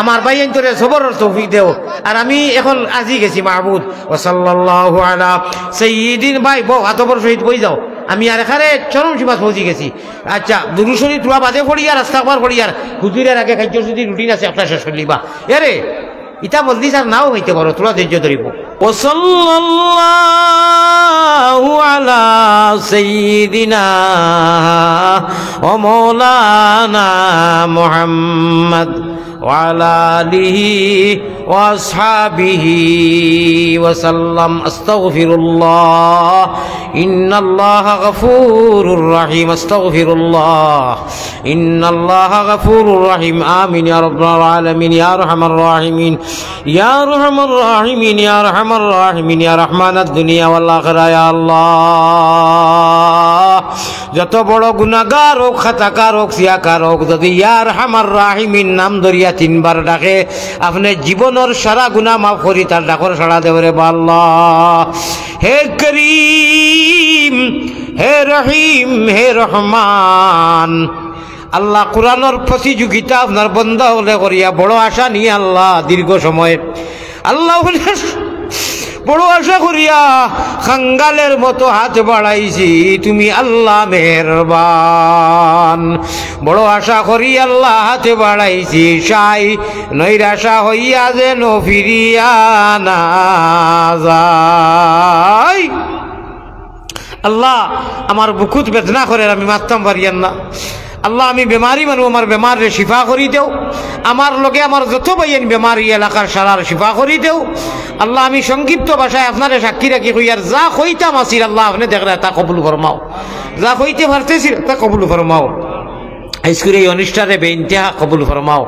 আমার ভাই এন্তরে সবরের তৌফিক দেও আর আমি এখন আজি গেছি মাহবুদ ওয়া সাল্লাল্লাহু আলা সাইয়্যিদিন ভাই বউ হাতবর শহীদ বই যাও আমি আর এখানে চরম সীমা পৌঁছে গেছি আচ্ছা দুরূদ শরীফ তোরা বাদে পড়ি আর ইস্তিগফার পড়ি আর হুজুরের আগে কার্যসূচি রুটিন আছে আপনার শেষ করলিবা এরে ইটা মজলিস আর নাও হইতে পারো তোরা ধৈর্য ধরিব ওয়াসাল্লাল্লাহু আলা সাইয়্যিদিনা ওয়া মাওলানা মুহাম্মদ وعلى آله وأصحابه وسلم أستغفر الله إن الله غفور رحيم أستغفر الله إن الله غفور رحيم آمين يا رب العالمين يا أرحم الراحمين يا أرحم الراحمين يا أرحم الراحمين يا رحمن الدنيا والآخرة يا الله যত বড় গুনাহগার হোক খাতাকার হোক সিয়াকার হোক যদি ইয়া আরহামার রাহিমিন নাম ধরিয়া তিনবার ডাকে আপনি জীবনের সারা গুনাহ মাফ করি তার ডাকর সাড়া দেবরে আল্লাহ হে করিম হে রহিম হে রহমান আল্লাহ কোরআনের প্রতিযোগিতা আপনার বন্ধ হলে করিয়া বড় আশা নিয়ে আল্লাহ দীর্ঘ সময় আল্লাহ বড় আশা করিয়া খাঙ্গালের মতো হাত বাড়াইছি তুমি আল্লাহ মেহেরবান বড় আশা করি আল্লাহ হাত বাড়াইছি সাই নৈরাশা হইয়া যেন ফিরিয়া না যায় আল্লাহ আমার বুকুত বেদনা করে আমি মারতাম পারিয়ান না আল্লাহ আমি বেমারি মানুষ আমার বেমারে শিফা করি দেও আমার লগে আমার যত বাইন বেমারি এলাকার সারার শিফা করি দেও আল্লাহ আমি সংক্ষিপ্ত ভাষায় আপনারে সাক্ষী রাখি কই আর যা কইতাম আসির আল্লাহ আপনি দেখলে তা কবুল ফরমাও যা কইতে পারতেছি তা কবুল ফরমাও আজকের এই অনুষ্ঠানে বেইনতেহা কবুল ফরমাও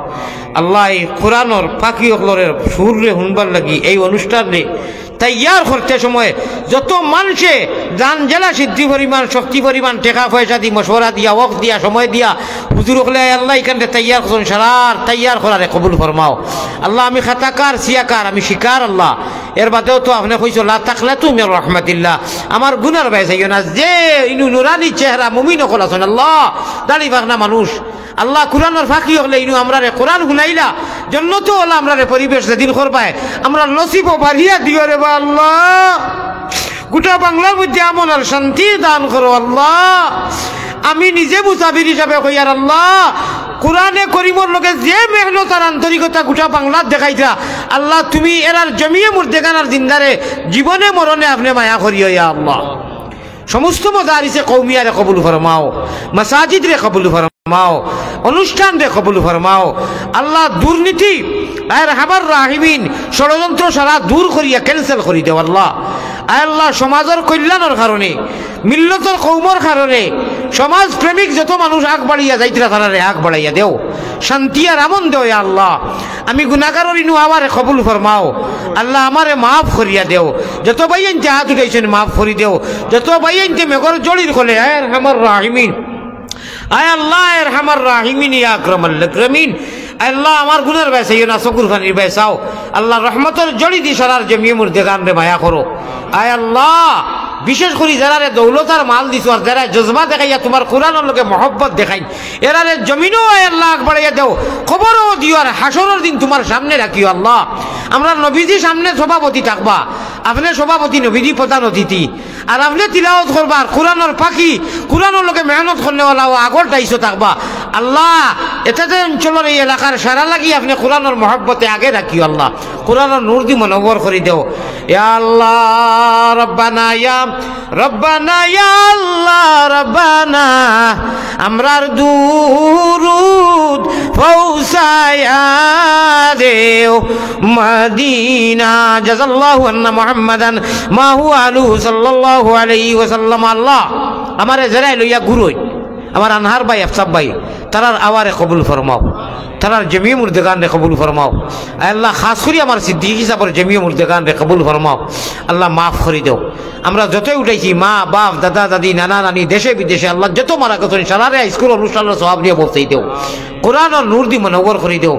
আল্লাহ এই কোরআনের পাখি অকলরের সুরে শুনবার লাগি এই অনুষ্ঠানে তৈয়ার করতে সময় যত মানুষে জান জেলা সিদ্ধি পরিমাণ শক্তি পরিমাণ টাকা পয়সা দিয়ে মশওয়ারা দিয়া ওয়াক্ত দিয়া সময় দিয়া হুজুর হলে আল্লাহ এখানে তৈয়ার করুন সারার তৈয়ার করারে কবুল ফরমাও আল্লাহ আমি খাতাকার সিয়াকার আমি শিকার আল্লাহ এর বাদেও তো আপনি কইছো লা তাকলা তুমি রহমাতিল্লাহ আমার গুনার ভাই চাইও না যে ইনু নুরানি চেহারা মুমিন হল আছেন আল্লাহ দাড়ি ভাগনা মানুষ আল্লাহ কোরআনের ফাঁকি হলে ইনু আমরা কোরআন গুনাইলা জন্য তো হলো আমরা পরিবেশ যেদিন করবায় আমরা নসিব বাড়িয়া দিও রে বা আল্লাহ গোটা বাংলার মধ্যে আমন আর শান্তি দান করো আল্লাহ আমি নিজে মুসাফির হিসাবে কই আর আল্লাহ কোরআনে করিমর লোকে যে মেহনত আর আন্তরিকতা গোটা বাংলার দেখাইছা আল্লাহ তুমি এরার জমিয়ে মুর্দেগানার জিন্দারে জীবনে মরণে আপনি মায়া করিও ইয়া আল্লাহ সমস্ত মদারিসে কৌমিয়ারে কবুল ফরমাও মাসাজিদ রে কবুল ফরমাও অনুষ্ঠান রে কবুল ফরমাও আল্লাহ দুর্নীতি আর হাবার রাহিমিন ষড়যন্ত্র সারা দূর করিয়া ক্যান্সেল করি দেও আল্লাহ আল্লাহ সমাজের কল্যাণের কারণে মিল্লতর কৌমর কারণে সমাজ প্রেমিক যত মানুষ আগ বাড়িয়া যাইতরা তারারে আগ বাড়াইয়া দেও শান্তি আর আমন দেও আল্লাহ আমি গুনাহগারের ইনু আমারে কবুল ফরমাও আল্লাহ আমারে মাফ করিয়া দেও যত বাইনতে হাত উঠাইছেন মাফ করি দেও যত বাইনতে মেঘর জড়ির খোলে আয় হামার রাহিমিন আয় আল্লাহ এর হামার রাহিমিন ইয়া আকরামাল আকরামিন আল্লাহ আমার গুনার বেসাইও না চকুর খানির বেসাও আল্লাহ রহমতের জড়ি দি সারার জমিয়ে মুর্দেগান রে মায়া করো আয় আল্লাহ বিশেষ করে যারা দৌলতার মাল দিছো আর যারা জজবা দেখাইয়া তোমার কোরআনের লোকে মহব্বত দেখাই এরারে জমিনও আয় আল্লাহ বাড়াইয়া দেও খবরও দিও আর হাসরের দিন তোমার সামনে রাখিও আল্লাহ আমরা নবীজি সামনে সভাপতি থাকবা আপনি সভাপতি নবীজি প্রধান অতিথি আর আপনি তিলাওয়াত করবা আর কোরআনের পাখি কোরআনের লোকে মেহনত করনেওয়ালা আগর দায়িত্ব থাকবা আল্লাহ এটাতে অঞ্চলের এই এলাকার সারা লাগি আপনি কোরআনের মহব্বতে আগে রাখিও আল্লাহ কোরআনের নূর দি মনোবর করে দেও ইয়া আল্লাহ রব্বানা ইয়া আল্লাহ রব্বানা আমরার দুরুদ পৌঁছায়া দেও মদিনা জাযাল্লাহু আন্না মুহাম্মাদান মা হুয়া আলু সাল্লাল্লাহু আলাইহি ওয়াসাল্লাম আল্লাহ আমারে জরাই লইয়া গুরুই আমার আনহার ভাই আফসাব ভাই তারার আওয়ারে কবুল ফরমাও তারার জমিয়ে মুর্দেগান রে কবুল ফরমাও আল্লাহ খাস করি আমার সিদ্দিক হিসাবের জমিয়ে মুর্দেগান রে কবুল ফরমাও আল্লাহ মাফ করে দেও আমরা যতই উঠাইছি মা বাপ দাদা দাদি নানা নানি দেশে বিদেশে আল্লাহ যত মারা গেছেন সারারে স্কুল অনুষ্ঠানের সব নিয়ে বসেই দেও কোরআনের নূর দি মনোবর করে দেও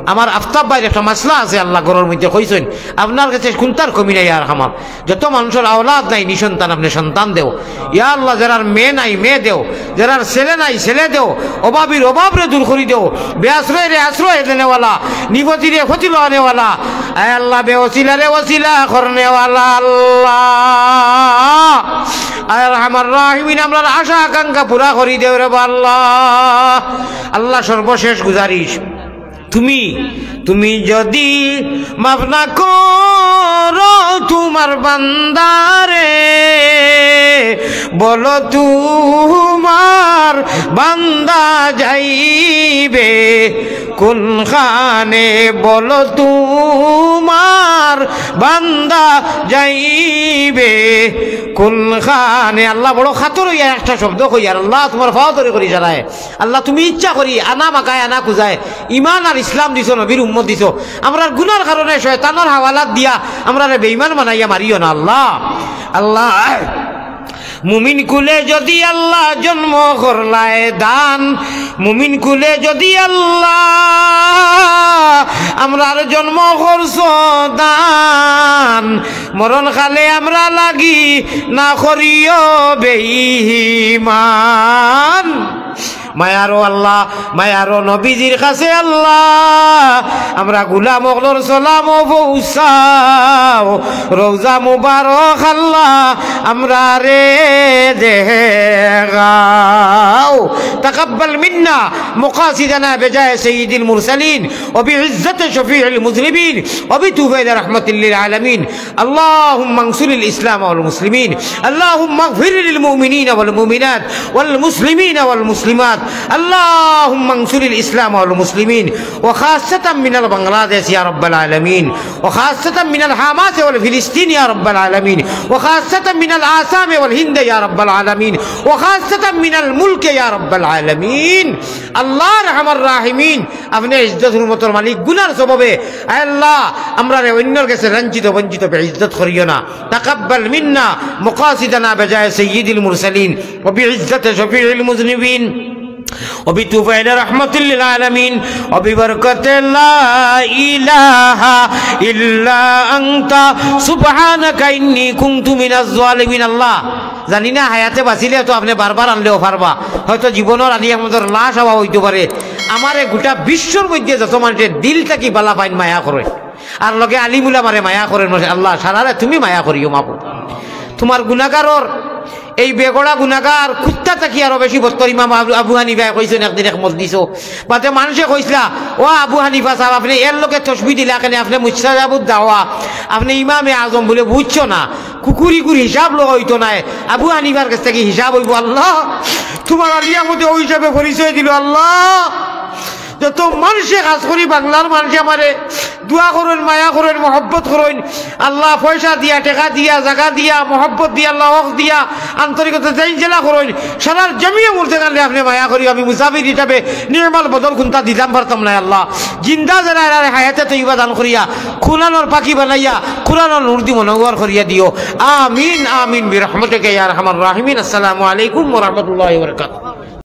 আমার আফতাব ভাইয়ের একটা মাসলা আছে আল্লাহ ঘরের মধ্যে কইছেন আপনার কাছে কোনটার কমি নাই আর আমার যত মানুষের আওলাদ নাই নিসন্তান আপনি সন্তান দেও ইয়া আল্লাহ যারার মেয়ে নাই মেয়ে দেও যারার ছেলে নাই ছেলে দেও অভাবীর অভাব রে দূর করে দেও বেআশ্রয় রে আশ্রয় দেনেওয়ালা নিপতি রে ক্ষতি লানেওয়ালা আয় আল্লাহ বেওসিলা রে ওসিলা করনেওয়ালা আল্লাহ আয় আমার রাহিমিন আমরা আশা আকাঙ্ক্ষা পুরা করি দেও রে আল্লাহ আল্লাহ সর্বশেষ গুজারিশ তুমি তুমি যদি মাফ না করো তোমার বান্দারে, বলো তোমার বান্দা যাইবে কোনখানে, বলো তোমার বান্দা যাইবে কোনখানে। আল্লাহ বড় খাতর হইয়া একটা শব্দ কইয়ার, আল্লাহ তোমার ফাওয়াতরে করি জানায়, আল্লাহ তুমি ইচ্ছা করি আনা মাকায় আনা খুঁজায় ইমান আর ইসলাম দিছো, নবীর উম্মত দিছো, আমরা গুনার কারণে শয়তানের হাওয়ালাত দিয়া আমরা বেঈমান বানাইয়া মারিও না আল্লাহ। আল্লাহ মুমিন কুলে যদি আল্লাহ জন্ম করলায় দান, মুমিন কুলে যদি আল্লাহ আমরার জন্ম করছ দান, মরণ কালে আমরা লাগি না করিও বেঈমান। মায়ারো আল্লাহ, মায়ারো নবীজির কাছে আল্লাহ আমরা গুলাম অগলর সালাম পৌঁছাও, রওজা মুবারক আল্লাহ আমরা রে দেখাও। তাকাব্বাল মিন্না মুকাসিদানা বিজায় সাইয়্যিদিল মুরসালিন ওয়া বিইজ্জাতি শফিউল মুযনিবিন ওয়া বিতওফীক রাহমাতিল লিল আলামিন। আল্লাহুম্মা আনসুরিল ইসলাম ওয়াল মুসলিমিন, আল্লাহুম্মা ইগফির লিল মুমিনিনা ওয়াল মুমিনাত ওয়াল মুসলিমিনা ওয়াল মুসলিমাত। اللهم انصر الإسلام والمسلمين وخاصة من بنغلاديش يا رب العالمين، وخاصة من الحماس والفلسطين يا رب العالمين، وخاصة من الآسام والهند يا رب العالمين، وخاصة من الملك يا رب العالمين। الله رحم الراحمين আপনি ইজ্জত হুরমতের মালিক, গুনার সববে আল্লাহ আমরা অন্যের কাছে লাঞ্ছিত বঞ্চিত বেইজ্জত করিও না। তাকাব্বাল মিন্না মুকাসিদানা বিজায় সাইয়্যিদিল মুরসালিন ওয়া বিইজ্জাতি শফিউল মুযনিবিন وبتوفيق رحمة للعالمين وببركة لا إله إلا أنت سبحانك إني كنت من الظالمين। الله জানি না হায়াতে বাঁচিলে তো আপনি বারবার আনলেও পারবা, হয়তো জীবনের আনি আমাদের লাশ হওয়া হইতে পারে। আমার গোটা বিশ্বর মধ্যে যত মানুষের দিল থাকি বালা পাইন মায়া করে, আর লগে আলিমুলা মারে মায়া করেন, আল্লাহ সারারে তুমি মায়া করিও মাপো। তোমার গুনাহগারর এই বেগড়া গুনাহগার কুত্তা থাকি আরো বেশি বস্তর ইমাম আবু হানিফা কইছেন একদিন এক মজলিসও, বাতে মানুষে কইসলা ও আবু হানিফা সাহেব আপনি এর লোকে তসবি দিলা কেন, আপনি মুস্তাজাবুদ দাওয়া, আপনি ইমামে আজম বলে বুঝছো না, কুকুরিকুর হিসাব লোক হইতো না, আবু হানিফার কাছ থেকে হিসাব হইব। আল্লাহ তোমার আলিয়ার মধ্যে ওই হিসাবে পরিচয় দিল। আল্লাহ যত মানুষে কাজ করি বাংলার মানুষে আমারে দোয়া করেন, মায়া করেন, মহব্বত করেন, আল্লাহ পয়সা দিয়া টেকা দিয়া জায়গা দিয়া মহব্বত দিয়া আল্লাহ হক দিয়া আন্তরিকতা জেলা করেন, সারার জমিয়ে মরতে গেলে আপনি মায়া করি। আমি মুসাফির হিসাবে নির্মল বদল খুনতা দিতাম পারতাম না। আল্লাহ জিন্দা যারা হায়াতে তৈবা দান করিয়া খুলানোর পাখি বানাইয়া খুলানোর নূর দি মনোগর করিয়া দিও। আমিন আমিন বিরহমতিকা ইয়া আরহামার রাহিমিন। আসসালামু আলাইকুম ওয়া রাহমাতুল্লাহি ওয়া বারাকাতুহু।